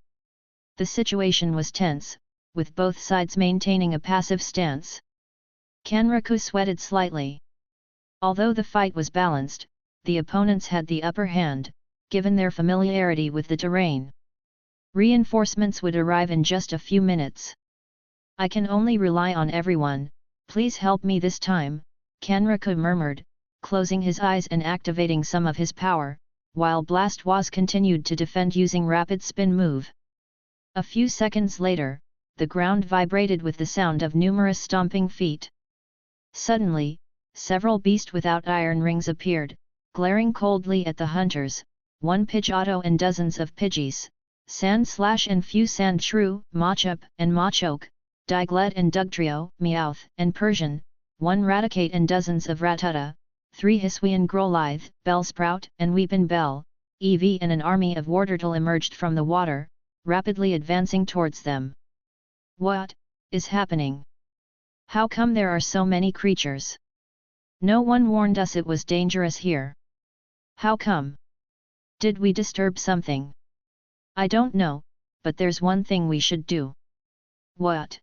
The situation was tense, with both sides maintaining a passive stance. Kanraku sweated slightly. Although the fight was balanced, the opponents had the upper hand, given their familiarity with the terrain. Reinforcements would arrive in just a few minutes. "I can only rely on everyone, please help me this time," Kanraku murmured, closing his eyes and activating some of his power, while Blastoise continued to defend using Rapid Spin move. A few seconds later, the ground vibrated with the sound of numerous stomping feet. Suddenly, several beasts without iron rings appeared, glaring coldly at the hunters, 1 Pidgeotto and dozens of Pidgeys, Sandslash and few Sandshrew, Machop and Machoke, Diglett and Dugtrio, Meowth and Persian, 1 Raticate and dozens of Rattata, 3 Hisuian Growlithe, Bellsprout and Weepin' Bell, Eevee and an army of Wartortle emerged from the water, rapidly advancing towards them. "What is happening?" How come there are so many creatures? No one warned us it was dangerous here. How come? Did we disturb something? I don't know, but there's one thing we should do. What?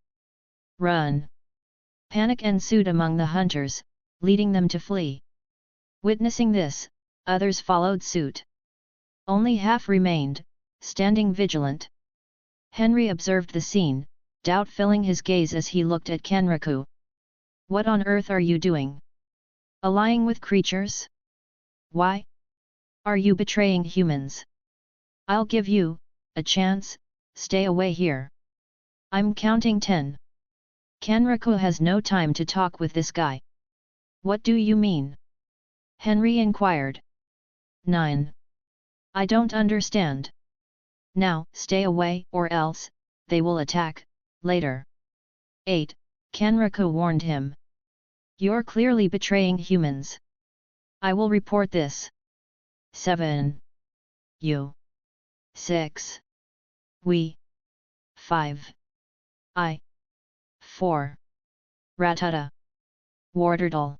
Run. Panic ensued among the hunters, leading them to flee. Witnessing this, others followed suit. Only half remained, standing vigilant. Henry observed the scene, doubt filling his gaze as he looked at Kenraku. What on earth are you doing? Allying with creatures? Why? Are you betraying humans? I'll give you a chance, stay away here. I'm counting 10. Kenraku has no time to talk with this guy. What do you mean? Henry inquired. 9. I don't understand. Now, stay away, or else, they will attack, later. 8. Kenraku warned him. You're clearly betraying humans. I will report this. 7. You. 6. We. 5. I. 4. Ratata. Warderdal.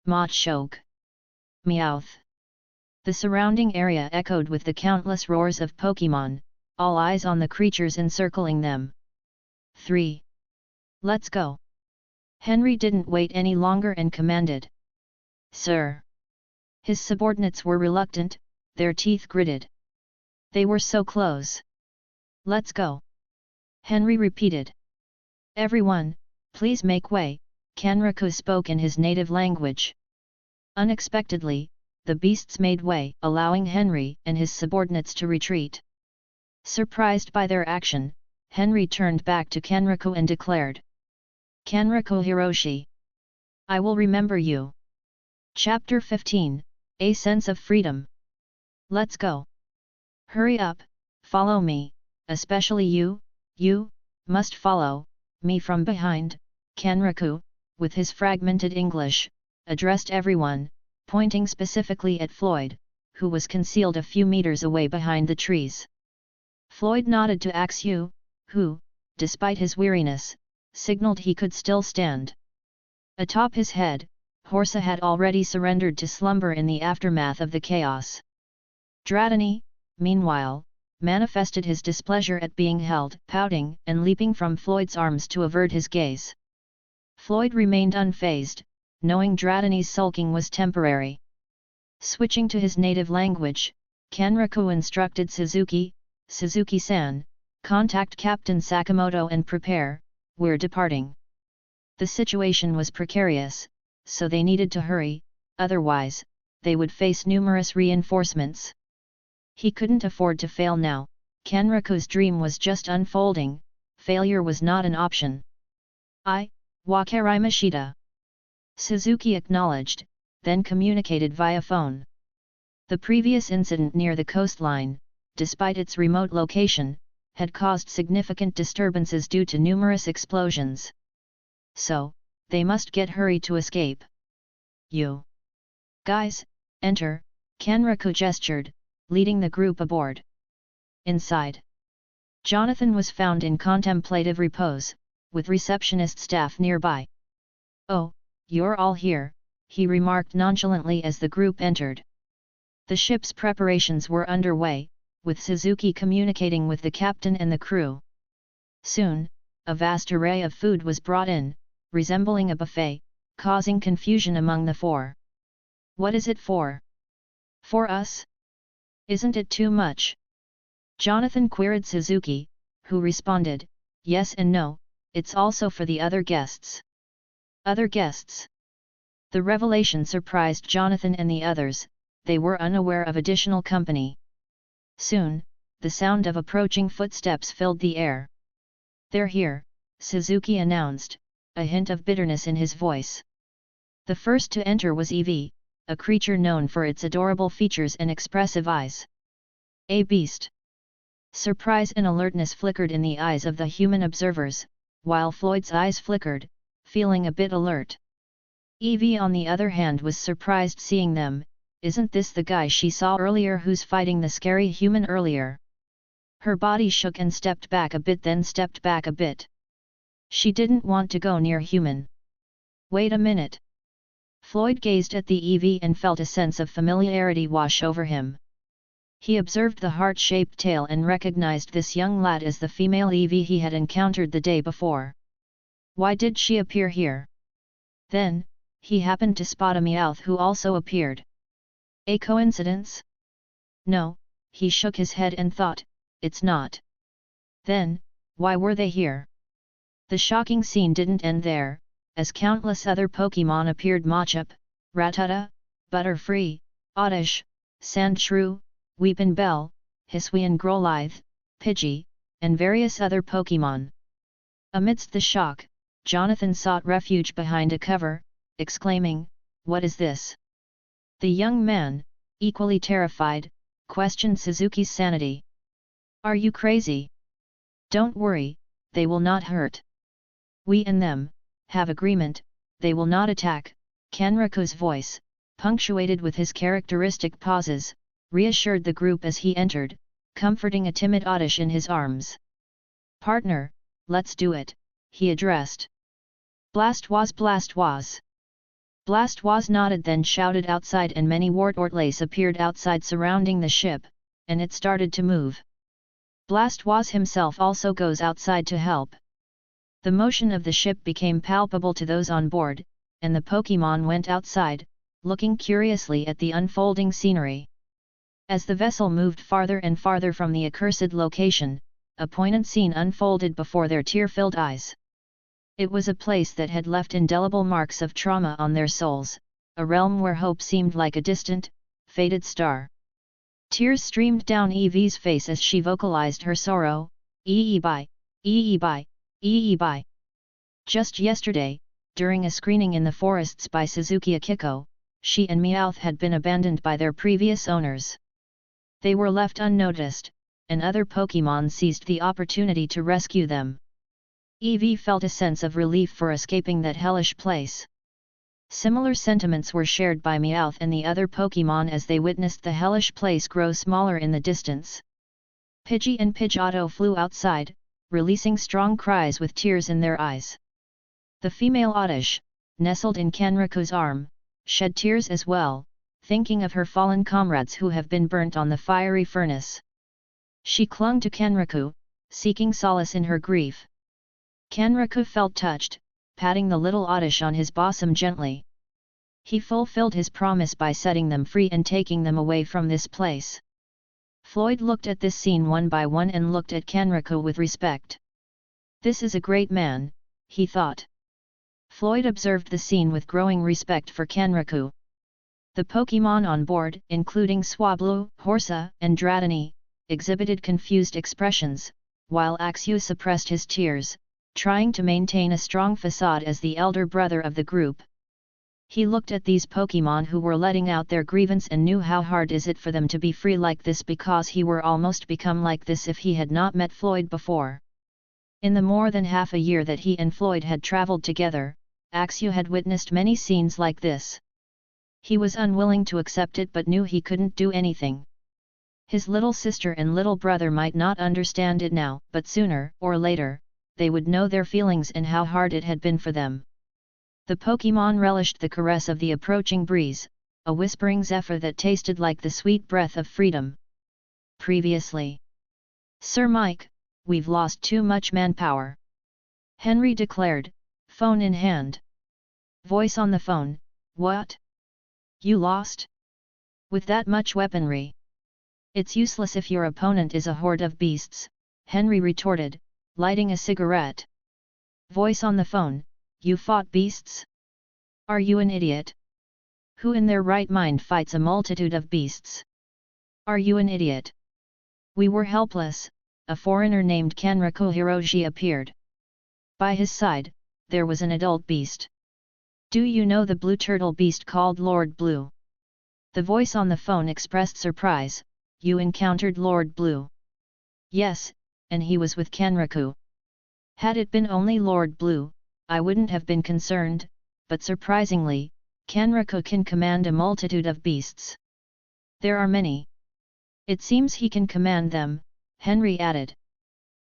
Machshog. Meowth. The surrounding area echoed with the countless roars of Pokémon, all eyes on the creatures encircling them. 3. Let's go. Henry didn't wait any longer and commanded. Sir. His subordinates were reluctant, their teeth gritted. They were so close. Let's go. Henry repeated. Everyone, please make way, Kenraku spoke in his native language. Unexpectedly, the beasts made way, allowing Henry and his subordinates to retreat. Surprised by their action, Henry turned back to Kenraku and declared. Kenraku Hiroshi. I will remember you. Chapter 15, A Sense of Freedom. Let's go. Hurry up, follow me, especially you must follow me from behind, Kenraku, with his fragmented English, addressed everyone, pointing specifically at Floyd, who was concealed a few meters away behind the trees. Floyd nodded to Axu, who, despite his weariness, signaled he could still stand. Atop his head, Horsa had already surrendered to slumber in the aftermath of the chaos. Dratini, meanwhile, manifested his displeasure at being held, pouting and leaping from Floyd's arms to avert his gaze. Floyd remained unfazed, knowing Dratini's sulking was temporary. Switching to his native language, Kenraku instructed Suzuki-san, contact Captain Sakamoto and prepare, we're departing. The situation was precarious, so they needed to hurry, otherwise, they would face numerous reinforcements. He couldn't afford to fail now. Kenraku's dream was just unfolding, failure was not an option. Wakarimashita. Suzuki acknowledged, then communicated via phone. The previous incident near the coastline, despite its remote location, had caused significant disturbances due to numerous explosions. So, they must get hurry to escape. You guys, enter, Kenraku gestured, leading the group aboard. Inside, Jonathan was found in contemplative repose, with receptionist staff nearby. Oh, you're all here, he remarked nonchalantly as the group entered. The ship's preparations were underway, with Suzuki communicating with the captain and the crew. Soon, a vast array of food was brought in, resembling a buffet, causing confusion among the four. What is it for? For us? Isn't it too much? Jonathan queried Suzuki, who responded, yes and no, it's also for the other guests. Other guests? The revelation surprised Jonathan and the others, they were unaware of additional company. Soon, the sound of approaching footsteps filled the air. They're here, Suzuki announced, a hint of bitterness in his voice. The first to enter was Eevee, a creature known for its adorable features and expressive eyes. A beast. Surprise and alertness flickered in the eyes of the human observers, while Floyd's eyes flickered, feeling a bit alert. Eevee on the other hand was surprised seeing them. Isn't this the guy she saw earlier who's fighting the scary human earlier? Her body shook and stepped back a bit, then stepped back a bit. She didn't want to go near human. Wait a minute. Floyd gazed at the EV and felt a sense of familiarity wash over him. He observed the heart-shaped tail and recognized this young lad as the female EV he had encountered the day before. Why did she appear here? Then, he happened to spot a Meowth who also appeared. A coincidence? No, he shook his head and thought, it's not. Then, why were they here? The shocking scene didn't end there, as countless other Pokémon appeared: Machop, Rattata, Butterfree, Oddish, Sandshrew, Weepinbell, Hisuian Growlithe, Pidgey, and various other Pokémon. Amidst the shock, Jonathan sought refuge behind a cover, exclaiming, "What is this?" The young man, equally terrified, questioned Suzuki's sanity. "Are you crazy? Don't worry, they will not hurt. We and them have agreement, they will not attack." Kenriku's voice, punctuated with his characteristic pauses, reassured the group as he entered, comforting a timid Oddish in his arms. "Partner, let's do it," he addressed. "Blastwaz, Blastwaz!" Blastwaz nodded, then shouted outside, and many Wartortles appeared outside surrounding the ship, and it started to move. Blastwaz himself also goes outside to help. The motion of the ship became palpable to those on board, and the Pokémon went outside, looking curiously at the unfolding scenery. As the vessel moved farther and farther from the accursed location, a poignant scene unfolded before their tear-filled eyes. It was a place that had left indelible marks of trauma on their souls, a realm where hope seemed like a distant, faded star. Tears streamed down Evie's face as she vocalized her sorrow, "Ee-bye, ee-bye, ee-bye." Just yesterday, during a screening in the forests by Suzuki Akiko, she and Meowth had been abandoned by their previous owners. They were left unnoticed, and other Pokémon seized the opportunity to rescue them. Eevee felt a sense of relief for escaping that hellish place. Similar sentiments were shared by Meowth and the other Pokémon as they witnessed the hellish place grow smaller in the distance. Pidgey and Pidgeotto flew outside, releasing strong cries with tears in their eyes. The female Oddish, nestled in Kenriku's arm, shed tears as well, thinking of her fallen comrades who have been burnt on the fiery furnace. She clung to Kenriku, seeking solace in her grief. Kenriku felt touched, patting the little Oddish on his bosom gently. He fulfilled his promise by setting them free and taking them away from this place. Floyd looked at this scene one by one and looked at Kenriku with respect. This is a great man, he thought. Floyd observed the scene with growing respect for Kenriku. The Pokémon on board, including Swablu, Horsa, and Dratini, exhibited confused expressions, while Axew suppressed his tears, trying to maintain a strong facade as the elder brother of the group. He looked at these Pokémon who were letting out their grievance and knew how hard is it for them to be free like this, because he were almost become like this if he had not met Floyd before. In the more than half a year that he and Floyd had travelled together, Axew had witnessed many scenes like this. He was unwilling to accept it but knew he couldn't do anything. His little sister and little brother might not understand it now, but sooner or later, they would know their feelings and how hard it had been for them. The Pokémon relished the caress of the approaching breeze, a whispering zephyr that tasted like the sweet breath of freedom. Previously. "Sir Mike, we've lost too much manpower," Henry declared, phone in hand. Voice on the phone, "What? You lost? With that much weaponry? It's useless if your opponent is a horde of beasts," Henry retorted, lighting a cigarette. Voice on the phone, "You fought beasts? Are you an idiot? Who in their right mind fights a multitude of beasts? Are you an idiot?" "We were helpless," a foreigner named Kenriku Hiroji appeared. By his side, there was an adult beast. "Do you know the blue turtle beast called Lord Blue?" The voice on the phone expressed surprise. "You encountered Lord Blue?" "Yes, and he was with Kenriku. Had it been only Lord Blue, I wouldn't have been concerned, but surprisingly, Kenriku can command a multitude of beasts. There are many. It seems he can command them," Henry added.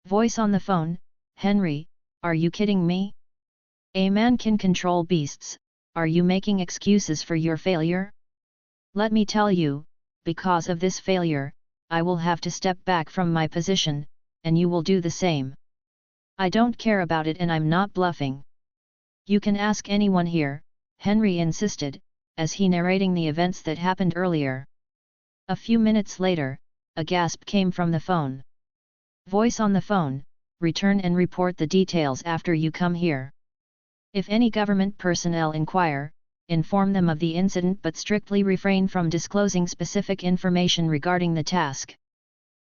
Voice on the phone, "Henry, Are you kidding me? A man can control beasts, are you making excuses for your failure? Let me tell you, because of this failure, I will have to step back from my position, and you will do the same. I don't care about it and I'm not bluffing. You can ask anyone here, Henry insisted, as he narrating the events that happened earlier. A few minutes later, a gasp came from the phone. Voice on the phone, return and report the details after you come here. If any government personnel inquire, inform them of the incident but strictly refrain from disclosing specific information regarding the task.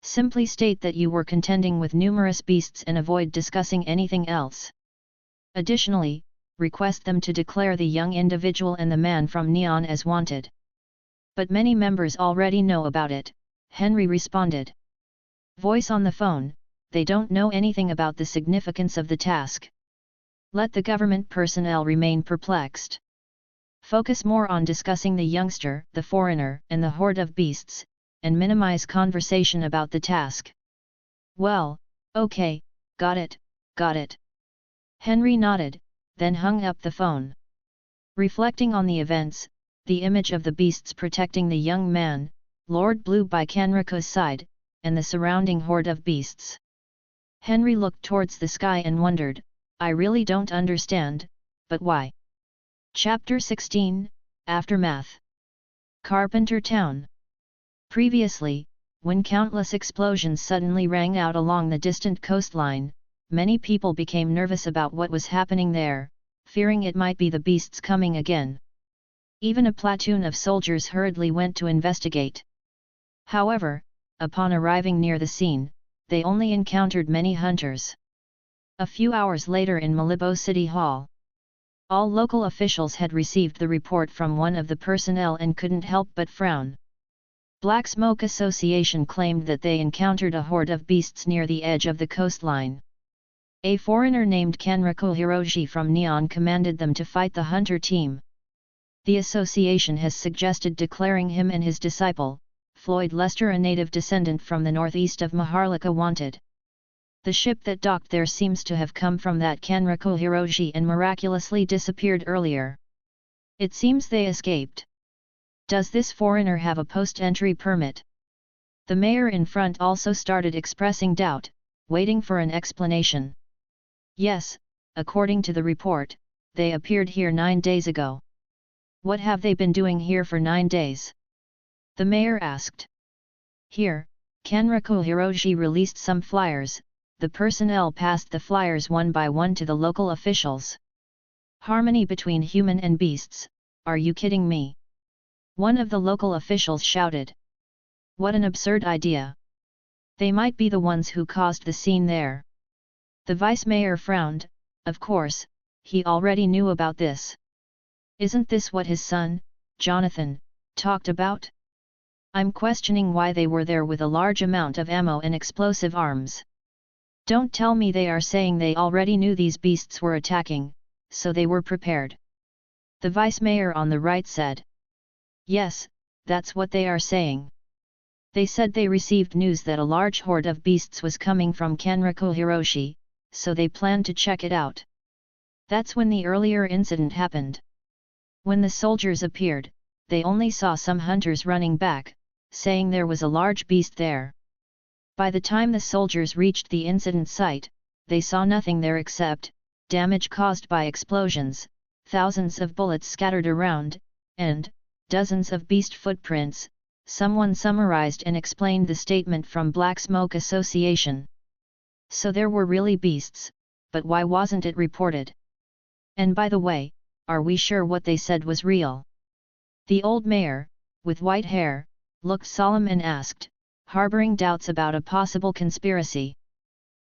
Simply state that you were contending with numerous beasts and avoid discussing anything else. Additionally, request them to declare the young individual and the man from Nihon as wanted. But many members already know about it, Henry responded. Voice on the phone, they don't know anything about the significance of the task. Let the government personnel remain perplexed. Focus more on discussing the youngster, the foreigner, and the horde of beasts, and minimize conversation about the task. Well, okay, got it. Henry nodded, then hung up the phone. Reflecting on the events, the image of the beasts protecting the young man, Lord Blue by Kanriko's side, and the surrounding horde of beasts. Henry looked towards the sky and wondered, I really don't understand, but why? Chapter 16, Aftermath. Carpenter Town. Previously, when countless explosions suddenly rang out along the distant coastline, many people became nervous about what was happening there, fearing it might be the beasts coming again. Even a platoon of soldiers hurriedly went to investigate. However, upon arriving near the scene, they only encountered many hunters. A few hours later in Malibu City Hall, all local officials had received the report from one of the personnel and couldn't help but frown. Black Smoke Association claimed that they encountered a horde of beasts near the edge of the coastline. A foreigner named Kanriko Hiroshi from Nihon commanded them to fight the hunter team. The association has suggested declaring him and his disciple, Floyd Lester, a native descendant from the northeast of Maharlika, wanted. The ship that docked there seems to have come from that Kanriko Hiroshi and miraculously disappeared earlier. It seems they escaped. Does this foreigner have a post-entry permit? The mayor in front also started expressing doubt, waiting for an explanation. Yes, according to the report, they appeared here 9 days ago. What have they been doing here for 9 days? The mayor asked. Here, Kanriko Hiroshi released some flyers. The personnel passed the flyers one by one to the local officials. Harmony between human and beasts, are you kidding me? One of the local officials shouted. What an absurd idea. They might be the ones who caused the scene there. The vice mayor frowned, of course, he already knew about this. Isn't this what his son, Jonathan, talked about? I'm questioning why they were there with a large amount of ammo and explosive arms. Don't tell me they are saying they already knew these beasts were attacking, so they were prepared. The vice mayor on the right said. Yes, that's what they are saying. They said they received news that a large horde of beasts was coming from Kanriko Hiroshi, so they planned to check it out. That's when the earlier incident happened. When the soldiers appeared, they only saw some hunters running back, saying there was a large beast there. By the time the soldiers reached the incident site, they saw nothing there except damage caused by explosions, thousands of bullets scattered around, and dozens of beast footprints. Someone summarized and explained the statement from Black Smoke Association. So there were really beasts, but why wasn't it reported? And by the way, are we sure what they said was real? The old mayor, with white hair, looked solemn and asked, harboring doubts about a possible conspiracy.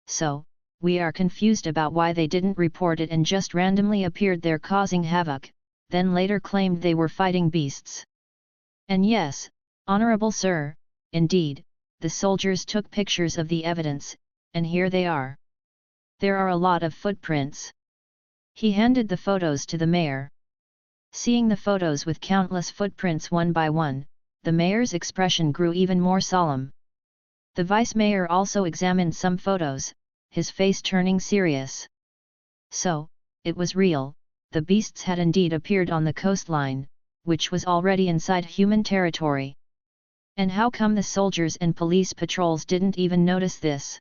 So, we are confused about why they didn't report it and just randomly appeared there causing havoc, then later claimed they were fighting beasts. And yes, Honorable Sir, indeed, the soldiers took pictures of the evidence, and here they are. There are a lot of footprints. He handed the photos to the mayor. Seeing the photos with countless footprints one by one, the mayor's expression grew even more solemn. The vice mayor also examined some photos, his face turning serious. So, it was real, the beasts had indeed appeared on the coastline, which was already inside human territory. And how come the soldiers and police patrols didn't even notice this?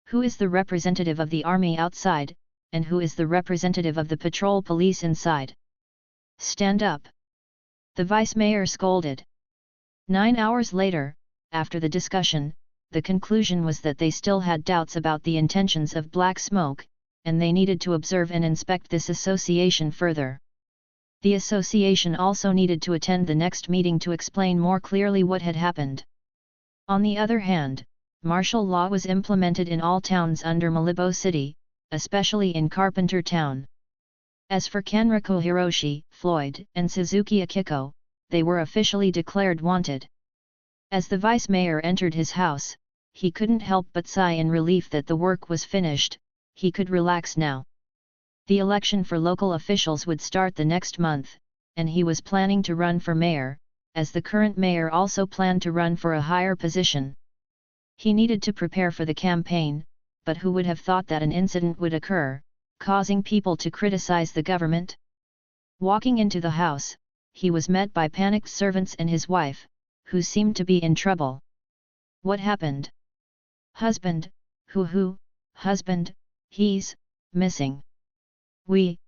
Who is the representative of the army outside, and who is the representative of the patrol police inside? Stand up! The vice-mayor scolded. 9 hours later, after the discussion, the conclusion was that they still had doubts about the intentions of Black Smoke, and they needed to observe and inspect this association further. The association also needed to attend the next meeting to explain more clearly what had happened. On the other hand, martial law was implemented in all towns under Malibo City, especially in Carpenter Town. As for Kanraku Hiroshi, Floyd, and Suzuki Akiko, they were officially declared wanted. As the vice-mayor entered his house, he couldn't help but sigh in relief that the work was finished. He could relax now. The election for local officials would start the next month, and he was planning to run for mayor, as the current mayor also planned to run for a higher position. He needed to prepare for the campaign, but who would have thought that an incident would occur, causing people to criticize the government? Walking into the house, he was met by panicked servants and his wife, who seemed to be in trouble. What happened? Husband, husband, he's missing. We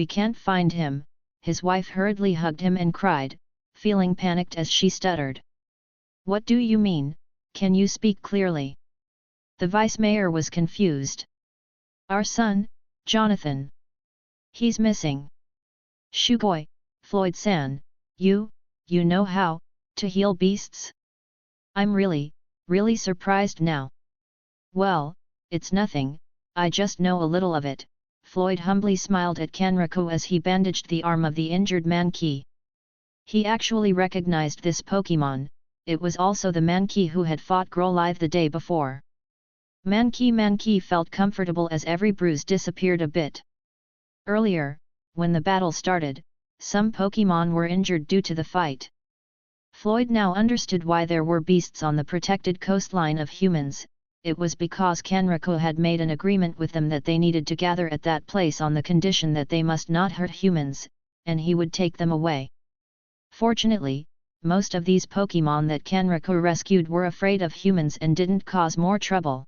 can't find him, his wife hurriedly hugged him and cried, feeling panicked as she stuttered. What do you mean, can you speak clearly? The vice-mayor was confused. Our son, Jonathan. He's missing. Shugoi, Floyd-san, you know how to heal beasts? I'm really surprised now. Well, it's nothing, I just know a little of it. Floyd humbly smiled at Kanraku as he bandaged the arm of the injured Mankey. He actually recognized this Pokémon, it was also the Mankey who had fought Growlithe the day before. Mankey felt comfortable as every bruise disappeared a bit. Earlier, when the battle started, some Pokémon were injured due to the fight. Floyd now understood why there were beasts on the protected coastline of humans. It was because Kanraku had made an agreement with them that they needed to gather at that place on the condition that they must not hurt humans, and he would take them away. Fortunately, most of these Pokémon that Kanraku rescued were afraid of humans and didn't cause more trouble.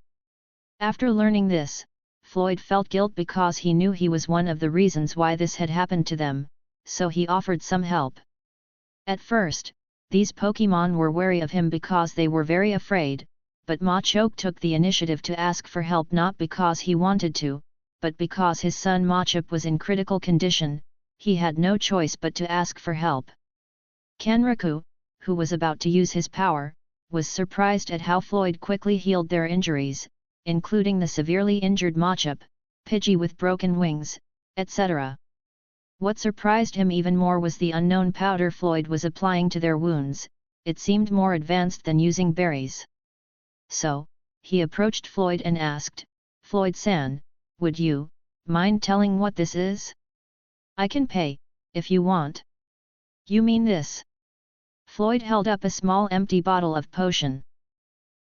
After learning this, Floyd felt guilt because he knew he was one of the reasons why this had happened to them, so he offered some help. At first, these Pokémon were wary of him because they were very afraid, but Machoke took the initiative to ask for help not because he wanted to, but because his son Machop was in critical condition. He had no choice but to ask for help. Kanraku, who was about to use his power, was surprised at how Floyd quickly healed their injuries, including the severely injured Machop, Pidgey with broken wings, etc. What surprised him even more was the unknown powder Floyd was applying to their wounds. It seemed more advanced than using berries. So, he approached Floyd and asked, Floyd-san, would you mind telling what this is? I can pay, if you want. You mean this? Floyd held up a small empty bottle of potion.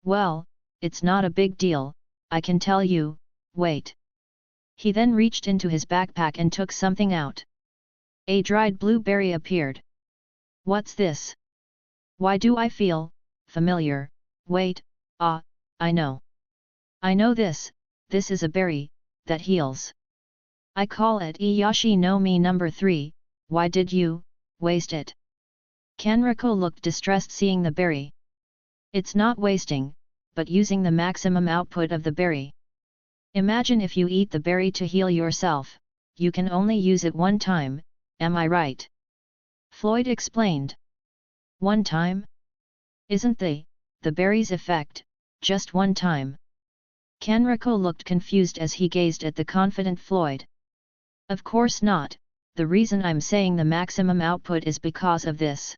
Well, it's not a big deal, I can tell you, wait. He then reached into his backpack and took something out. A dried blueberry appeared. What's this? Why do I feel familiar? Wait, I know. I know this is a berry that heals. I call it Iyashi no Mi number 3, why did you waste it? Kanraku looked distressed seeing the berry. It's not wasting, but using the maximum output of the berry. Imagine if you eat the berry to heal yourself, you can only use it one time, am I right? Floyd explained. One time? Isn't the berry's effect just one time? Kanraku looked confused as he gazed at the confident Floyd. Of course not, the reason I'm saying the maximum output is because of this.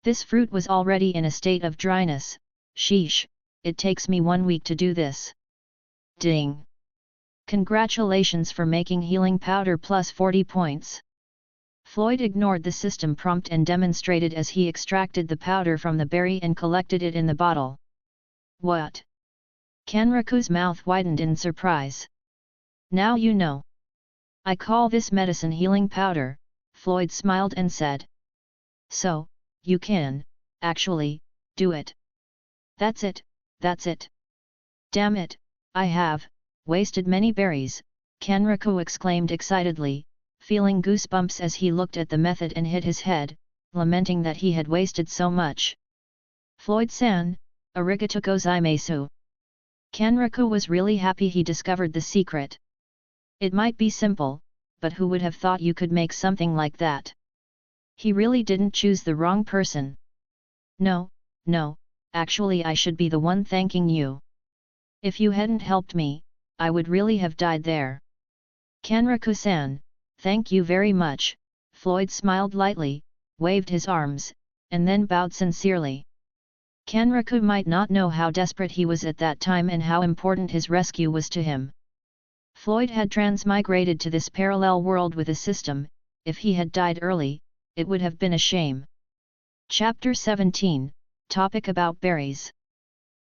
This fruit was already in a state of dryness, sheesh, it takes me 1 week to do this. Ding! Congratulations for making healing powder plus 40 points. Floyd ignored the system prompt and demonstrated as he extracted the powder from the berry and collected it in the bottle. What? Kanraku's mouth widened in surprise. Now you know. I call this medicine healing powder, Floyd smiled and said. So, you can, actually, do it. That's it, that's it. Damn it, I have wasted many berries, Kanraku exclaimed excitedly, feeling goosebumps as he looked at the method and hit his head, lamenting that he had wasted so much. Floyd-san, arigato gozaimasu. Kanraku was really happy he discovered the secret. It might be simple, but who would have thought you could make something like that? He really didn't choose the wrong person. No, actually I should be the one thanking you. If you hadn't helped me, I would really have died there. Kanraku-san, thank you very much, Floyd smiled lightly, waved his arms, and then bowed sincerely. Kanraku might not know how desperate he was at that time and how important his rescue was to him. Floyd had transmigrated to this parallel world with a system. If he had died early, it would have been a shame. Chapter 17, Topic about berries.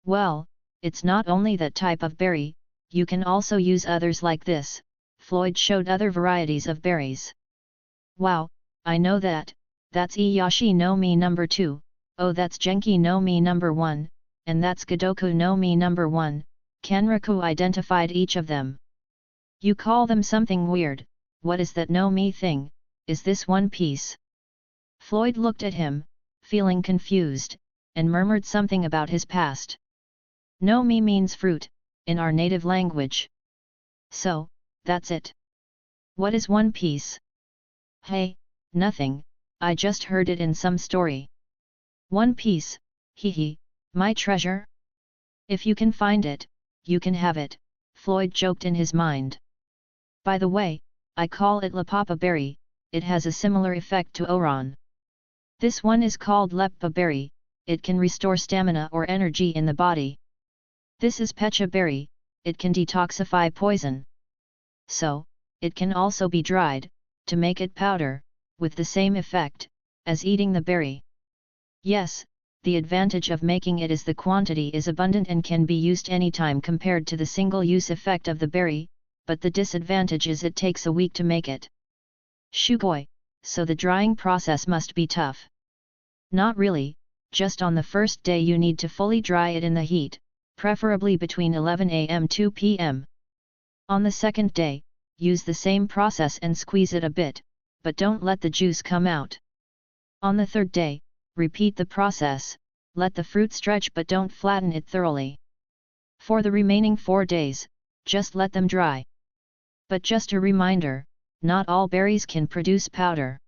Well, it's not only that type of berry, you can also use others like this. Floyd showed other varieties of berries. Wow, I know that, that's Iyashi no Mi number 2, oh that's Genki no Mi number 1, and that's Godoku no Mi number 1, Kanraku identified each of them. You call them something weird, what is that no Mi thing, is this One Piece? Floyd looked at him, feeling confused, and murmured something about his past. No Mi means fruit, in our native language. So, that's it. What is One Piece? Hey, nothing, I just heard it in some story. One Piece, hee, my treasure? If you can find it, you can have it, Floyd joked in his mind. By the way, I call it Lapapa berry, it has a similar effect to Oran. This one is called Leppa berry, it can restore stamina or energy in the body. This is Pecha berry, it can detoxify poison. So, it can also be dried, to make it powder, with the same effect, as eating the berry. Yes, the advantage of making it is the quantity is abundant and can be used anytime compared to the single-use effect of the berry, but the disadvantage is it takes a week to make it. Shugoi, so the drying process must be tough. Not really, just on the first day you need to fully dry it in the heat, preferably between 11 am 2 pm. On the second day, use the same process and squeeze it a bit, but don't let the juice come out. On the third day, repeat the process, let the fruit stretch but don't flatten it thoroughly. For the remaining 4 days, just let them dry. But just a reminder, not all berries can produce powder.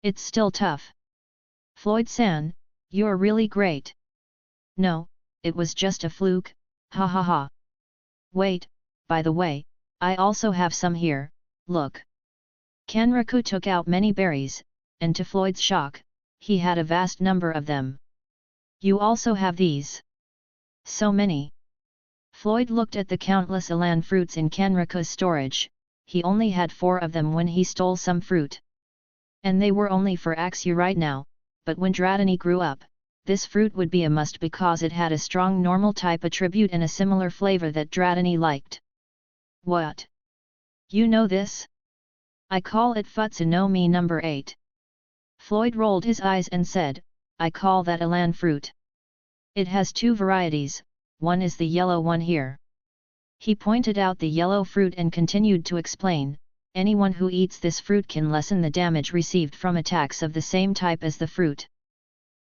It's still tough. Floyd-san, you're really great. No, it was just a fluke, ha ha ha. Wait, by the way, I also have some here, look. Kanraku took out many berries, and to Floyd's shock, he had a vast number of them. You also have these. So many. Floyd looked at the countless elan fruits in Kanraku's storage, he only had 4 of them when he stole some fruit. And they were only for Axu right now, but when Dratini grew up, this fruit would be a must because it had a strong normal type attribute and a similar flavor that Dratini liked. What? You know this? I call it Futsu no Mi number 8. Floyd rolled his eyes and said, I call that elan fruit. It has 2 varieties, one is the yellow one here. He pointed out the yellow fruit and continued to explain, anyone who eats this fruit can lessen the damage received from attacks of the same type as the fruit.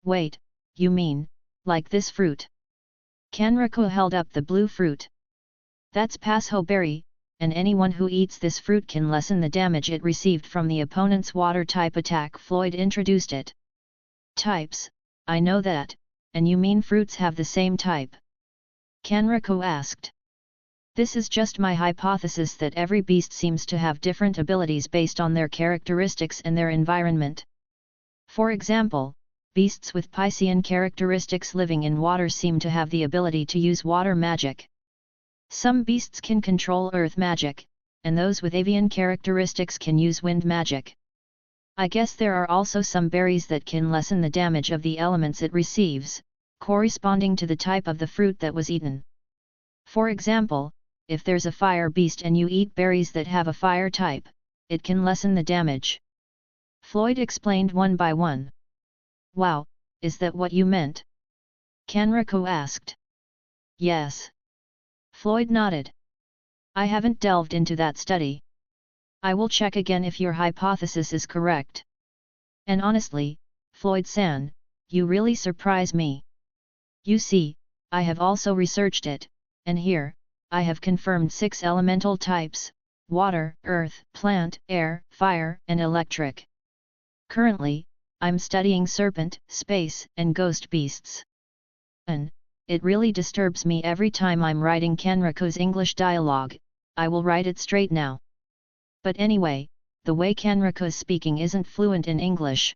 Wait, you mean, like this fruit? Kanraku held up the blue fruit. That's Pasho berry, and anyone who eats this fruit can lessen the damage it received from the opponent's water-type attack. Floyd introduced it. Types, I know that, and you mean fruits have the same type? Kanraku asked. This is just my hypothesis that every beast seems to have different abilities based on their characteristics and their environment. For example, beasts with Piscean characteristics living in water seem to have the ability to use water magic. Some beasts can control earth magic, and those with avian characteristics can use wind magic. I guess there are also some berries that can lessen the damage of the elements it receives, corresponding to the type of the fruit that was eaten. For example, if there's a fire beast and you eat berries that have a fire type, it can lessen the damage. Floyd explained one by one. Wow, is that what you meant? Kanraku asked. Yes. Floyd nodded. I haven't delved into that study. I will check again if your hypothesis is correct. And honestly, Floyd-san, you really surprise me. You see, I have also researched it, and here, I have confirmed 6 elemental types: water, earth, plant, air, fire, and electric. Currently, I'm studying serpent, space, and ghost beasts. And it really disturbs me every time I'm writing Kanraku's English dialogue. I will write it straight now. But anyway, the way Kanraku's speaking isn't fluent in English.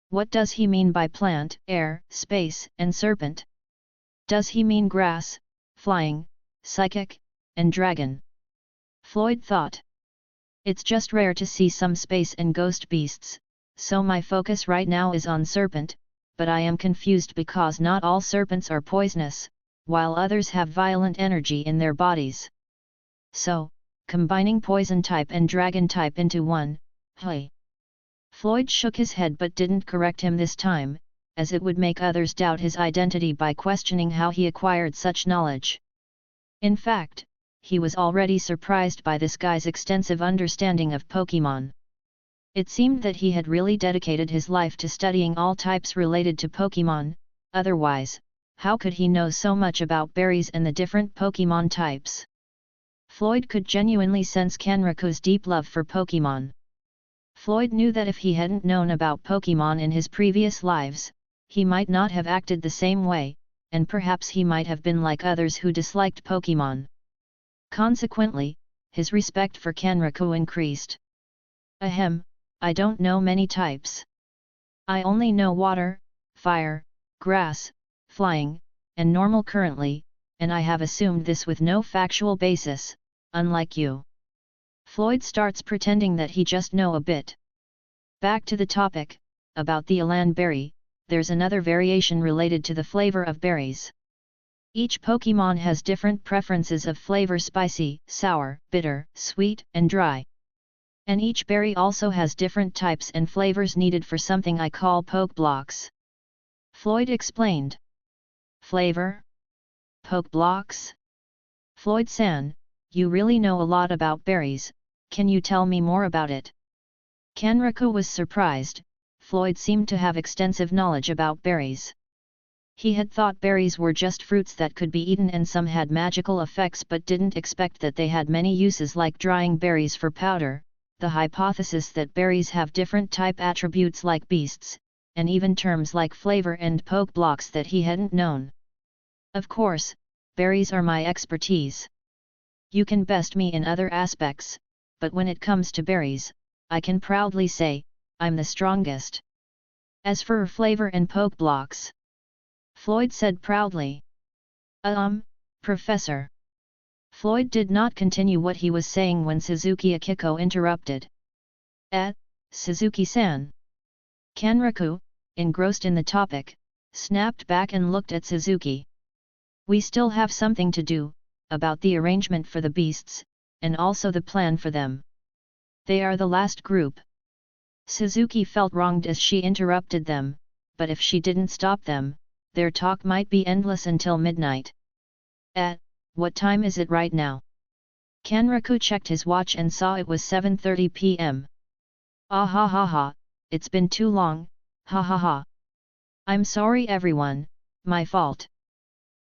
What does he mean by plant, air, space, and serpent? Does he mean grass, flying, psychic, and dragon? Floyd thought. It's just rare to see some space and ghost beasts, so my focus right now is on serpent, but I am confused because not all serpents are poisonous, while others have violent energy in their bodies. So, combining poison type and dragon type into one, hey. Floyd shook his head but didn't correct him this time, as it would make others doubt his identity by questioning how he acquired such knowledge. In fact, he was already surprised by this guy's extensive understanding of Pokémon. It seemed that he had really dedicated his life to studying all types related to Pokémon, otherwise, how could he know so much about berries and the different Pokémon types? Floyd could genuinely sense Kanraku's deep love for Pokémon. Floyd knew that if he hadn't known about Pokémon in his previous lives, he might not have acted the same way, and perhaps he might have been like others who disliked Pokémon. Consequently, his respect for Kanraku increased. Ahem, I don't know many types. I only know water, fire, grass, flying, and normal currently, and I have assumed this with no factual basis, unlike you. Floyd starts pretending that he just know a bit. Back to the topic, about the Elan berry, there's another variation related to the flavor of berries. Each Pokémon has different preferences of flavor: spicy, sour, bitter, sweet, and dry. And each berry also has different types and flavors needed for something I call poke blocks. Floyd explained. Flavor? Poke blocks? Floyd-san, you really know a lot about berries, can you tell me more about it? Kanraku was surprised. Floyd seemed to have extensive knowledge about berries. He had thought berries were just fruits that could be eaten and some had magical effects, but didn't expect that they had many uses like drying berries for powder, the hypothesis that berries have different type attributes like beasts, and even terms like flavor and poke blocks that he hadn't known. Of course, berries are my expertise. You can best me in other aspects, but when it comes to berries, I can proudly say, I'm the strongest. As for flavor and poke blocks, Floyd said proudly. Professor. Floyd did not continue what he was saying when Suzuki Akiko interrupted. Suzuki-san. Kanraku, engrossed in the topic, snapped back and looked at Suzuki. We still have something to do, about the arrangement for the beasts, and also the plan for them. They are the last group. Suzuki felt wronged as she interrupted them, but if she didn't stop them, their talk might be endless until midnight. What time is it right now? Kanraku checked his watch and saw it was 7:30 p.m. Ah ha ha ha, it's been too long, ha ha ha. I'm sorry everyone, my fault.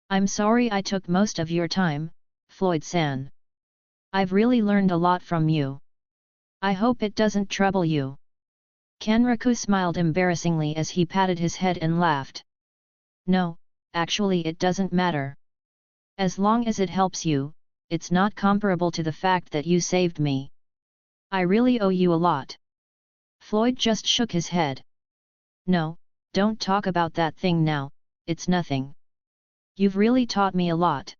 I'm sorry I took most of your time, Floyd-san. I've really learned a lot from you. I hope it doesn't trouble you. Kanraku smiled embarrassingly as he patted his head and laughed. No, actually it doesn't matter. As long as it helps you, it's not comparable to the fact that you saved me. I really owe you a lot. Floyd just shook his head. No, don't talk about that thing now, it's nothing. You've really taught me a lot.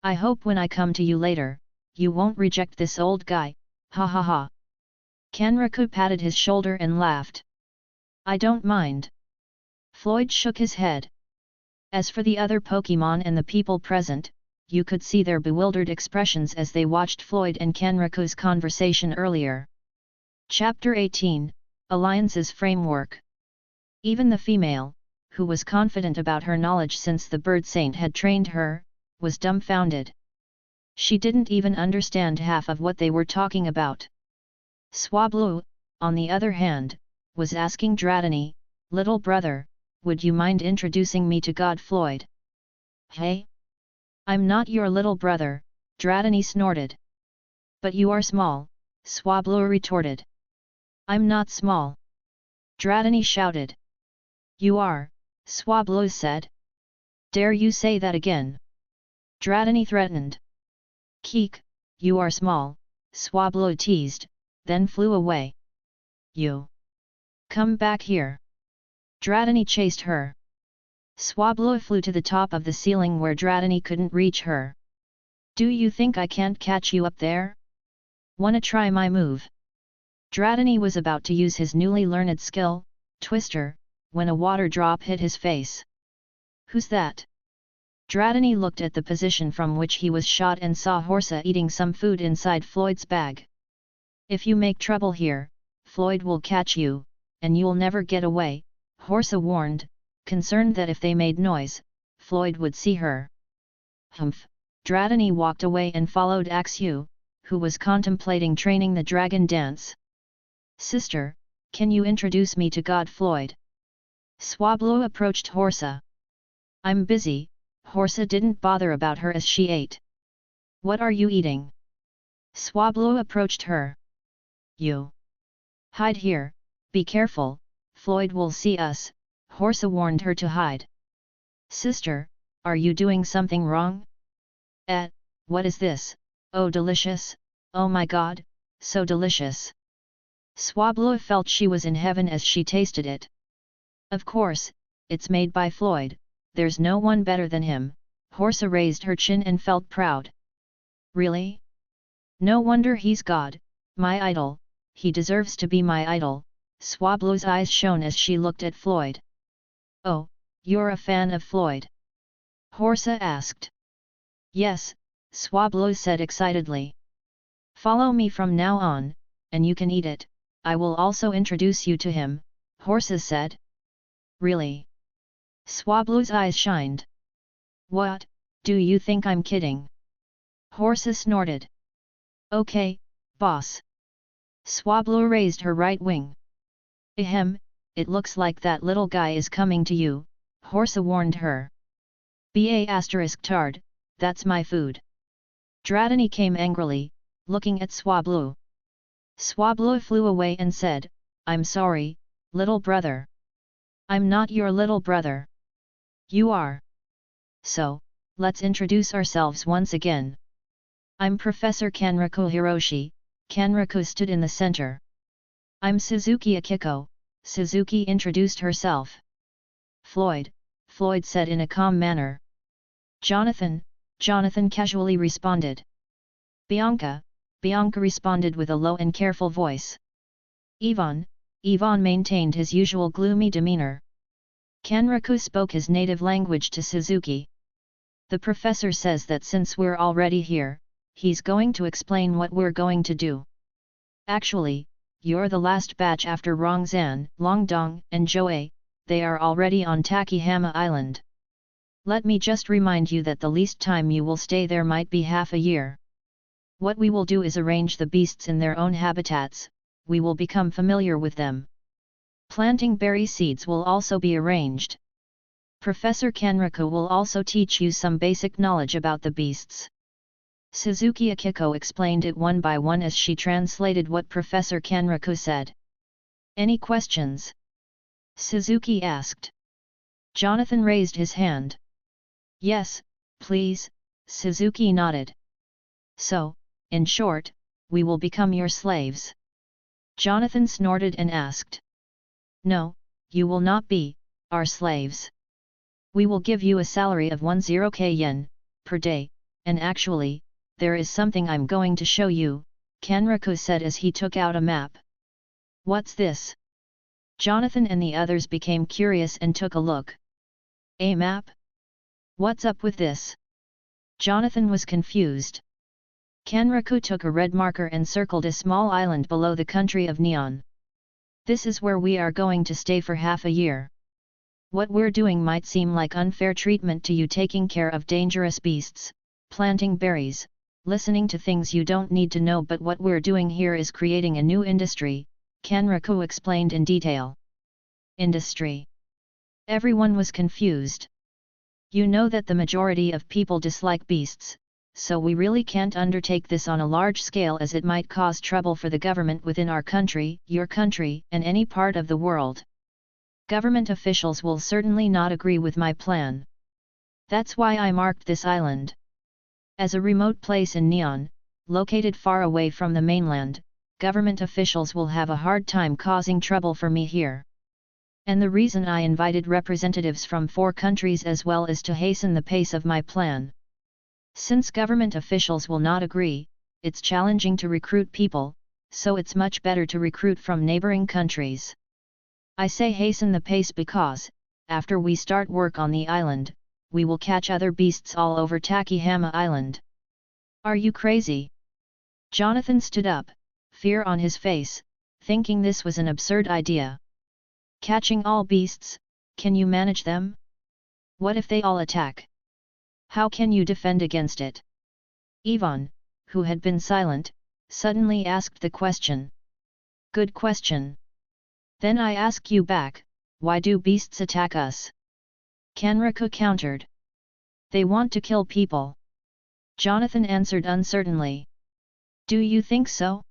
I hope when I come to you later, you won't reject this old guy, ha ha ha. Kanraku patted his shoulder and laughed. I don't mind. Floyd shook his head. As for the other Pokémon and the people present, you could see their bewildered expressions as they watched Floyd and Kanraku's conversation earlier. Chapter 18, Alliances Framework. Even the female, who was confident about her knowledge since the bird saint had trained her, was dumbfounded. She didn't even understand half of what they were talking about. Swablu, on the other hand, was asking Dratini, "Little brother, would you mind introducing me to God Floyd?" "Hey? I'm not your little brother," Dratini snorted. "But you are small," Swablu retorted. "I'm not small!" Dratini shouted. "You are," Swablu said. "Dare you say that again?" Dratini threatened. "Keek, you are small," Swablu teased, then flew away. "You! Come back here!" Dratini chased her. Swablu flew to the top of the ceiling where Dratini couldn't reach her. "Do you think I can't catch you up there? Wanna try my move?" Dratini was about to use his newly learned skill, Twister, when a water drop hit his face. "Who's that?" Dratini looked at the position from which he was shot and saw Horsa eating some food inside Floyd's bag. "If you make trouble here, Floyd will catch you, and you'll never get away," Horsa warned, concerned that if they made noise, Floyd would see her. "Humph!" Dratini walked away and followed Axu, who was contemplating training the dragon dance. "Sister, can you introduce me to God Floyd?" Swablu approached Horsa. "I'm busy," Horsa didn't bother about her as she ate. "What are you eating?" Swablu approached her. "You! Hide here, be careful, Floyd will see us," Horsa warned her to hide. "Sister, are you doing something wrong?" What is this? Oh delicious, oh my god, so delicious." Swablu felt she was in heaven as she tasted it. "Of course, it's made by Floyd, there's no one better than him," Horsa raised her chin and felt proud. "Really? No wonder he's God, my idol, he deserves to be my idol," Swablu's eyes shone as she looked at Floyd. "Oh, you're a fan of Floyd?" Horsa asked. "Yes," Swablu said excitedly. "Follow me from now on, and you can eat it, I will also introduce you to him," Horsa said. "Really?" Swablu's eyes shined. "What, do you think I'm kidding?" Horsa snorted. "Okay, boss." Swablu raised her right wing. "Ahem, it looks like that little guy is coming to you," Horsa warned her. **tard, that's my food." Dratini came angrily, looking at Swablu. Swablu flew away and said, "I'm sorry, little brother. I'm not your little brother. You are. So, let's introduce ourselves once again. I'm Professor Kanraku Hiroshi." Kanraku stood in the center. "I'm Suzuki Akiko," Suzuki introduced herself. "Floyd," Floyd said in a calm manner. "Jonathan," Jonathan casually responded. "Bianca," Bianca responded with a low and careful voice. "Ivan," Ivan maintained his usual gloomy demeanor. Kanraku spoke his native language to Suzuki. "The professor says that since we're already here, he's going to explain what we're going to do. Actually, you're the last batch after Rongzan, Longdong and Joe, they are already on Takihama Island. Let me just remind you that the least time you will stay there might be half a year. What we will do is arrange the beasts in their own habitats, we will become familiar with them. Planting berry seeds will also be arranged. Professor Kanraku will also teach you some basic knowledge about the beasts." Suzuki Akiko explained it one by one as she translated what Professor Kanraku said. "Any questions?" Suzuki asked. Jonathan raised his hand. "Yes, please," Suzuki nodded. "So, in short, we will become your slaves?" Jonathan snorted and asked. "No, you will not be our slaves. We will give you a salary of 10k yen per day, and actually, there is something I'm going to show you," Kanraku said as he took out a map. "What's this?" Jonathan and the others became curious and took a look. "A map? What's up with this?" Jonathan was confused. Kanraku took a red marker and circled a small island below the country of Nihon. This is where we are going to stay for half a year. What we're doing might seem like unfair treatment to you, taking care of dangerous beasts, planting berries, listening to things you don't need to know, but what we're doing here is creating a new industry, Kanraku explained in detail. Industry. Everyone was confused. You know that the majority of people dislike beasts, so we really can't undertake this on a large scale, as it might cause trouble for the government within our country, your country, and any part of the world. Government officials will certainly not agree with my plan. That's why I marked this island. As a remote place in Nihon, located far away from the mainland, government officials will have a hard time causing trouble for me here. And the reason I invited representatives from 4 countries as well is to hasten the pace of my plan. Since government officials will not agree, it's challenging to recruit people, so it's much better to recruit from neighboring countries. I say hasten the pace because, after we start work on the island, we will catch other beasts all over Takihama Island. Are you crazy? Jonathan stood up, fear on his face, thinking this was an absurd idea. Catching all beasts, can you manage them? What if they all attack? How can you defend against it? Ivan, who had been silent, suddenly asked the question. Good question. Then I ask you back, why do beasts attack us? Kanraku countered. They want to kill people. Jonathan answered uncertainly. Do you think so?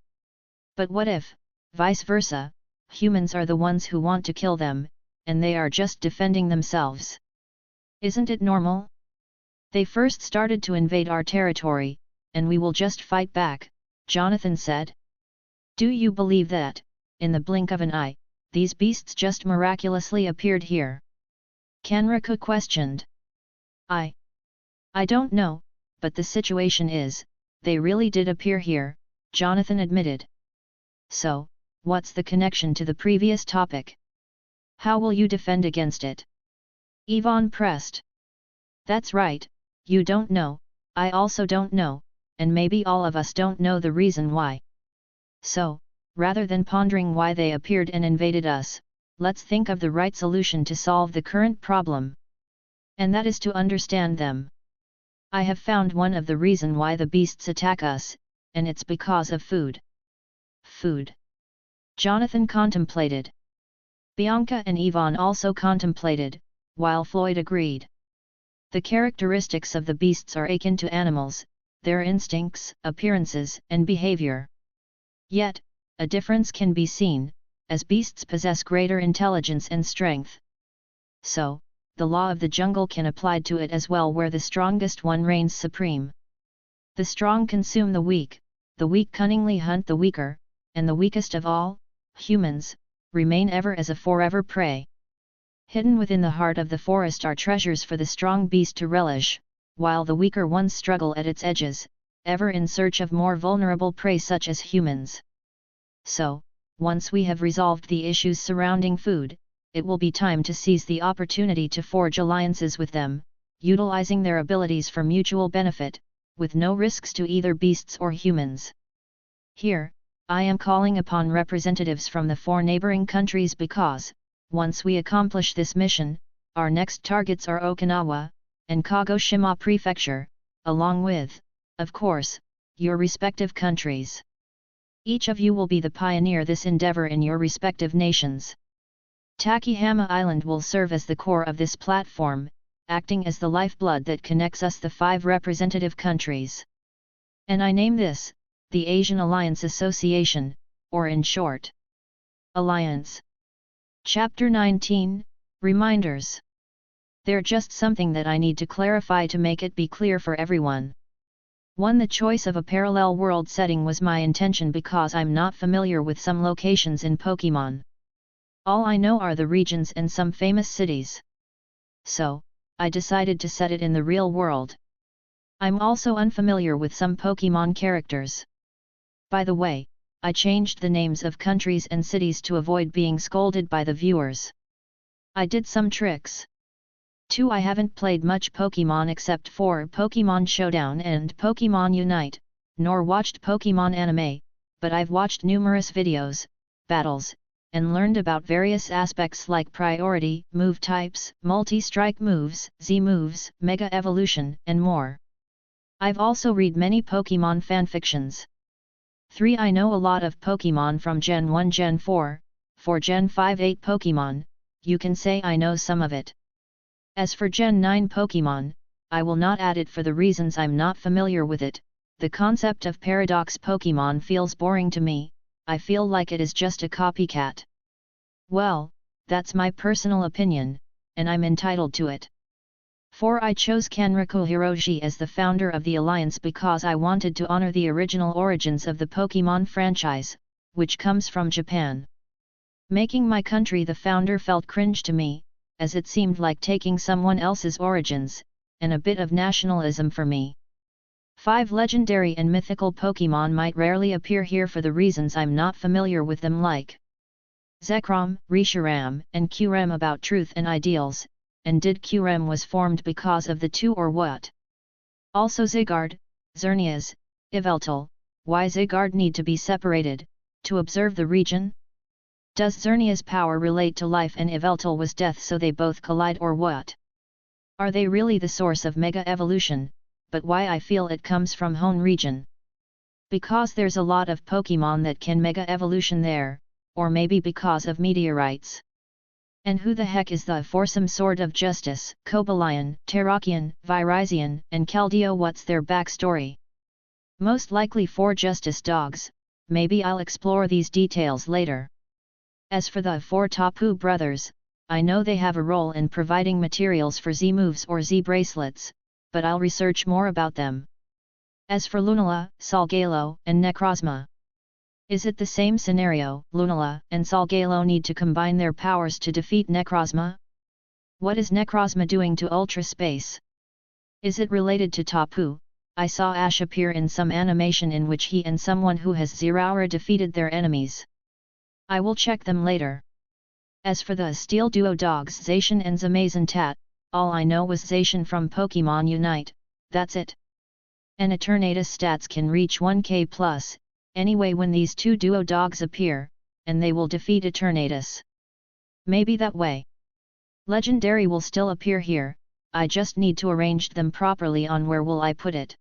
But what if, vice versa, humans are the ones who want to kill them, and they are just defending themselves? Isn't it normal? They first started to invade our territory, and we will just fight back, Jonathan said. Do you believe that, in the blink of an eye, these beasts just miraculously appeared here? Kanraku questioned. I don't know, but the situation is, they really did appear here, Jonathan admitted. So, what's the connection to the previous topic? How will you defend against it? Ivan pressed. That's right, you don't know, I also don't know, and maybe all of us don't know the reason why. So, rather than pondering why they appeared and invaded us, let's think of the right solution to solve the current problem. And that is to understand them. I have found one of the reason why the beasts attack us, and it's because of food. Food. Jonathan contemplated. Bianca and Ivan also contemplated, while Floyd agreed. The characteristics of the beasts are akin to animals, their instincts, appearances, and behavior. Yet, a difference can be seen, as beasts possess greater intelligence and strength. So, the law of the jungle can apply to it as well, where the strongest one reigns supreme. The strong consume the weak cunningly hunt the weaker, and the weakest of all, humans, remain ever as a forever prey. Hidden within the heart of the forest are treasures for the strong beast to relish, while the weaker ones struggle at its edges, ever in search of more vulnerable prey such as humans. So, once we have resolved the issues surrounding food, it will be time to seize the opportunity to forge alliances with them, utilizing their abilities for mutual benefit, with no risks to either beasts or humans. Here, I am calling upon representatives from the 4 neighboring countries because, once we accomplish this mission, our next targets are Okinawa, and Kagoshima Prefecture, along with, of course, your respective countries. Each of you will be the pioneer this endeavor in your respective nations. Takihama Island will serve as the core of this platform, acting as the lifeblood that connects us, the 5 representative countries. And I name this, the Asian Alliance Association, or in short, Alliance. Chapter 19, Reminders. They're just something that I need to clarify to make it be clear for everyone. 1. The choice of a parallel world setting was my intention because I'm not familiar with some locations in Pokémon. All I know are the regions and some famous cities. So, I decided to set it in the real world. I'm also unfamiliar with some Pokémon characters. By the way, I changed the names of countries and cities to avoid being scolded by the viewers. I did some tricks. 2. I haven't played much Pokémon except for Pokémon Showdown and Pokémon Unite, nor watched Pokémon anime, but I've watched numerous videos, battles, and learned about various aspects like priority, move types, multi-strike moves, Z-moves, Mega Evolution, and more. I've also read many Pokémon fanfictions. 3. I know a lot of Pokémon from Gen 1 Gen 4, for Gen 5 8 Pokémon, you can say I know some of it. As for Gen 9 Pokémon, I will not add it for the reasons I'm not familiar with it. The concept of paradox Pokémon feels boring to me, I feel like it is just a copycat. Well, that's my personal opinion, and I'm entitled to it. 4. I chose Kanriku Hiroji as the founder of the Alliance because I wanted to honor the original origins of the Pokémon franchise, which comes from Japan. Making my country the founder felt cringe to me, as it seemed like taking someone else's origins, and a bit of nationalism for me. 5. Legendary and mythical Pokémon might rarely appear here for the reasons I'm not familiar with them, like Zekrom, Reshiram, and Kyurem about truth and ideals, and did Kyurem was formed because of the two or what? Also Zygarde, Xerneas, Yveltal, why Zygarde need to be separated, to observe the region? Does Xerneas' power relate to life and Yveltal was death so they both collide or what? Are they really the source of Mega Evolution, but why I feel it comes from Hone region? Because there's a lot of Pokémon that can Mega Evolution there, or maybe because of meteorites. And who the heck is the foursome Sword of Justice, Cobalion, Terrakion, Virizion, and Keldeo? What's their backstory? Most likely 4 Justice Dogs, maybe I'll explore these details later. As for the 4 Tapu brothers, I know they have a role in providing materials for Z-moves or Z-bracelets, but I'll research more about them. As for Lunala, Salgaleo, and Necrozma, is it the same scenario? Lunala and Salgaleo need to combine their powers to defeat Necrozma? What is Necrozma doing to Ultra Space? Is it related to Tapu? I saw Ash appear in some animation in which he and someone who has Zeraora defeated their enemies. I will check them later. As for the Steel Duo dogs Zacian and Zamazenta, all I know was Zacian from Pokémon Unite, that's it. And Eternatus stats can reach 1k+, anyway when these 2 duo dogs appear, and they will defeat Eternatus. Maybe that way. Legendary will still appear here, I just need to arrange them properly on where will I put it.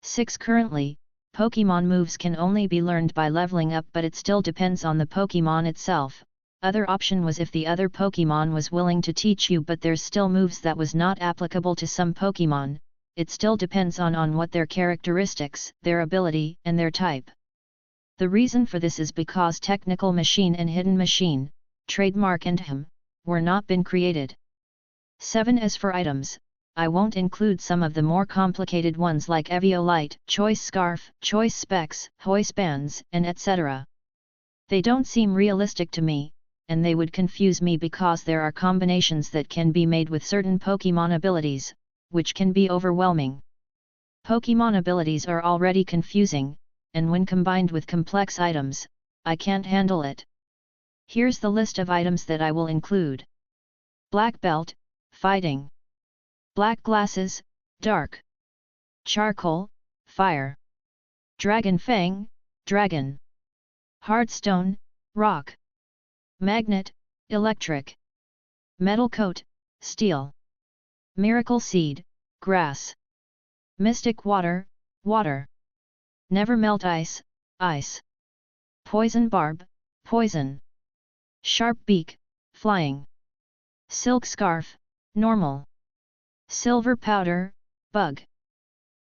6. Currently, Pokémon moves can only be learned by leveling up, but it still depends on the Pokémon itself. Other option was if the other Pokémon was willing to teach you, but there's still moves that was not applicable to some Pokémon. It still depends on what their characteristics, their ability, and their type. The reason for this is because Technical Machine and Hidden Machine, trademark and HM, were not been created. 7. As for items, I won't include some of the more complicated ones like Eviolite, Choice Scarf, Choice Specs, Hoist Bands, and etc. They don't seem realistic to me, and they would confuse me because there are combinations that can be made with certain Pokémon abilities, which can be overwhelming. Pokémon abilities are already confusing, and when combined with complex items, I can't handle it. Here's the list of items that I will include. Black Belt, Fighting. Black Glasses, Dark. Charcoal, Fire. Dragon Fang, Dragon. Hardstone, Rock. Magnet, Electric. Metal Coat, Steel. Miracle Seed, Grass. Mystic Water, Water. Never Melt Ice, Ice. Poison Barb, Poison. Sharp Beak, Flying. Silk Scarf, Normal. Silver Powder, Bug.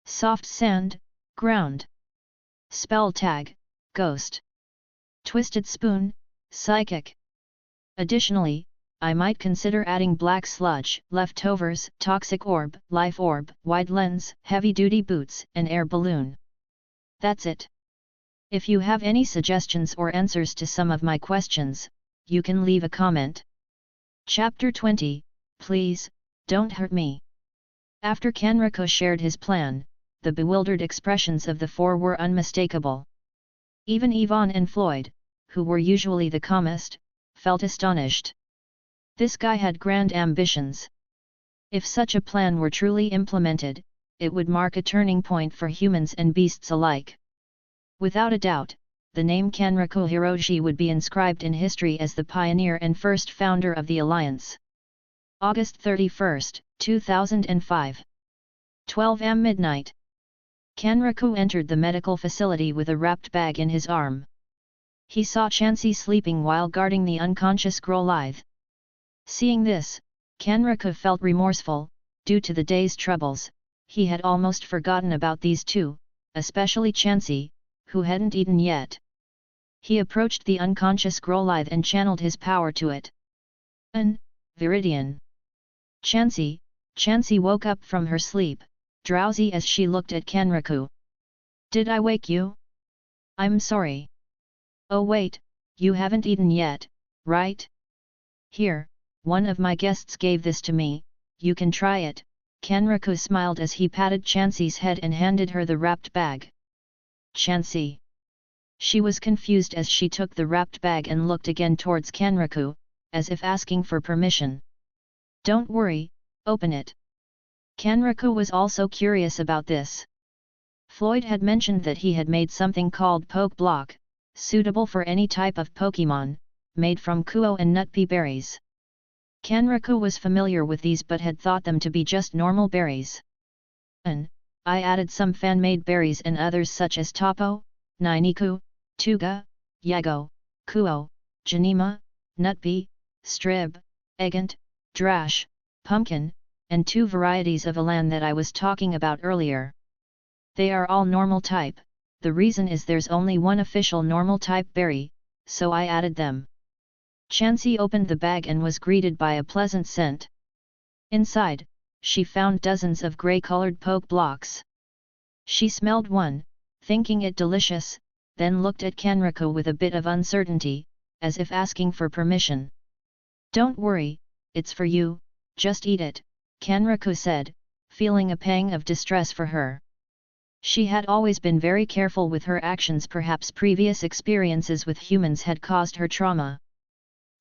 Soft Sand, Ground. Spell Tag, Ghost. Twisted Spoon, Psychic. Additionally, I might consider adding Black Sludge, Leftovers, Toxic Orb, Life Orb, Wide Lens, Heavy Duty Boots, and Air Balloon. That's it. If you have any suggestions or answers to some of my questions, you can leave a comment. Chapter 20, Please, don't hurt me. After Kanriku shared his plan, the bewildered expressions of the 4 were unmistakable. Even Yvonne and Floyd, who were usually the calmest, felt astonished. This guy had grand ambitions. If such a plan were truly implemented, it would mark a turning point for humans and beasts alike. Without a doubt, the name Kanraku Hiroji would be inscribed in history as the pioneer and first founder of the alliance. August 31, 2005. 12 am midnight. Kanraku entered the medical facility with a wrapped bag in his arm. He saw Chansey sleeping while guarding the unconscious Growlithe. Seeing this, Kanraku felt remorseful. Due to the day's troubles, he had almost forgotten about these two, especially Chansey, who hadn't eaten yet. He approached the unconscious Growlithe and channeled his power to it. Viridian. Chansey woke up from her sleep, drowsy as she looked at Kanraku. Did I wake you? I'm sorry. Oh wait, you haven't eaten yet, right? Here, one of my guests gave this to me, you can try it. Kanraku smiled as he patted Chansey's head and handed her the wrapped bag. Chansey. She was confused as she took the wrapped bag and looked again towards Kanraku, as if asking for permission. Don't worry, open it. Kanraku was also curious about this. Floyd had mentioned that he had made something called Poke Block, suitable for any type of Pokémon, made from Kuo and Nutpea berries. Kanraku was familiar with these but had thought them to be just normal berries. I added some fan-made berries and others such as Tapo, Niniku, Tuga, Yago, Kuo, Janima, Nutpea, Strib, Egant, Drash, Pumpkin, and 2 varieties of Elan that I was talking about earlier. They are all normal type, the reason is there's only one official normal type berry, so I added them. Chansey opened the bag and was greeted by a pleasant scent. Inside, she found dozens of grey-colored poke blocks. She smelled one, thinking it delicious, then looked at Kanraku with a bit of uncertainty, as if asking for permission. Don't worry, it's for you, just eat it, Kanraku said, feeling a pang of distress for her. She had always been very careful with her actions, perhaps previous experiences with humans had caused her trauma.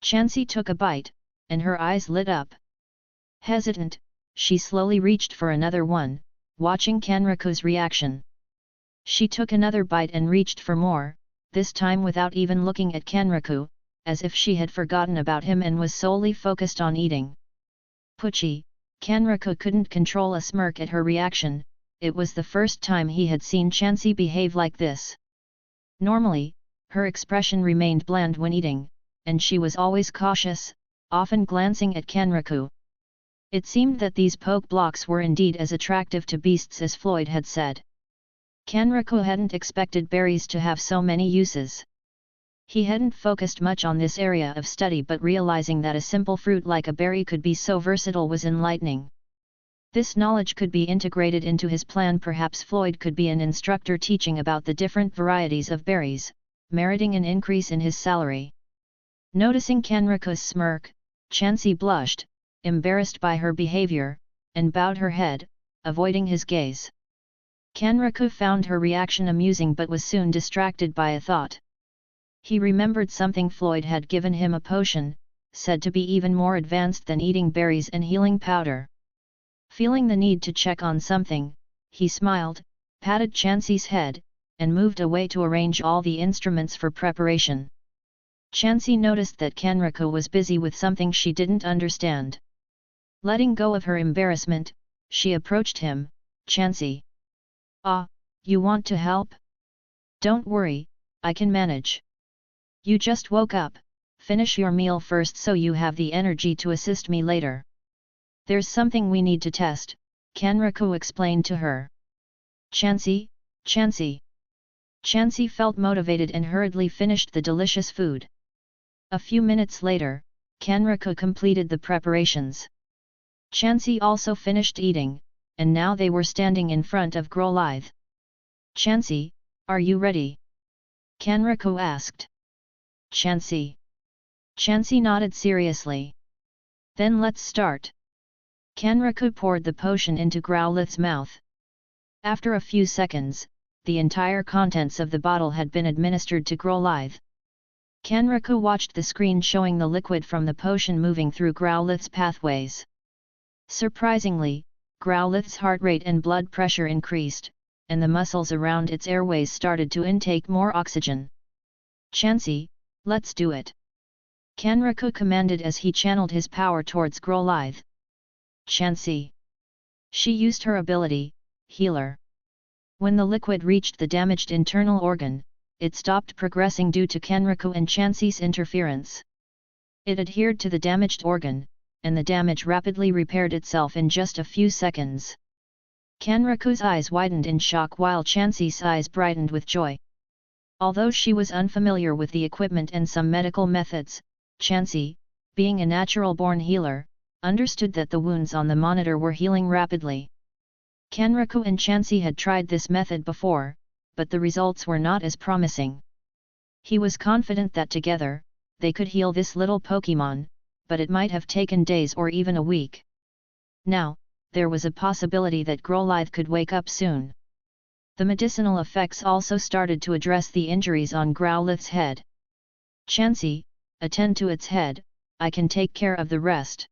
Chansey took a bite, and her eyes lit up. Hesitant, she slowly reached for another one, watching Kanraku's reaction. She took another bite and reached for more, this time without even looking at Kanraku, as if she had forgotten about him and was solely focused on eating. Pucci, Kanraku couldn't control a smirk at her reaction, it was the first time he had seen Chansey behave like this. Normally, her expression remained bland when eating, and she was always cautious, often glancing at Kanraku. It seemed that these poke blocks were indeed as attractive to beasts as Floyd had said. Kanraku hadn't expected berries to have so many uses. He hadn't focused much on this area of study, but realizing that a simple fruit like a berry could be so versatile was enlightening. This knowledge could be integrated into his plan. Perhaps Floyd could be an instructor teaching about the different varieties of berries, meriting an increase in his salary. Noticing Kanraku's smirk, Chansey blushed, embarrassed by her behavior, and bowed her head, avoiding his gaze. Kanraku found her reaction amusing but was soon distracted by a thought. He remembered something. Floyd had given him a potion, said to be even more advanced than eating berries and healing powder. Feeling the need to check on something, he smiled, patted Chansey's head, and moved away to arrange all the instruments for preparation. Chansey noticed that Kanraku was busy with something she didn't understand. Letting go of her embarrassment, she approached him. Chansey. Ah, you want to help? Don't worry, I can manage. You just woke up, finish your meal first so you have the energy to assist me later. There's something we need to test, Kanraku explained to her. Chansey. Chansey felt motivated and hurriedly finished the delicious food. A few minutes later, Kanraku completed the preparations. Chansey also finished eating, and now they were standing in front of Growlithe. Chansey, are you ready? Kanraku asked. Chansey. Chansey nodded seriously. Then let's start. Kanraku poured the potion into Growlithe's mouth. After a few seconds, the entire contents of the bottle had been administered to Growlithe. Kanraku watched the screen showing the liquid from the potion moving through Growlithe's pathways. Surprisingly, Growlithe's heart rate and blood pressure increased, and the muscles around its airways started to intake more oxygen. "Chansey, let's do it!" Kanraku commanded as he channeled his power towards Growlithe. "Chansey!" She used her ability, Healer. When the liquid reached the damaged internal organ, it stopped progressing due to Kanraku and Chansey's interference. It adhered to the damaged organ, and the damage rapidly repaired itself in just a few seconds. Kanraku's eyes widened in shock while Chansey's eyes brightened with joy. Although she was unfamiliar with the equipment and some medical methods, Chansey, being a natural-born healer, understood that the wounds on the monitor were healing rapidly. Kanraku and Chansey had tried this method before, but the results were not as promising. He was confident that together, they could heal this little Pokémon, but it might have taken days or even a week. Now, there was a possibility that Growlithe could wake up soon. The medicinal effects also started to address the injuries on Growlithe's head. "Chansey, attend to its head, I can take care of the rest."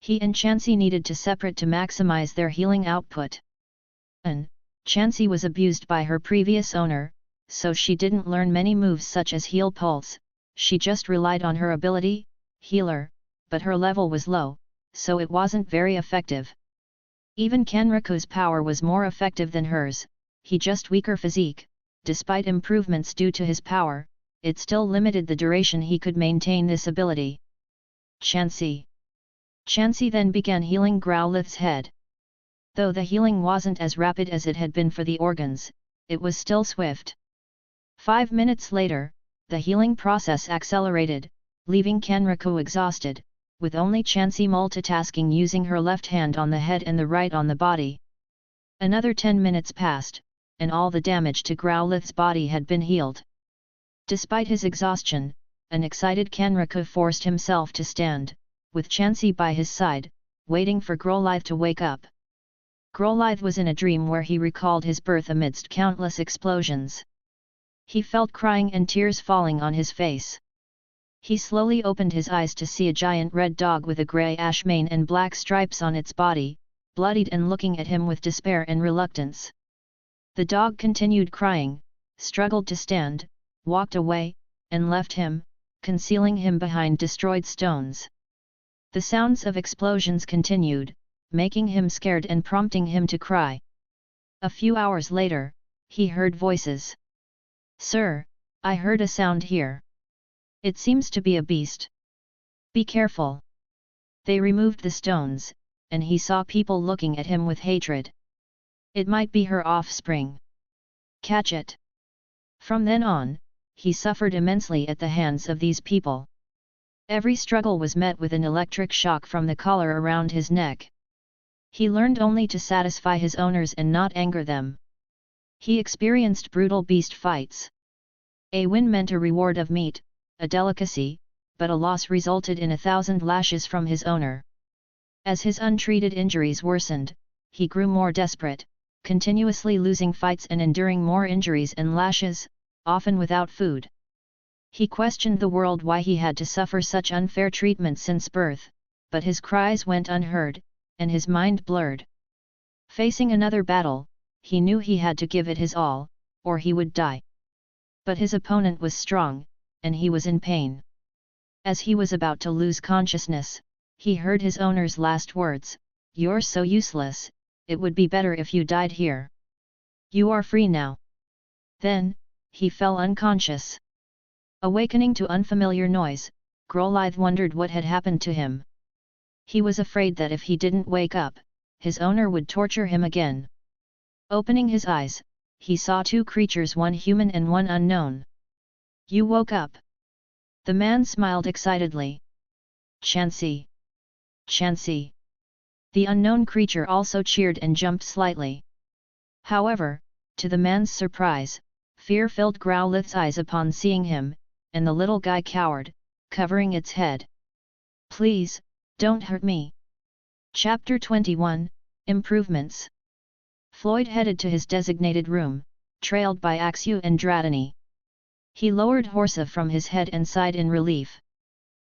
He and Chansey needed to separate to maximize their healing output. Chansey was abused by her previous owner, so she didn't learn many moves such as Heal Pulse, she just relied on her ability, Healer, but her level was low, so it wasn't very effective. Even Kanraku's power was more effective than hers, he just weaker physique, despite improvements due to his power, it still limited the duration he could maintain this ability. "Chansey." Chansey then began healing Growlithe's head. Though the healing wasn't as rapid as it had been for the organs, it was still swift. 5 minutes later, the healing process accelerated, leaving Kanraku exhausted, with only Chansey multitasking using her left hand on the head and the right on the body. Another 10 minutes passed, and all the damage to Growlithe's body had been healed. Despite his exhaustion, an excited Kanraku forced himself to stand, with Chansey by his side, waiting for Growlithe to wake up. Growlithe was in a dream where he recalled his birth amidst countless explosions. He felt crying and tears falling on his face. He slowly opened his eyes to see a giant red dog with a grey ash mane and black stripes on its body, bloodied and looking at him with despair and reluctance. The dog continued crying, struggled to stand, walked away, and left him, concealing him behind destroyed stones. The sounds of explosions continued, making him scared and prompting him to cry. A few hours later, he heard voices. "Sir, I heard a sound here. It seems to be a beast. Be careful." They removed the stones, and he saw people looking at him with hatred. It might be her offspring. Catch it. From then on, he suffered immensely at the hands of these people. Every struggle was met with an electric shock from the collar around his neck. He learned only to satisfy his owners and not anger them. He experienced brutal beast fights. A win meant a reward of meat, a delicacy, but a loss resulted in 1,000 lashes from his owner. As his untreated injuries worsened, he grew more desperate, continuously losing fights and enduring more injuries and lashes, often without food. He questioned the world why he had to suffer such unfair treatment since birth, but his cries went unheard, and his mind blurred. Facing another battle, he knew he had to give it his all, or he would die. But his opponent was strong, and he was in pain. As he was about to lose consciousness, he heard his owner's last words, "You're so useless, it would be better if you died here. You are free now." Then, he fell unconscious. Awakening to unfamiliar noise, Growlithe wondered what had happened to him. He was afraid that if he didn't wake up, his owner would torture him again. Opening his eyes, he saw 2 creatures, one human and one unknown. "You woke up." The man smiled excitedly. "Chansey! Chansey!" The unknown creature also cheered and jumped slightly. However, to the man's surprise, fear filled Growlithe's eyes upon seeing him, and the little guy cowered, covering its head. "Please, don't hurt me." Chapter 21, Improvements. Floyd headed to his designated room, trailed by Axu and Dratini. He lowered Horsa from his head and sighed in relief.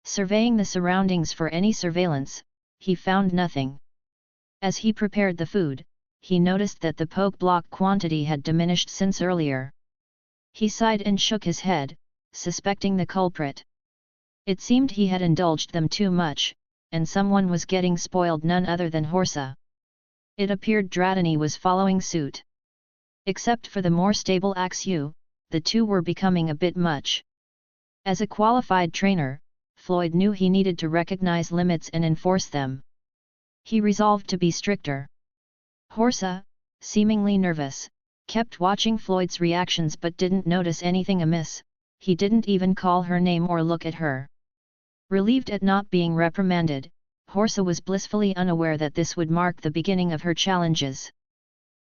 Surveying the surroundings for any surveillance, he found nothing. As he prepared the food, he noticed that the poke block quantity had diminished since earlier. He sighed and shook his head, suspecting the culprit. It seemed he had indulged them too much, and someone was getting spoiled, none other than Horsa. It appeared Dratini was following suit. Except for the more stable Axu, the two were becoming a bit much. As a qualified trainer, Floyd knew he needed to recognize limits and enforce them. He resolved to be stricter. Horsa, seemingly nervous, kept watching Floyd's reactions but didn't notice anything amiss. He didn't even call her name or look at her. Relieved at not being reprimanded, Horsa was blissfully unaware that this would mark the beginning of her challenges.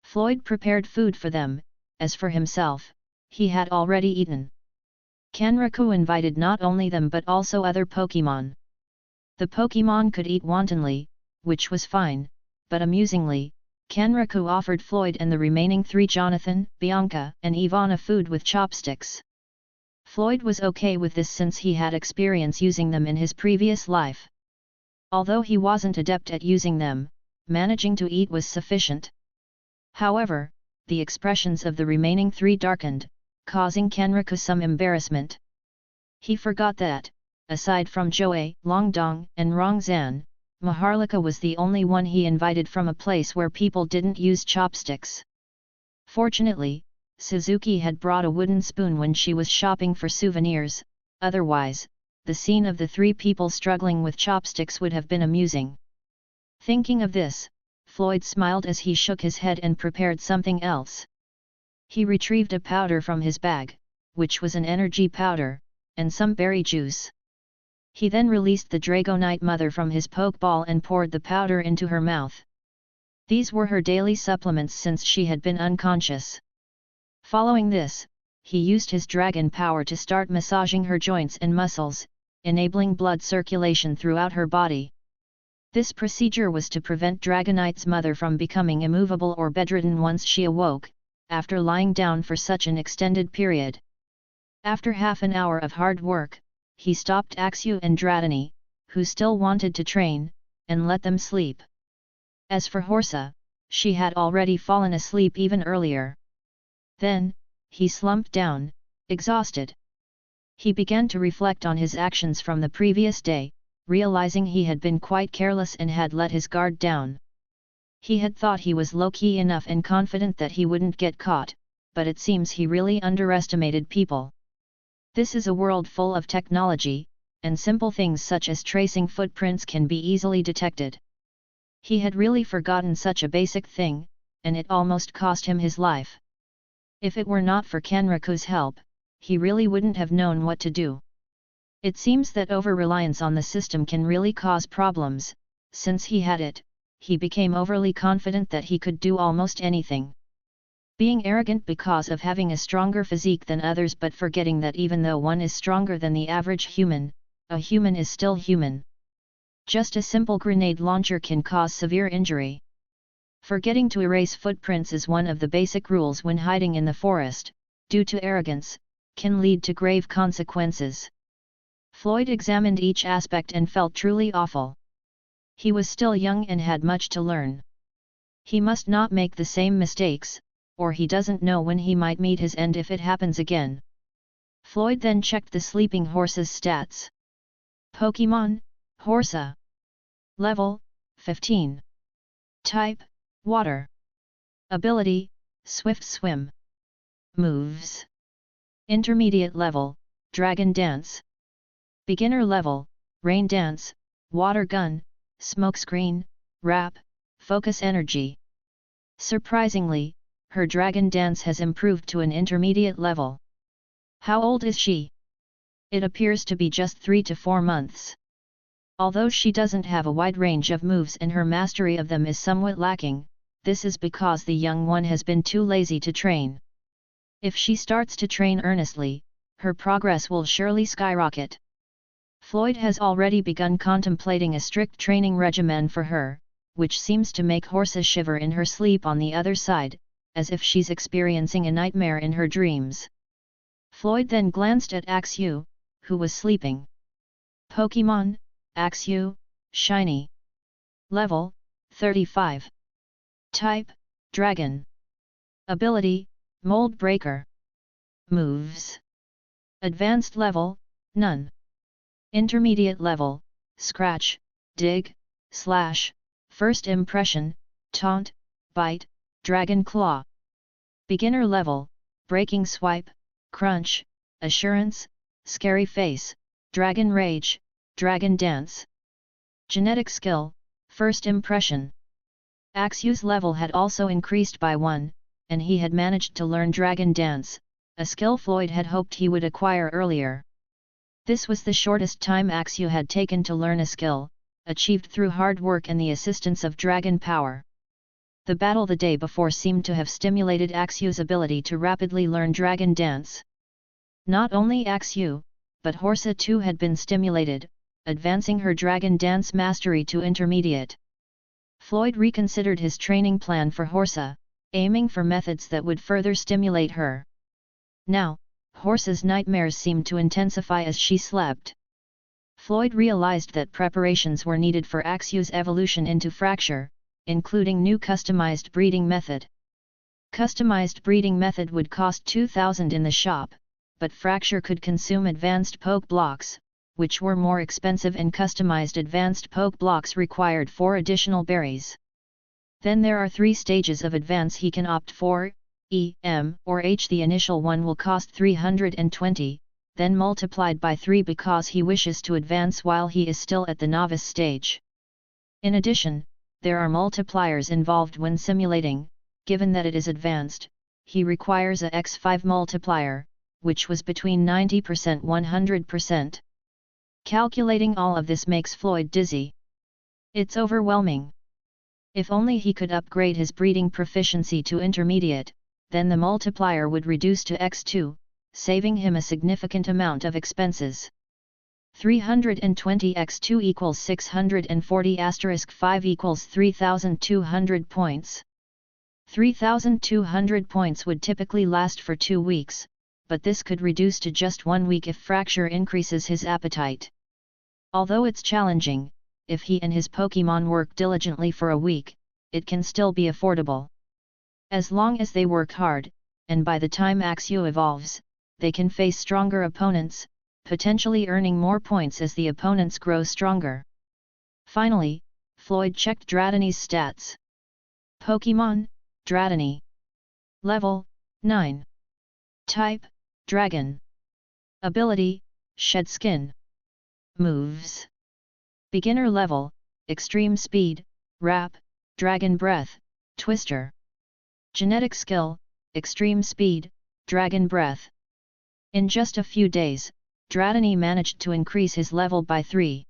Floyd prepared food for them. As for himself, he had already eaten. Kenraku invited not only them but also other Pokémon. The Pokémon could eat wantonly, which was fine, but amusingly, Kenraku offered Floyd and the remaining three, Jonathan, Bianca, and Ivana, food with chopsticks. Floyd was okay with this since he had experience using them in his previous life. Although he wasn't adept at using them, managing to eat was sufficient. However, the expressions of the remaining three darkened, causing Kenraku some embarrassment. He forgot that, aside from Joey, Longdong, and Rongzan, Maharlika was the only one he invited from a place where people didn't use chopsticks. Fortunately, Suzuki had brought a wooden spoon when she was shopping for souvenirs, otherwise, the scene of the three people struggling with chopsticks would have been amusing. Thinking of this, Floyd smiled as he shook his head and prepared something else. He retrieved a powder from his bag, which was an energy powder, and some berry juice. He then released the Dragonite Mother from his Pokeball and poured the powder into her mouth. These were her daily supplements since she had been unconscious. Following this, he used his dragon power to start massaging her joints and muscles, enabling blood circulation throughout her body. This procedure was to prevent Dragonite's mother from becoming immovable or bedridden once she awoke, after lying down for such an extended period. After half an hour of hard work, he stopped Axu and Dratini, who still wanted to train, and let them sleep. As for Horsa, she had already fallen asleep even earlier. Then, he slumped down, exhausted. He began to reflect on his actions from the previous day, realizing he had been quite careless and had let his guard down. He had thought he was low-key enough and confident that he wouldn't get caught, but it seems he really underestimated people. This is a world full of technology, and simple things such as tracing footprints can be easily detected. He had really forgotten such a basic thing, and it almost cost him his life. If it were not for Kenraku's help, he really wouldn't have known what to do. It seems that over-reliance on the system can really cause problems. Since he had it, he became overly confident that he could do almost anything. Being arrogant because of having a stronger physique than others, but forgetting that even though one is stronger than the average human, a human is still human. Just a simple grenade launcher can cause severe injury. Forgetting to erase footprints is one of the basic rules when hiding in the forest, due to arrogance, can lead to grave consequences. Floyd examined each aspect and felt truly awful. He was still young and had much to learn. He must not make the same mistakes, or he doesn't know when he might meet his end if it happens again. Floyd then checked the sleeping horse's stats. Pokémon, Horsa. Level, 15. Type, Water. Ability, Swift Swim. Moves. Intermediate level, Dragon Dance. Beginner level, Rain Dance, Water Gun, Smokescreen, Wrap, Focus Energy. Surprisingly, her Dragon Dance has improved to an intermediate level. How old is she? It appears to be just 3 to 4 months. Although she doesn't have a wide range of moves and her mastery of them is somewhat lacking, this is because the young one has been too lazy to train. If she starts to train earnestly, her progress will surely skyrocket. Floyd has already begun contemplating a strict training regimen for her, which seems to make Horsa shiver in her sleep on the other side, as if she's experiencing a nightmare in her dreams. Floyd then glanced at Axu, who was sleeping. Pokémon, Axu, Shiny. Level, 35. Type, Dragon. Ability, Mold Breaker. Moves. Advanced level, None. Intermediate level, Scratch, Dig, Slash, First Impression, Taunt, Bite, Dragon Claw. Beginner level, Breaking Swipe, Crunch, Assurance, Scary Face, Dragon Rage, Dragon Dance. Genetic skill, First Impression. Axu's level had also increased by 1, and he had managed to learn Dragon Dance, a skill Floyd had hoped he would acquire earlier. This was the shortest time Axu had taken to learn a skill, achieved through hard work and the assistance of dragon power. The battle the day before seemed to have stimulated Axu's ability to rapidly learn Dragon Dance. Not only Axu, but Horsa too had been stimulated, advancing her Dragon Dance mastery to intermediate. Floyd reconsidered his training plan for Horsa, aiming for methods that would further stimulate her. Now, Horsa's nightmares seemed to intensify as she slept. Floyd realized that preparations were needed for Axu's evolution into Fracture, including new customized breeding method. Customized breeding method would cost 2,000 in the shop, but Fracture could consume advanced poke blocks, which were more expensive, and customized advanced poke blocks required 4 additional berries. Then there are 3 stages of advance he can opt for, E, M, or H. The initial one will cost 320, then multiplied by 3 because he wishes to advance while he is still at the novice stage. In addition, there are multipliers involved when simulating. Given that it is advanced, he requires a x5 multiplier, which was between 90%–100%. Calculating all of this makes Floyd dizzy. It's overwhelming. If only he could upgrade his breeding proficiency to intermediate, then the multiplier would reduce to x2, saving him a significant amount of expenses. 320 x2 equals 640 *5 equals 3,200 points. 3,200 points would typically last for 2 weeks, but this could reduce to just 1 week if Fracture increases his appetite. Although it's challenging, if he and his Pokémon work diligently for a week, it can still be affordable. As long as they work hard, and by the time Axu evolves, they can face stronger opponents, potentially earning more points as the opponents grow stronger. Finally, Floyd checked Dratini's stats. Pokémon, Dratini. Level, 9. Type, Dragon. Ability, Shed Skin. Moves. Beginner level, Extreme Speed, Wrap, Dragon Breath, Twister. Genetic skill, Extreme Speed, Dragon Breath. In just a few days, Dratini managed to increase his level by 3.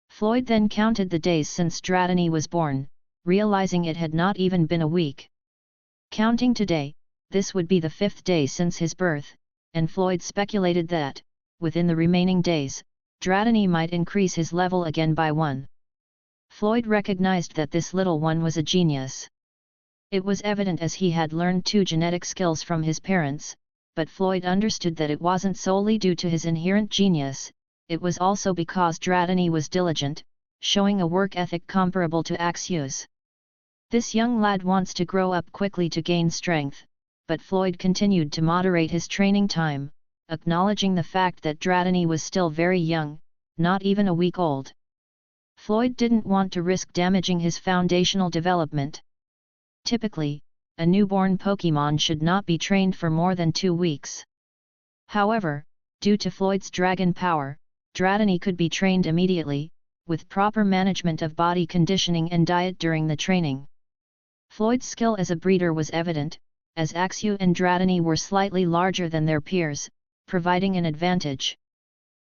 Floyd then counted the days since Dratini was born, realizing it had not even been a week. Counting today, this would be the 5th day since his birth, and Floyd speculated that, within the remaining days, Dratini might increase his level again by 1. Floyd recognized that this little one was a genius. It was evident as he had learned 2 genetic skills from his parents, but Floyd understood that it wasn't solely due to his inherent genius, it was also because Dratini was diligent, showing a work ethic comparable to Axu's. This young lad wants to grow up quickly to gain strength, but Floyd continued to moderate his training time, acknowledging the fact that Dratini was still very young, not even a week old. Floyd didn't want to risk damaging his foundational development. Typically, a newborn Pokémon should not be trained for more than 2 weeks. However, due to Floyd's dragon power, Dratini could be trained immediately, with proper management of body conditioning and diet during the training. Floyd's skill as a breeder was evident, as Axu and Dratini were slightly larger than their peers, providing an advantage.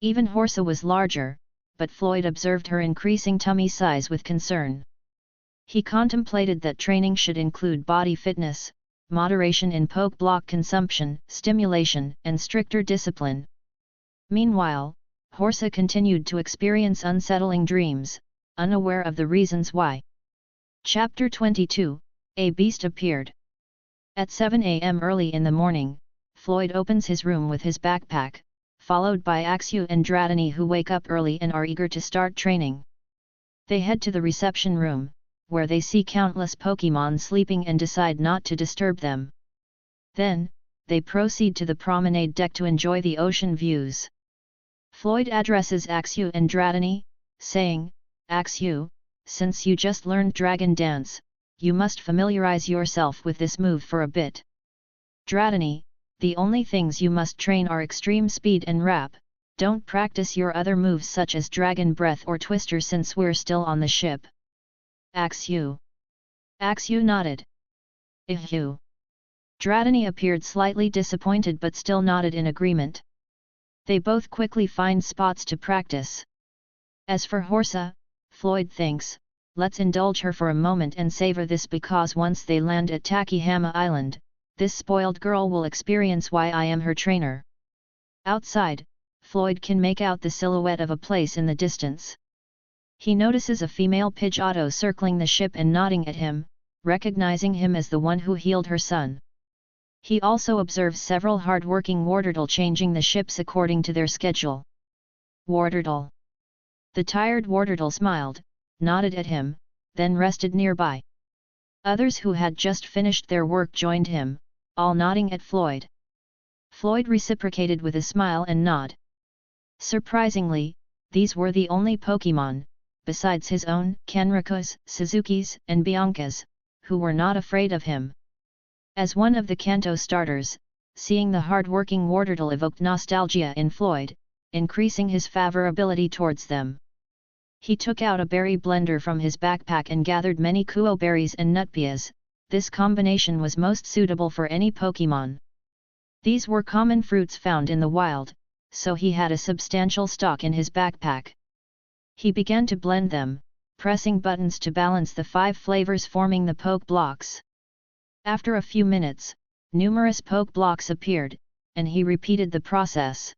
Even Horsa was larger, but Floyd observed her increasing tummy size with concern. He contemplated that training should include body fitness, moderation in poke block consumption, stimulation, and stricter discipline. Meanwhile, Horsa continued to experience unsettling dreams, unaware of the reasons why. Chapter 22, A Beast Appeared. At 7 a.m. early in the morning, Floyd opens his room with his backpack, followed by Axu and Dratini, who wake up early and are eager to start training. They head to the reception room, where they see countless Pokémon sleeping and decide not to disturb them. Then, they proceed to the promenade deck to enjoy the ocean views. Floyd addresses Axew and Dratini, saying, "Axew, since you just learned Dragon Dance, you must familiarize yourself with this move for a bit. Dratini, the only things you must train are extreme speed and wrap. Don't practice your other moves such as Dragon Breath or Twister since we're still on the ship." Axew nodded. "Ehew." Dratini appeared slightly disappointed but still nodded in agreement. They both quickly find spots to practice. As for Horsa, Floyd thinks, let's indulge her for a moment and savor this, because once they land at Takihama Island, this spoiled girl will experience why I am her trainer. Outside, Floyd can make out the silhouette of a place in the distance. He notices a female Pidgeotto circling the ship and nodding at him, recognizing him as the one who healed her son. He also observes several hard-working Wartortle changing the ships according to their schedule. Wartortle. The tired Wartortle smiled, nodded at him, then rested nearby. Others who had just finished their work joined him, all nodding at Floyd. Floyd reciprocated with a smile and nod. Surprisingly, these were the only Pokémon, besides his own, Kanriko's, Suzuki's, and Bianca's, who were not afraid of him. As one of the Kanto starters, seeing the hard-working Wartortle evoked nostalgia in Floyd, increasing his favorability towards them. He took out a berry blender from his backpack and gathered many Kuo berries and Nutpias. This combination was most suitable for any Pokémon. These were common fruits found in the wild, so he had a substantial stock in his backpack. He began to blend them, pressing buttons to balance the 5 flavors forming the Poke Blocks. After a few minutes, numerous Poke Blocks appeared, and he repeated the process.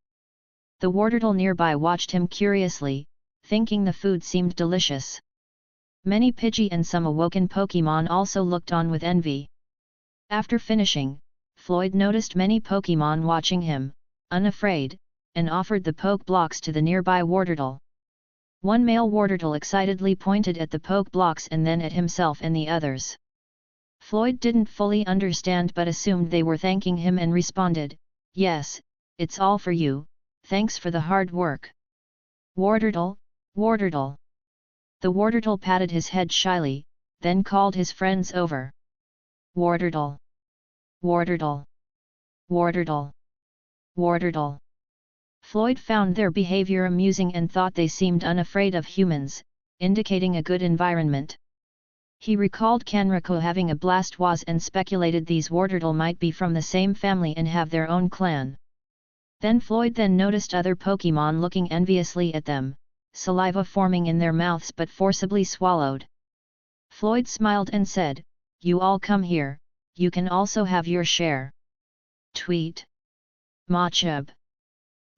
The Wartortle nearby watched him curiously, thinking the food seemed delicious. Many Pidgey and some awoken Pokémon also looked on with envy. After finishing, Floyd noticed many Pokémon watching him, unafraid, and offered the Poke Blocks to the nearby Wartortle. One male Wartortle excitedly pointed at the Poke Blocks and then at himself and the others. Floyd didn't fully understand but assumed they were thanking him and responded, "Yes, it's all for you, thanks for the hard work." "Wartortle, Wartortle." The Wartortle patted his head shyly, then called his friends over. "Wartortle, Wartortle, Wartortle, Wartortle." Floyd found their behavior amusing and thought they seemed unafraid of humans, indicating a good environment. He recalled Kanriko having a Blastoise and speculated these Wartortle might be from the same family and have their own clan. Then Floyd noticed other Pokémon looking enviously at them, saliva forming in their mouths but forcibly swallowed. Floyd smiled and said, "You all come here, you can also have your share." Tweet. Machub.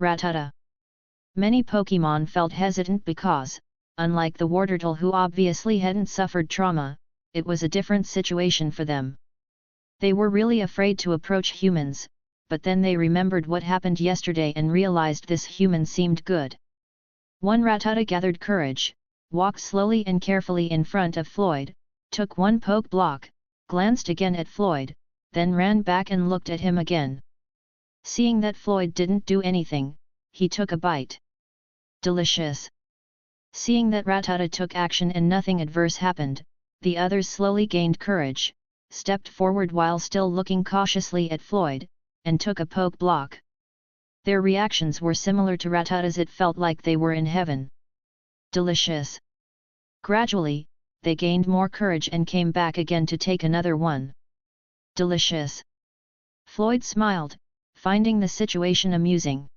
Rattata. Many Pokémon felt hesitant because, unlike the Wartortle who obviously hadn't suffered trauma, it was a different situation for them. They were really afraid to approach humans, but then they remembered what happened yesterday and realized this human seemed good. One Rattata gathered courage, walked slowly and carefully in front of Floyd, took one Poke Block, glanced again at Floyd, then ran back and looked at him again. Seeing that Floyd didn't do anything, he took a bite. Delicious. Seeing that Rattata took action and nothing adverse happened, the others slowly gained courage, stepped forward while still looking cautiously at Floyd, and took a Poke Block. Their reactions were similar to Rattata's. It felt like they were in heaven. Delicious. Gradually, they gained more courage and came back again to take another one. Delicious. Floyd smiled, finding the situation amusing.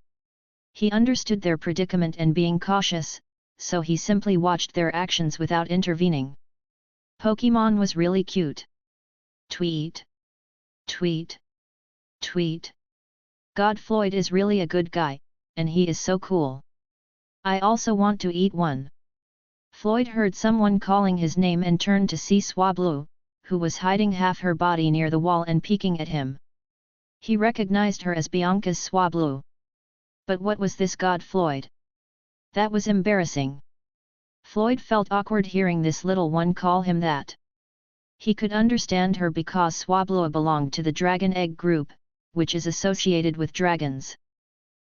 He understood their predicament and being cautious, so he simply watched their actions without intervening. Pokémon was really cute. Tweet. Tweet. Tweet. God, Floyd is really a good guy, and he is so cool. I also want to eat one. Floyd heard someone calling his name and turned to see Swablu, who was hiding half her body near the wall and peeking at him. He recognized her as Bianca's Swablu. But what was this God Floyd? That was embarrassing. Floyd felt awkward hearing this little one call him that. He could understand her because Swablu belonged to the dragon egg group, which is associated with dragons.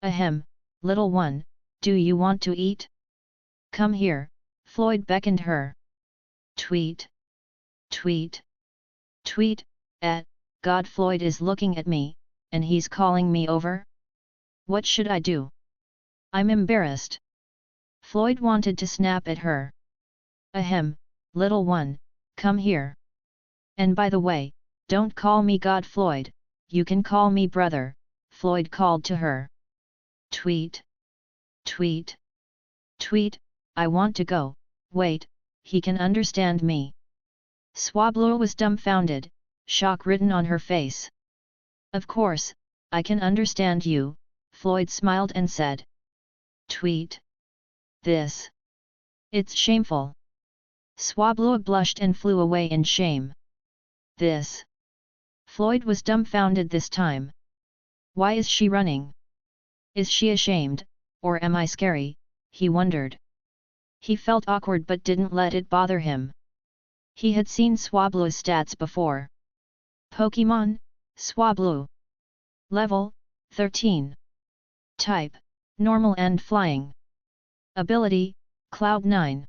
Ahem, little one, do you want to eat? Come here, Floyd beckoned her. Tweet. Tweet. Tweet, God, Floyd is looking at me, and he's calling me over? What should I do? I'm embarrassed. Floyd wanted to snap at her. Ahem, little one, come here. And by the way, don't call me God, Floyd, you can call me brother, Floyd called to her. Tweet. Tweet. Tweet, I want to go, wait, he can understand me. Swablu was dumbfounded, shock written on her face. Of course, I can understand you, Floyd smiled and said. Tweet. This. It's shameful. Swablu blushed and flew away in shame. This. Floyd was dumbfounded this time. Why is she running? Is she ashamed, or am I scary, he wondered. He felt awkward but didn't let it bother him. He had seen Swablu's stats before. Pokémon, Swablu. Level, 13. Type, Normal and Flying. Ability, Cloud 9.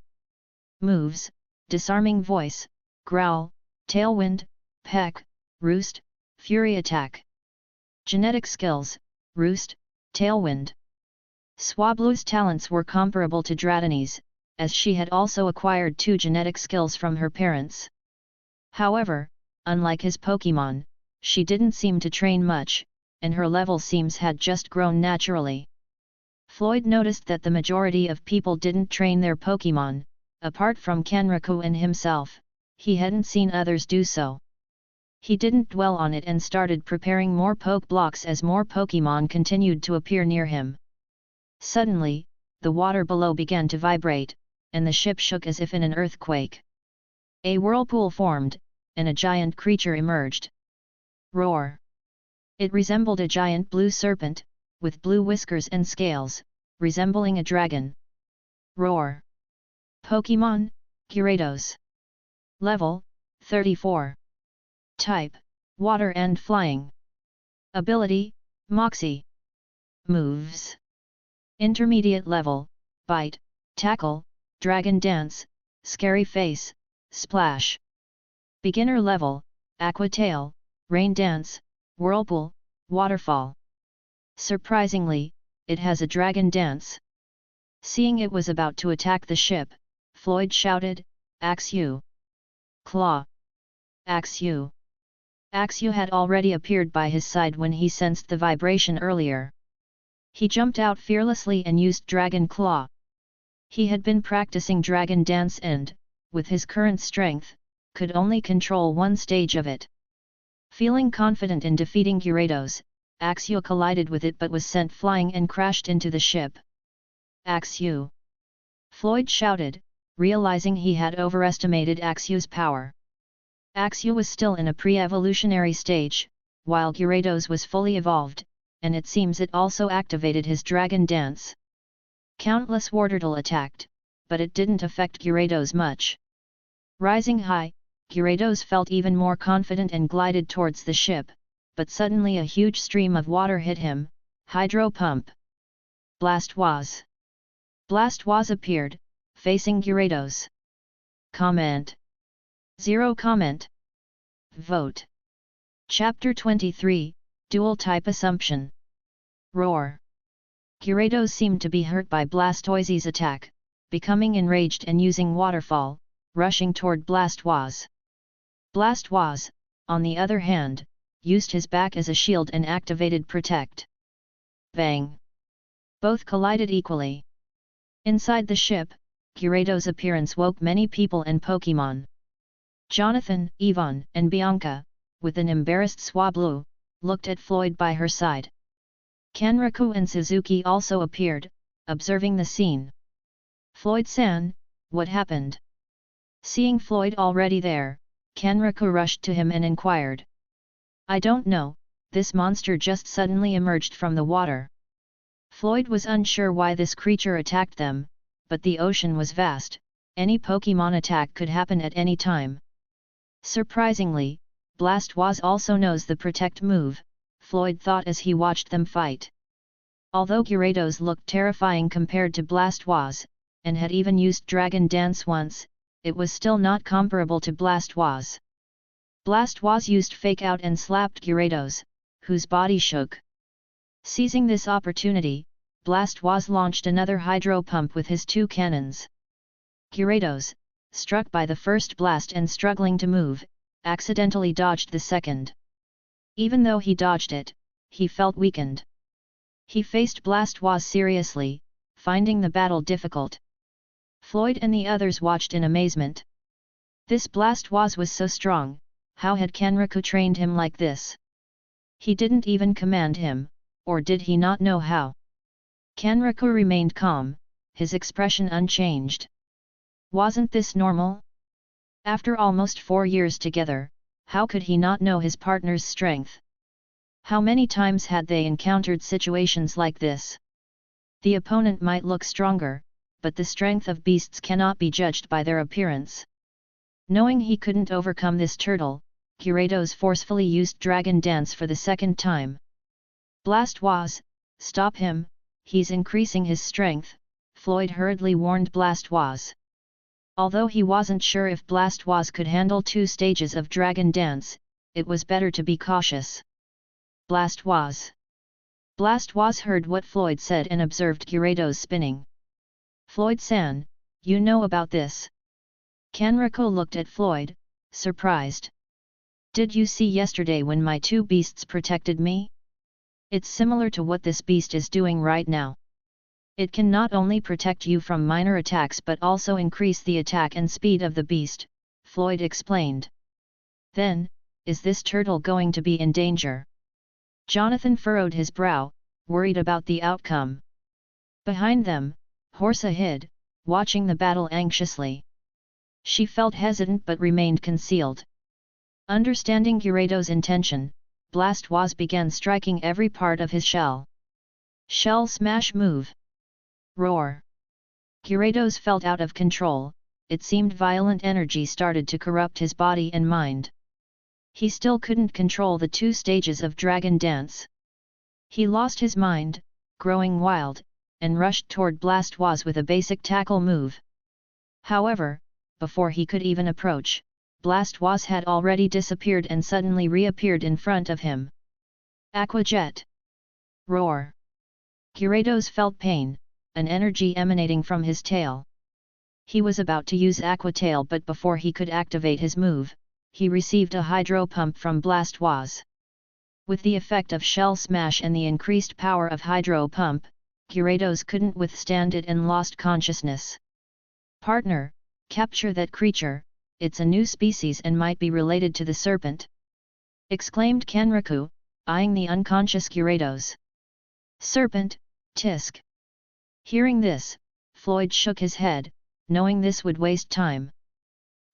Moves, Disarming Voice, Growl, Tailwind, Peck, Roost, Fury Attack. Genetic Skills, Roost, Tailwind. Swablu's talents were comparable to Dratini's, as she had also acquired 2 genetic skills from her parents. However, unlike his Pokémon, she didn't seem to train much, and her level seems had just grown naturally. Floyd noticed that the majority of people didn't train their Pokémon, apart from Kenriku and himself, he hadn't seen others do so. He didn't dwell on it and started preparing more Poke Blocks as more Pokémon continued to appear near him. Suddenly, the water below began to vibrate, and the ship shook as if in an earthquake. A whirlpool formed, and a giant creature emerged. Roar! It resembled a giant blue serpent, with blue whiskers and scales, resembling a dragon. Roar! Pokémon, Gyarados. Level, 34. Type, Water and Flying. Ability, Moxie. Moves. Intermediate level, Bite, Tackle, Dragon Dance, Scary Face, Splash. Beginner level, Aqua Tail, Rain Dance, Whirlpool, Waterfall. Surprisingly, it has a Dragon Dance. Seeing it was about to attack the ship, Floyd shouted, Axew! Claw! Axew! Axew had already appeared by his side when he sensed the vibration earlier. He jumped out fearlessly and used Dragon Claw. He had been practicing Dragon Dance and, with his current strength, could only control one stage of it. Feeling confident in defeating Gyarados, Axew collided with it but was sent flying and crashed into the ship. Axew! Floyd shouted, realizing he had overestimated Axew's power. Axew was still in a pre-evolutionary stage, while Gyarados was fully evolved, and it seems it also activated his Dragon Dance. Countless Wartortle attacked, but it didn't affect Gyarados much. Rising high, Gyarados felt even more confident and glided towards the ship, but suddenly a huge stream of water hit him. Hydro Pump. Blastoise. Blastoise appeared, facing Gyarados. Comment. 0 comment. Vote. Chapter 23, Dual Type Assumption. Roar. Gyarados seemed to be hurt by Blastoise's attack, becoming enraged and using Waterfall, rushing toward Blastoise. Blastoise, on the other hand, used his back as a shield and activated Protect. Bang! Both collided equally. Inside the ship, Gyarados' appearance woke many people and Pokémon. Jonathan, Yvonne, and Bianca, with an embarrassed Swablu, looked at Floyd by her side. Kenriku and Suzuki also appeared, observing the scene. Floyd-san, what happened? Seeing Floyd already there, Kenriku rushed to him and inquired. I don't know, this monster just suddenly emerged from the water. Floyd was unsure why this creature attacked them, but the ocean was vast, Any Pokémon attack could happen at any time. Surprisingly, Blastoise also knows the protect move, Floyd thought as he watched them fight. Although Gyarados looked terrifying compared to Blastoise, and had even used Dragon Dance once, it was still not comparable to Blastoise. Blastoise used Fake Out and slapped Gyarados, whose body shook. Seizing this opportunity, Blastoise launched another Hydro Pump with his two cannons. Gyarados, struck by the first blast and struggling to move, accidentally dodged the second. Even though he dodged it, he felt weakened. He faced Blastoise seriously, finding the battle difficult. Floyd and the others watched in amazement. This Blastoise was so strong, how had Kenriku trained him like this? He didn't even command him, or did he not know how? Kenriku remained calm, his expression unchanged. Wasn't this normal? After almost 4 years together, how could he not know his partner's strength? How many times had they encountered situations like this? The opponent might look stronger, but the strength of beasts cannot be judged by their appearance. Knowing he couldn't overcome this turtle, Gyarados forcefully used Dragon Dance for the second time. Blastoise, stop him, he's increasing his strength, Floyd hurriedly warned Blastoise. Although he wasn't sure if Blastoise could handle 2 stages of Dragon Dance, it was better to be cautious. Blastoise. Blastoise heard what Floyd said and observed Gyarados spinning. Floyd-san, you know about this? Kenriku looked at Floyd, surprised. Did you see yesterday when my 2 beasts protected me? It's similar to what this beast is doing right now. It can not only protect you from minor attacks but also increase the attack and speed of the beast, Floyd explained. Then, is this turtle going to be in danger? Jonathan furrowed his brow, worried about the outcome. Behind them, Horsa hid, watching the battle anxiously. She felt hesitant but remained concealed. Understanding Gyarados' intention, Blastoise began striking every part of his shell. Shell smash move. Roar. Gyarados felt out of control, it seemed violent energy started to corrupt his body and mind. He still couldn't control the 2 stages of Dragon Dance. He lost his mind, growing wild, and rushed toward Blastoise with a basic tackle move. However, before he could even approach, Blastoise had already disappeared and suddenly reappeared in front of him. Aqua Jet. Roar. Gyarados felt pain, an energy emanating from his tail. He was about to use Aqua Tail but before he could activate his move, he received a Hydro Pump from Blastoise. With the effect of Shell Smash and the increased power of Hydro Pump, Gyarados couldn't withstand it and lost consciousness. Partner, capture that creature, it's a new species and might be related to the serpent! Exclaimed Kenriku, eyeing the unconscious Gyarados. Serpent, tisk! Hearing this, Floyd shook his head, knowing this would waste time.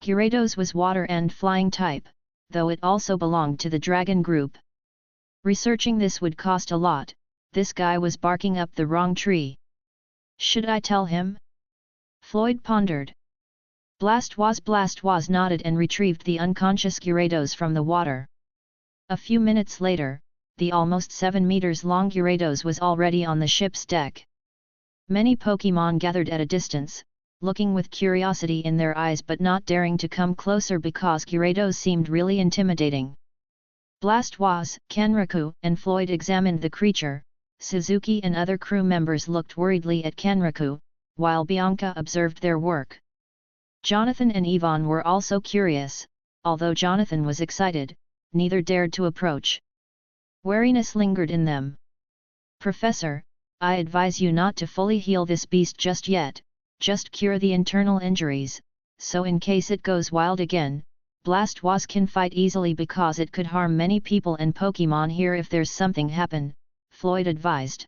Gyarados was water and flying type, though it also belonged to the dragon group. Researching this would cost a lot, this guy was barking up the wrong tree. Should I tell him? Floyd pondered. Blastoise nodded and retrieved the unconscious Gyarados from the water. A few minutes later, the almost 7 meters long Gyarados was already on the ship's deck. Many Pokémon gathered at a distance, looking with curiosity in their eyes but not daring to come closer because Gyarados seemed really intimidating. Blastoise, Kenriku, and Floyd examined the creature. Suzuki and other crew members looked worriedly at Kenriku, while Bianca observed their work. Jonathan and Yvonne were also curious, although Jonathan was excited, neither dared to approach. Wariness lingered in them. Professor, I advise you not to fully heal this beast just yet, just cure the internal injuries, so in case it goes wild again, Blastoise can fight easily because it could harm many people and Pokémon here if there's something happen, Floyd advised.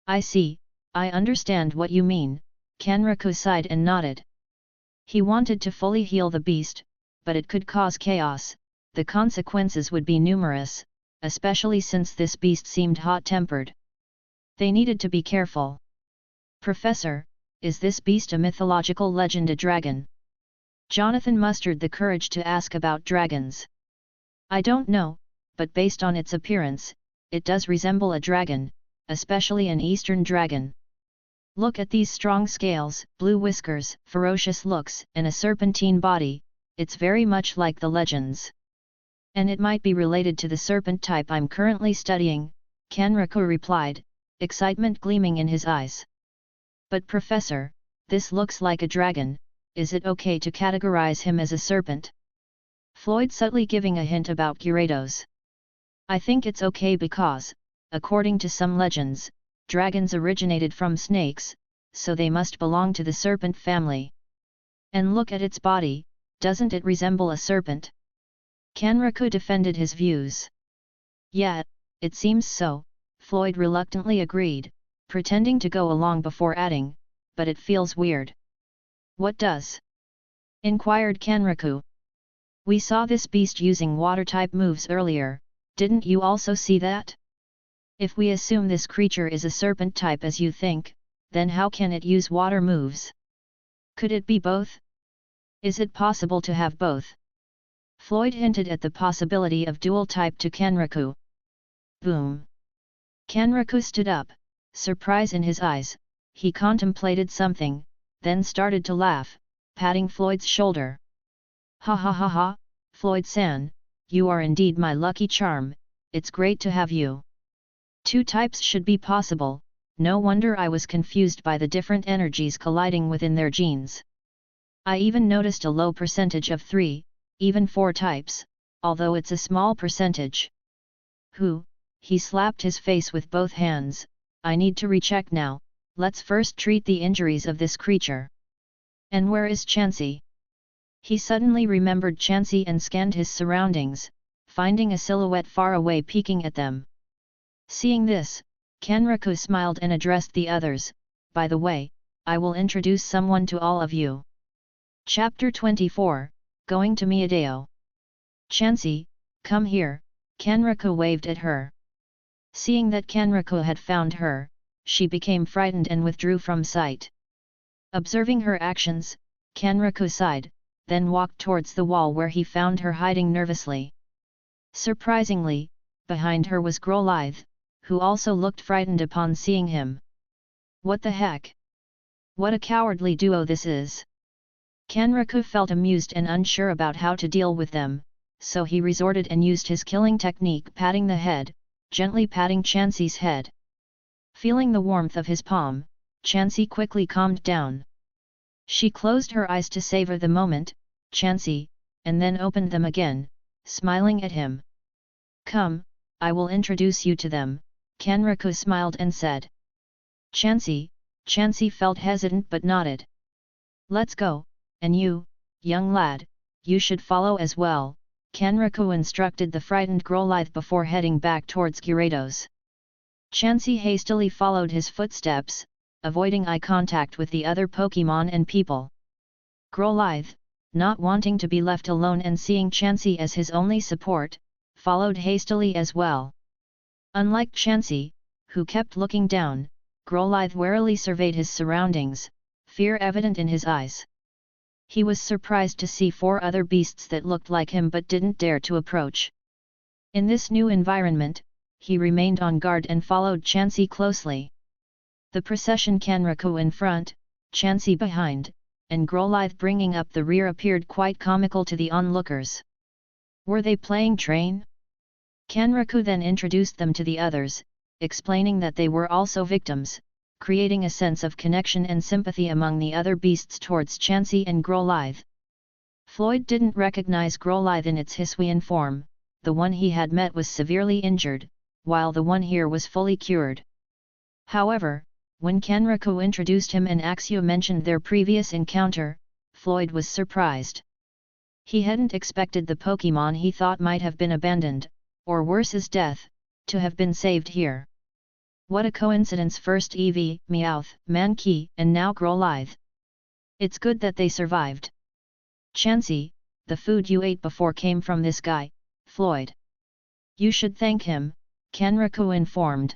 I see, I understand what you mean, Kenriku sighed and nodded. He wanted to fully heal the beast, but it could cause chaos, the consequences would be numerous, especially since this beast seemed hot-tempered. They needed to be careful. Professor, is this beast a mythological legend, a dragon? Jonathan mustered the courage to ask about dragons. I don't know, but based on its appearance, it does resemble a dragon, especially an eastern dragon. Look at these strong scales, blue whiskers, ferocious looks, and a serpentine body, it's very much like the legends. And it might be related to the serpent type I'm currently studying, Kanraku replied, excitement gleaming in his eyes. But Professor, this looks like a dragon, is it okay to categorize him as a serpent? Floyd subtly giving a hint about Gyarados. I think it's okay because, according to some legends, dragons originated from snakes, so they must belong to the serpent family. And look at its body, doesn't it resemble a serpent? Kanraku defended his views. Yeah, it seems so, Floyd reluctantly agreed, pretending to go along before adding, but it feels weird. What does? Inquired Kanraku. We saw this beast using water-type moves earlier, didn't you also see that? If we assume this creature is a serpent type as you think, then how can it use water moves? Could it be both? Is it possible to have both? Floyd hinted at the possibility of dual type to Kanraku. Boom! Kanraku stood up, surprise in his eyes, he contemplated something, then started to laugh, patting Floyd's shoulder. Ha ha ha ha, Floyd-san, you are indeed my lucky charm, it's great to have you. Two types should be possible, no wonder I was confused by the different energies colliding within their genes. I even noticed a low percentage of 3, even 4 types, although it's a small percentage. He slapped his face with both hands, I need to recheck now, let's first treat the injuries of this creature. And where is Chansey? He suddenly remembered Chansey and scanned his surroundings, finding a silhouette far away peeking at them. Seeing this, Kanraku smiled and addressed the others, by the way, I will introduce someone to all of you. Chapter 24, Going to Miyadeo. Chansey, come here, Kanraku waved at her. Seeing that Kanraku had found her, she became frightened and withdrew from sight. Observing her actions, Kanraku sighed, then walked towards the wall where he found her hiding nervously. Surprisingly, behind her was Growlithe, who also looked frightened upon seeing him. What the heck? What a cowardly duo this is! Kanraku felt amused and unsure about how to deal with them, so he resorted and used his killing technique, patting the head, gently patting Chansey's head. Feeling the warmth of his palm, Chansey quickly calmed down. She closed her eyes to savor the moment, Chansey, and then opened them again, smiling at him. Come, I will introduce you to them, Kanraku smiled and said. Chansey felt hesitant but nodded. Let's go, and you, young lad, you should follow as well, Kanraku instructed the frightened Growlithe before heading back towards Gyarados. Chansey hastily followed his footsteps, avoiding eye contact with the other Pokémon and people. Growlithe, not wanting to be left alone and seeing Chansey as his only support, followed hastily as well. Unlike Chansey, who kept looking down, Growlithe warily surveyed his surroundings, fear evident in his eyes. He was surprised to see 4 other beasts that looked like him but didn't dare to approach. In this new environment, he remained on guard and followed Chansey closely. The procession, Kanraku in front, Chansey behind, and Growlithe bringing up the rear, appeared quite comical to the onlookers. Were they playing train? Kanraku then introduced them to the others, explaining that they were also victims, creating a sense of connection and sympathy among the other beasts towards Chansey and Growlithe. Floyd didn't recognize Growlithe in its Hisuian form, the one he had met was severely injured, while the one here was fully cured. However, when Kanraku introduced him and Axio mentioned their previous encounter, Floyd was surprised. He hadn't expected the Pokémon he thought might have been abandoned, or worse as death, to have been saved here. What a coincidence, first Eevee, Meowth, Mankey, and now Growlithe. It's good that they survived. Chansey, the food you ate before came from this guy, Floyd. You should thank him, Kanraku informed.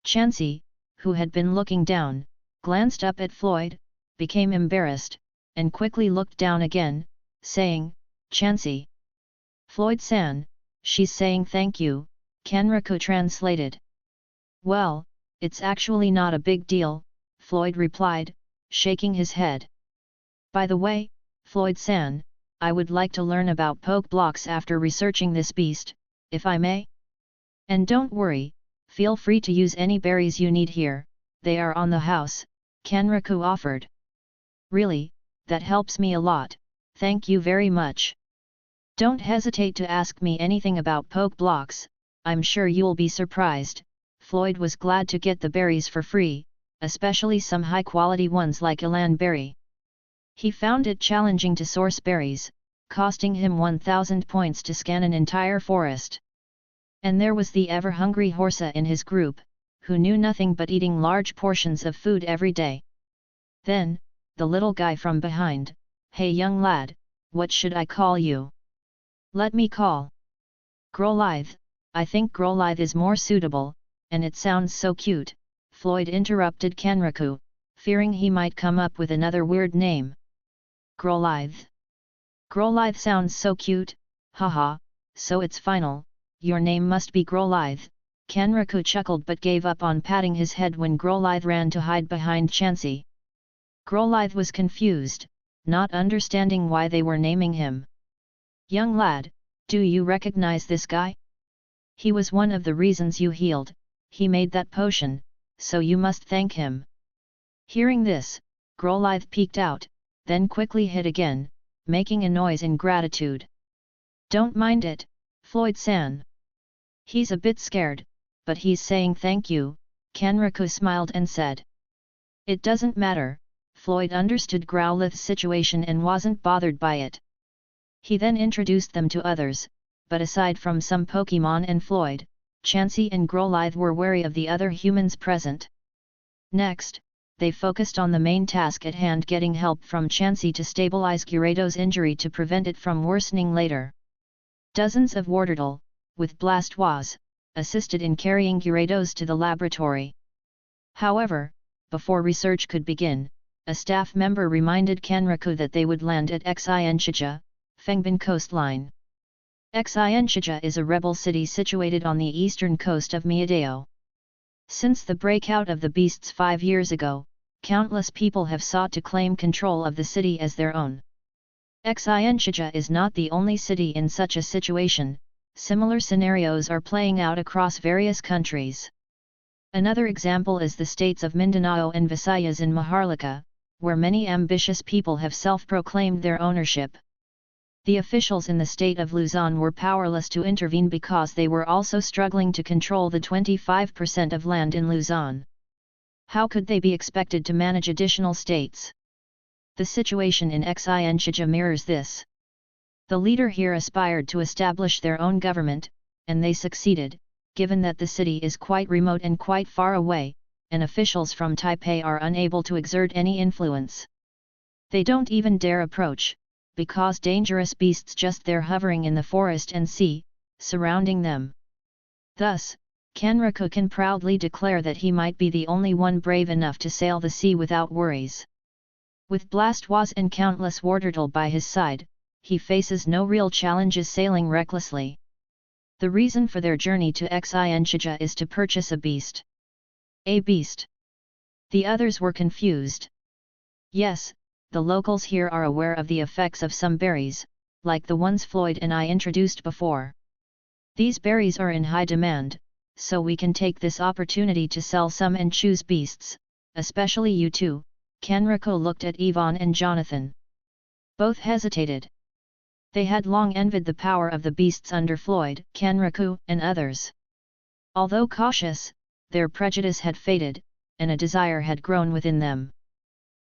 Chansey, who had been looking down, glanced up at Floyd, became embarrassed, and quickly looked down again, saying, "Chansey." "Floyd-san, she's saying thank you," Kenriku translated. "Well, it's actually not a big deal," Floyd replied, shaking his head. "By the way, Floyd-san, I would like to learn about poke blocks after researching this beast, if I may? And don't worry, feel free to use any berries you need here, they are on the house," Kenriku offered. "Really, that helps me a lot, thank you very much. Don't hesitate to ask me anything about poke blocks, I'm sure you'll be surprised." Floyd was glad to get the berries for free, especially some high-quality ones like Elan berry. He found it challenging to source berries, costing him 1,000 points to scan an entire forest. And there was the ever-hungry Horsa in his group, who knew nothing but eating large portions of food every day. Then, the little guy from behind, "Hey young lad, what should I call you?" "Let me call Growlithe, I think Growlithe is more suitable, and it sounds so cute," Floyd interrupted Kenriku, fearing he might come up with another weird name. "Growlithe? Growlithe sounds so cute, haha, so it's final, your name must be Growlithe." Kenriku chuckled but gave up on patting his head when Growlithe ran to hide behind Chansey. Growlithe was confused, not understanding why they were naming him. "Young lad, do you recognize this guy? He was one of the reasons you healed, he made that potion, so you must thank him." Hearing this, Growlithe peeked out, then quickly hid again, making a noise in gratitude. "Don't mind it, Floyd-san. He's a bit scared, but he's saying thank you," Kenriku smiled and said. It doesn't matter, Floyd understood Growlithe's situation and wasn't bothered by it. He then introduced them to others, but aside from some Pokémon and Floyd, Chansey and Growlithe were wary of the other humans present. Next, they focused on the main task at hand, getting help from Chansey to stabilize Gyarados' injury to prevent it from worsening later. Dozens of Wartortle, with Blastoise, assisted in carrying Gyarados to the laboratory. However, before research could begin, a staff member reminded Kenriku that they would land at Xianxia, Fengbin coastline. Xianxia is a rebel city situated on the eastern coast of Miadao. Since the breakout of the beasts 5 years ago, countless people have sought to claim control of the city as their own. Xianxia is not the only city in such a situation, similar scenarios are playing out across various countries. Another example is the states of Mindanao and Visayas in Maharlika, where many ambitious people have self-proclaimed their ownership. The officials in the state of Luzon were powerless to intervene because they were also struggling to control the 25% of land in Luzon. How could they be expected to manage additional states? The situation in Xianxia mirrors this. The leader here aspired to establish their own government, and they succeeded, given that the city is quite remote and quite far away, and officials from Taipei are unable to exert any influence. They don't even dare approach, because dangerous beasts just there hovering in the forest and sea, surrounding them. Thus, Kenriku can proudly declare that he might be the only one brave enough to sail the sea without worries. With Blastoise and countless Wartortle by his side, he faces no real challenges sailing recklessly. The reason for their journey to Xianxia is to purchase a beast. A beast? The others were confused. Yes, the locals here are aware of the effects of some berries, like the ones Floyd and I introduced before. These berries are in high demand, so we can take this opportunity to sell some and choose beasts, especially you two. Kenriku looked at Yvonne and Jonathan. Both hesitated. They had long envied the power of the beasts under Floyd, Kenriku, and others. Although cautious, their prejudice had faded, and a desire had grown within them.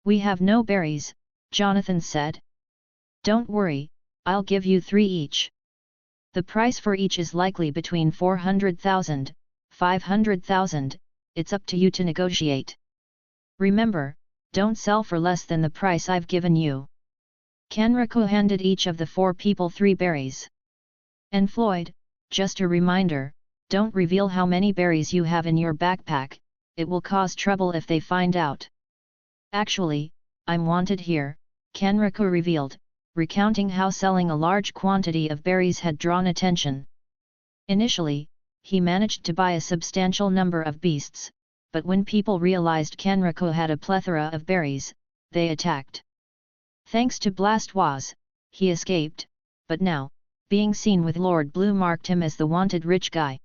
"We have no berries," Jonathan said. "Don't worry, I'll give you 3 each. The price for each is likely between 400,000, 500,000, it's up to you to negotiate. Remember, don't sell for less than the price I've given you." Kenriku handed each of the 4 people 3 berries. "And Floyd, just a reminder, don't reveal how many berries you have in your backpack, it will cause trouble if they find out." Actually, I'm wanted here, Kanraku revealed, recounting how selling a large quantity of berries had drawn attention. Initially, he managed to buy a substantial number of beasts, but when people realized Kanraku had a plethora of berries, they attacked. Thanks to Blastwaz, he escaped, but now, being seen with Lord Blue marked him as the wanted rich guy.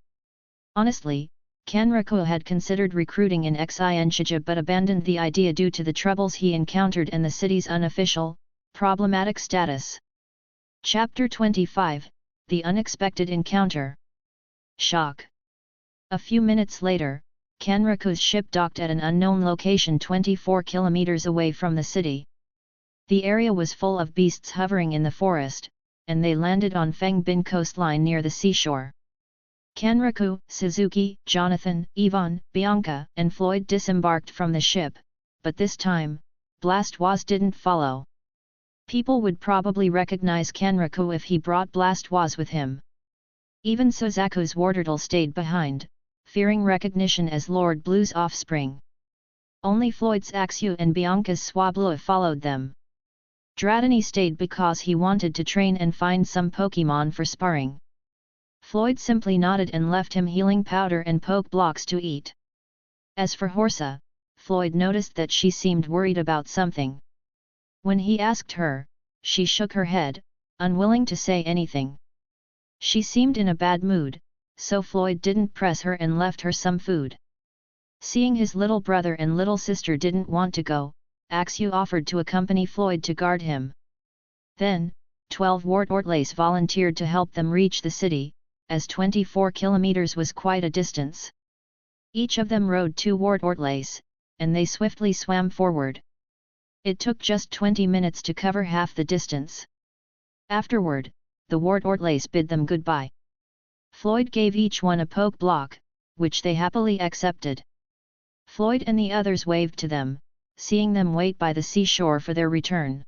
Honestly, Kanraku had considered recruiting in Xinshija but abandoned the idea due to the troubles he encountered and the city's unofficial, problematic status. Chapter 25, The Unexpected Encounter. Shock. A few minutes later, Kanraku's ship docked at an unknown location 24 kilometers away from the city. The area was full of beasts hovering in the forest, and they landed on Fengbin coastline near the seashore. Kanraku, Suzuki, Jonathan, Yvonne, Bianca, and Floyd disembarked from the ship, but this time, Blastwaz didn't follow. People would probably recognize Kanraku if he brought Blastwaz with him. Even Suzaku's Warturtle stayed behind, fearing recognition as Lord Blue's offspring. Only Floyd's Axew and Bianca's Swablu followed them. Dratini stayed because he wanted to train and find some Pokémon for sparring. Floyd simply nodded and left him healing powder and poke blocks to eat. As for Horsa, Floyd noticed that she seemed worried about something. When he asked her, she shook her head, unwilling to say anything. She seemed in a bad mood, so Floyd didn't press her and left her some food. Seeing his little brother and little sister didn't want to go, Axew offered to accompany Floyd to guard him. Then, 12 Wartortles volunteered to help them reach the city, as 24 kilometers was quite a distance. Each of them rode 2 Wartortles, and they swiftly swam forward. It took just 20 minutes to cover half the distance. Afterward, the Wartortles bid them goodbye. Floyd gave each one a poke block, which they happily accepted. Floyd and the others waved to them, seeing them wait by the seashore for their return.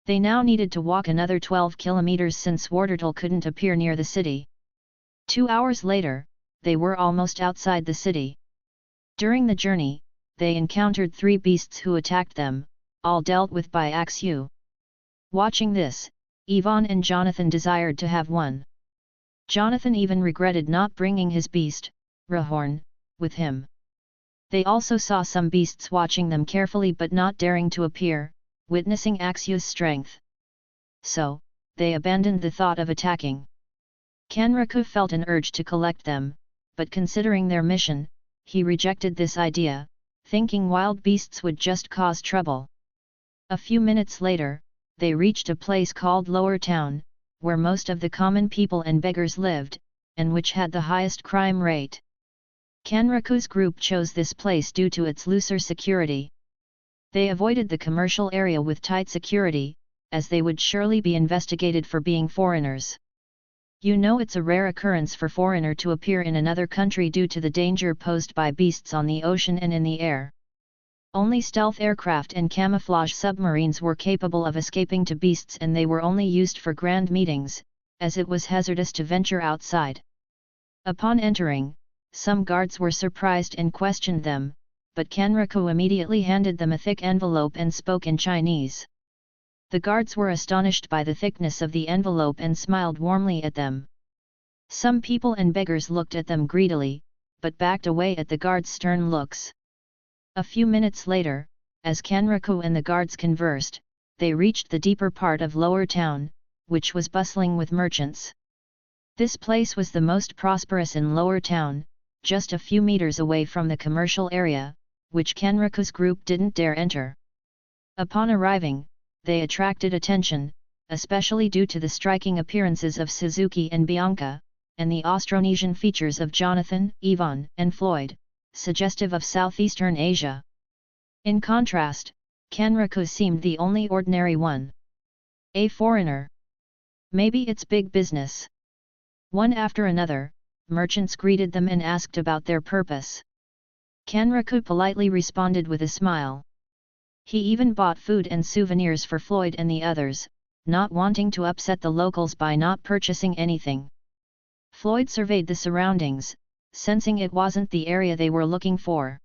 They now needed to walk another 12 kilometers since Warturtle couldn't appear near the city. 2 hours later, they were almost outside the city. During the journey, they encountered 3 beasts who attacked them, all dealt with by Axew. Watching this, Yvonne and Jonathan desired to have one. Jonathan even regretted not bringing his beast, Rahorn, with him. They also saw some beasts watching them carefully but not daring to appear, witnessing Axew's strength. So, they abandoned the thought of attacking. Kanraku felt an urge to collect them, but considering their mission, he rejected this idea, thinking wild beasts would just cause trouble. A few minutes later, they reached a place called Lower Town, where most of the common people and beggars lived, and which had the highest crime rate. Kanraku's group chose this place due to its looser security. They avoided the commercial area with tight security, as they would surely be investigated for being foreigners. You know, it's a rare occurrence for foreigner to appear in another country due to the danger posed by beasts on the ocean and in the air. Only stealth aircraft and camouflage submarines were capable of escaping to beasts, and they were only used for grand meetings, as it was hazardous to venture outside. Upon entering, some guards were surprised and questioned them, but Kanraku immediately handed them a thick envelope and spoke in Chinese. The guards were astonished by the thickness of the envelope and smiled warmly at them. Some people and beggars looked at them greedily, but backed away at the guards' stern looks. A few minutes later, as Kanraku and the guards conversed, they reached the deeper part of Lower Town, which was bustling with merchants. This place was the most prosperous in Lower Town, just a few meters away from the commercial area, which Kanraku's group didn't dare enter. Upon arriving, they attracted attention, especially due to the striking appearances of Suzuki and Bianca, and the Austronesian features of Jonathan, Yvonne, and Floyd, suggestive of Southeastern Asia. In contrast, Kanraku seemed the only ordinary one. A foreigner. Maybe it's big business. One after another, merchants greeted them and asked about their purpose. Kanraku politely responded with a smile. He even bought food and souvenirs for Floyd and the others, not wanting to upset the locals by not purchasing anything. Floyd surveyed the surroundings, sensing it wasn't the area they were looking for.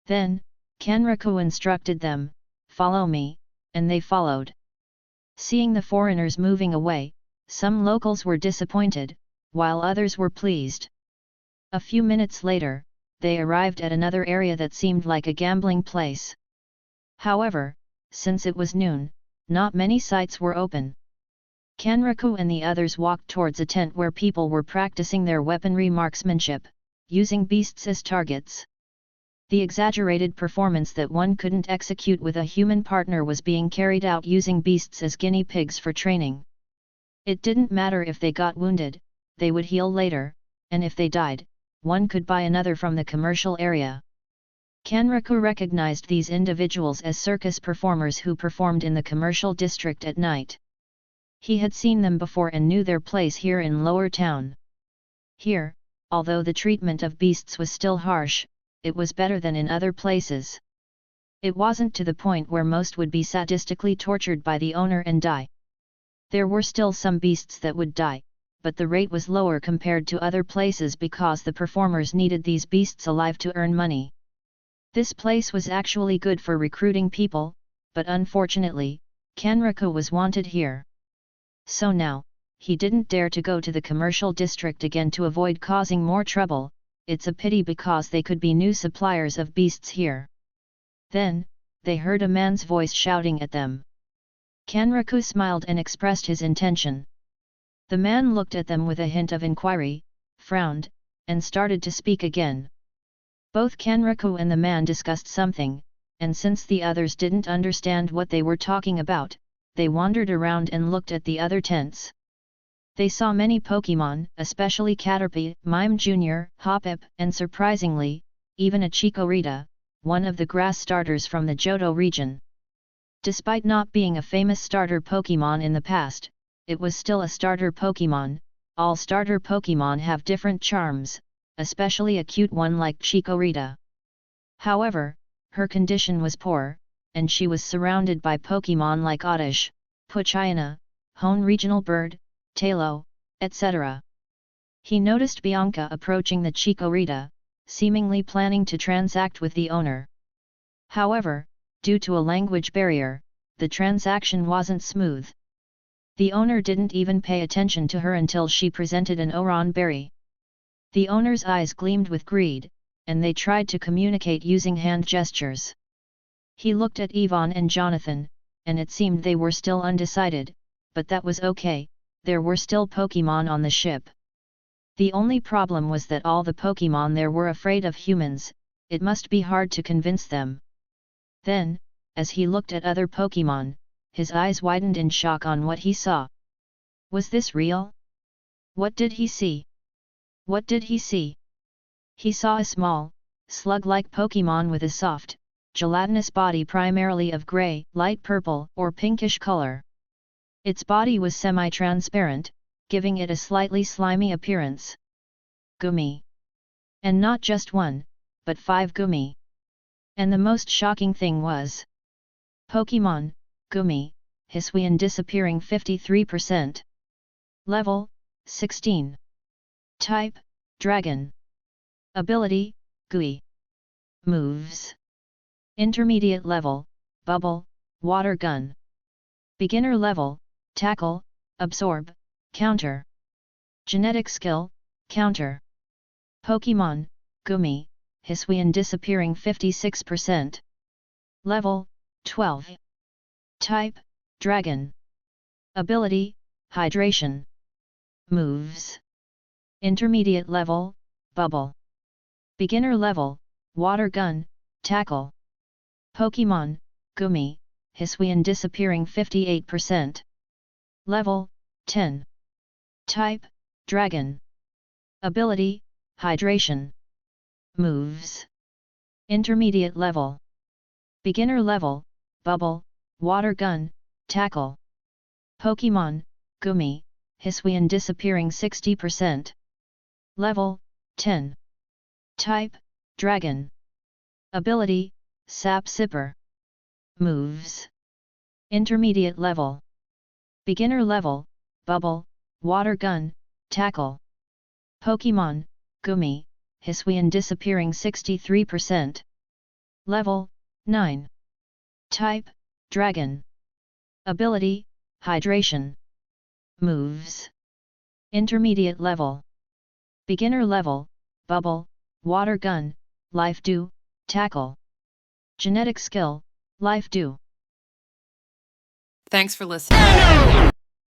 Then, Kanraku instructed them, "Follow me," and they followed. Seeing the foreigners moving away, some locals were disappointed, while others were pleased. A few minutes later, they arrived at another area that seemed like a gambling place. However, since it was noon, not many sites were open. Kanraku and the others walked towards a tent where people were practicing their weaponry marksmanship, using beasts as targets. The exaggerated performance that one couldn't execute with a human partner was being carried out using beasts as guinea pigs for training. It didn't matter if they got wounded, they would heal later, and if they died, one could buy another from the commercial area. Kanraku recognized these individuals as circus performers who performed in the commercial district at night. He had seen them before and knew their place here in Lower Town. Here, although the treatment of beasts was still harsh, it was better than in other places. It wasn't to the point where most would be sadistically tortured by the owner and die. There were still some beasts that would die, but the rate was lower compared to other places because the performers needed these beasts alive to earn money. This place was actually good for recruiting people, but unfortunately, Kanraku was wanted here. So now, he didn't dare to go to the commercial district again to avoid causing more trouble. It's a pity because they could be new suppliers of beasts here. Then, they heard a man's voice shouting at them. Kanraku smiled and expressed his intention. The man looked at them with a hint of inquiry, frowned, and started to speak again. Both Kanraku and the man discussed something, and since the others didn't understand what they were talking about, they wandered around and looked at the other tents. They saw many Pokémon, especially Caterpie, Mime Jr., Hoppip, and surprisingly, even a Chikorita, one of the grass starters from the Johto region. Despite not being a famous starter Pokémon in the past, it was still a starter Pokémon. All starter Pokémon have different charms, especially a cute one like Chikorita. However, her condition was poor, and she was surrounded by Pokémon like Oddish, Poochyena, Hone Regional Bird, Talo, etc. He noticed Bianca approaching the Chikorita, seemingly planning to transact with the owner. However, due to a language barrier, the transaction wasn't smooth. The owner didn't even pay attention to her until she presented an Oran berry. The owner's eyes gleamed with greed, and they tried to communicate using hand gestures. He looked at Yvonne and Jonathan, and it seemed they were still undecided, but that was okay. There were still Pokémon on the ship. The only problem was that all the Pokémon there were afraid of humans. It must be hard to convince them. Then, as he looked at other Pokémon, his eyes widened in shock on what he saw. Was this real? What did he see? What did he see? He saw a small, slug-like Pokémon with a soft, gelatinous body primarily of gray, light purple, or pinkish color. Its body was semi-transparent, giving it a slightly slimy appearance. Gummy. And not just one, but 5 gummy. And the most shocking thing was Pokémon, Gummy, Hisuian disappearing 53%. Level, 16. Type, Dragon. Ability, Gui. Moves. Intermediate level, Bubble, Water Gun. Beginner level, Tackle, Absorb, Counter. Genetic skill, Counter. Pokémon, Gummy, Hisuian disappearing 56%. Level, 12. Type, Dragon. Ability, Hydration. Moves. Intermediate level, Bubble. Beginner level, Water Gun, Tackle. Pokémon, Gummy, Hisuian disappearing 58%. Level, 10. Type, Dragon. Ability, Hydration. Moves. Intermediate level. Beginner level, Bubble, Water Gun, Tackle. Pokémon, Gummy, Hisuian disappearing 60%. Level, 10. Type, Dragon. Ability, Sap Sipper. Moves. Intermediate level. Beginner level, Bubble, Water Gun, Tackle. Pokémon, Gummy, Hisuian disappearing 63%. Level, 9. Type, Dragon. Ability, Hydration. Moves. Intermediate level. Beginner level, Bubble, Water Gun, Life Dew, Tackle. Genetic skill, Life Dew. Thanks for listening.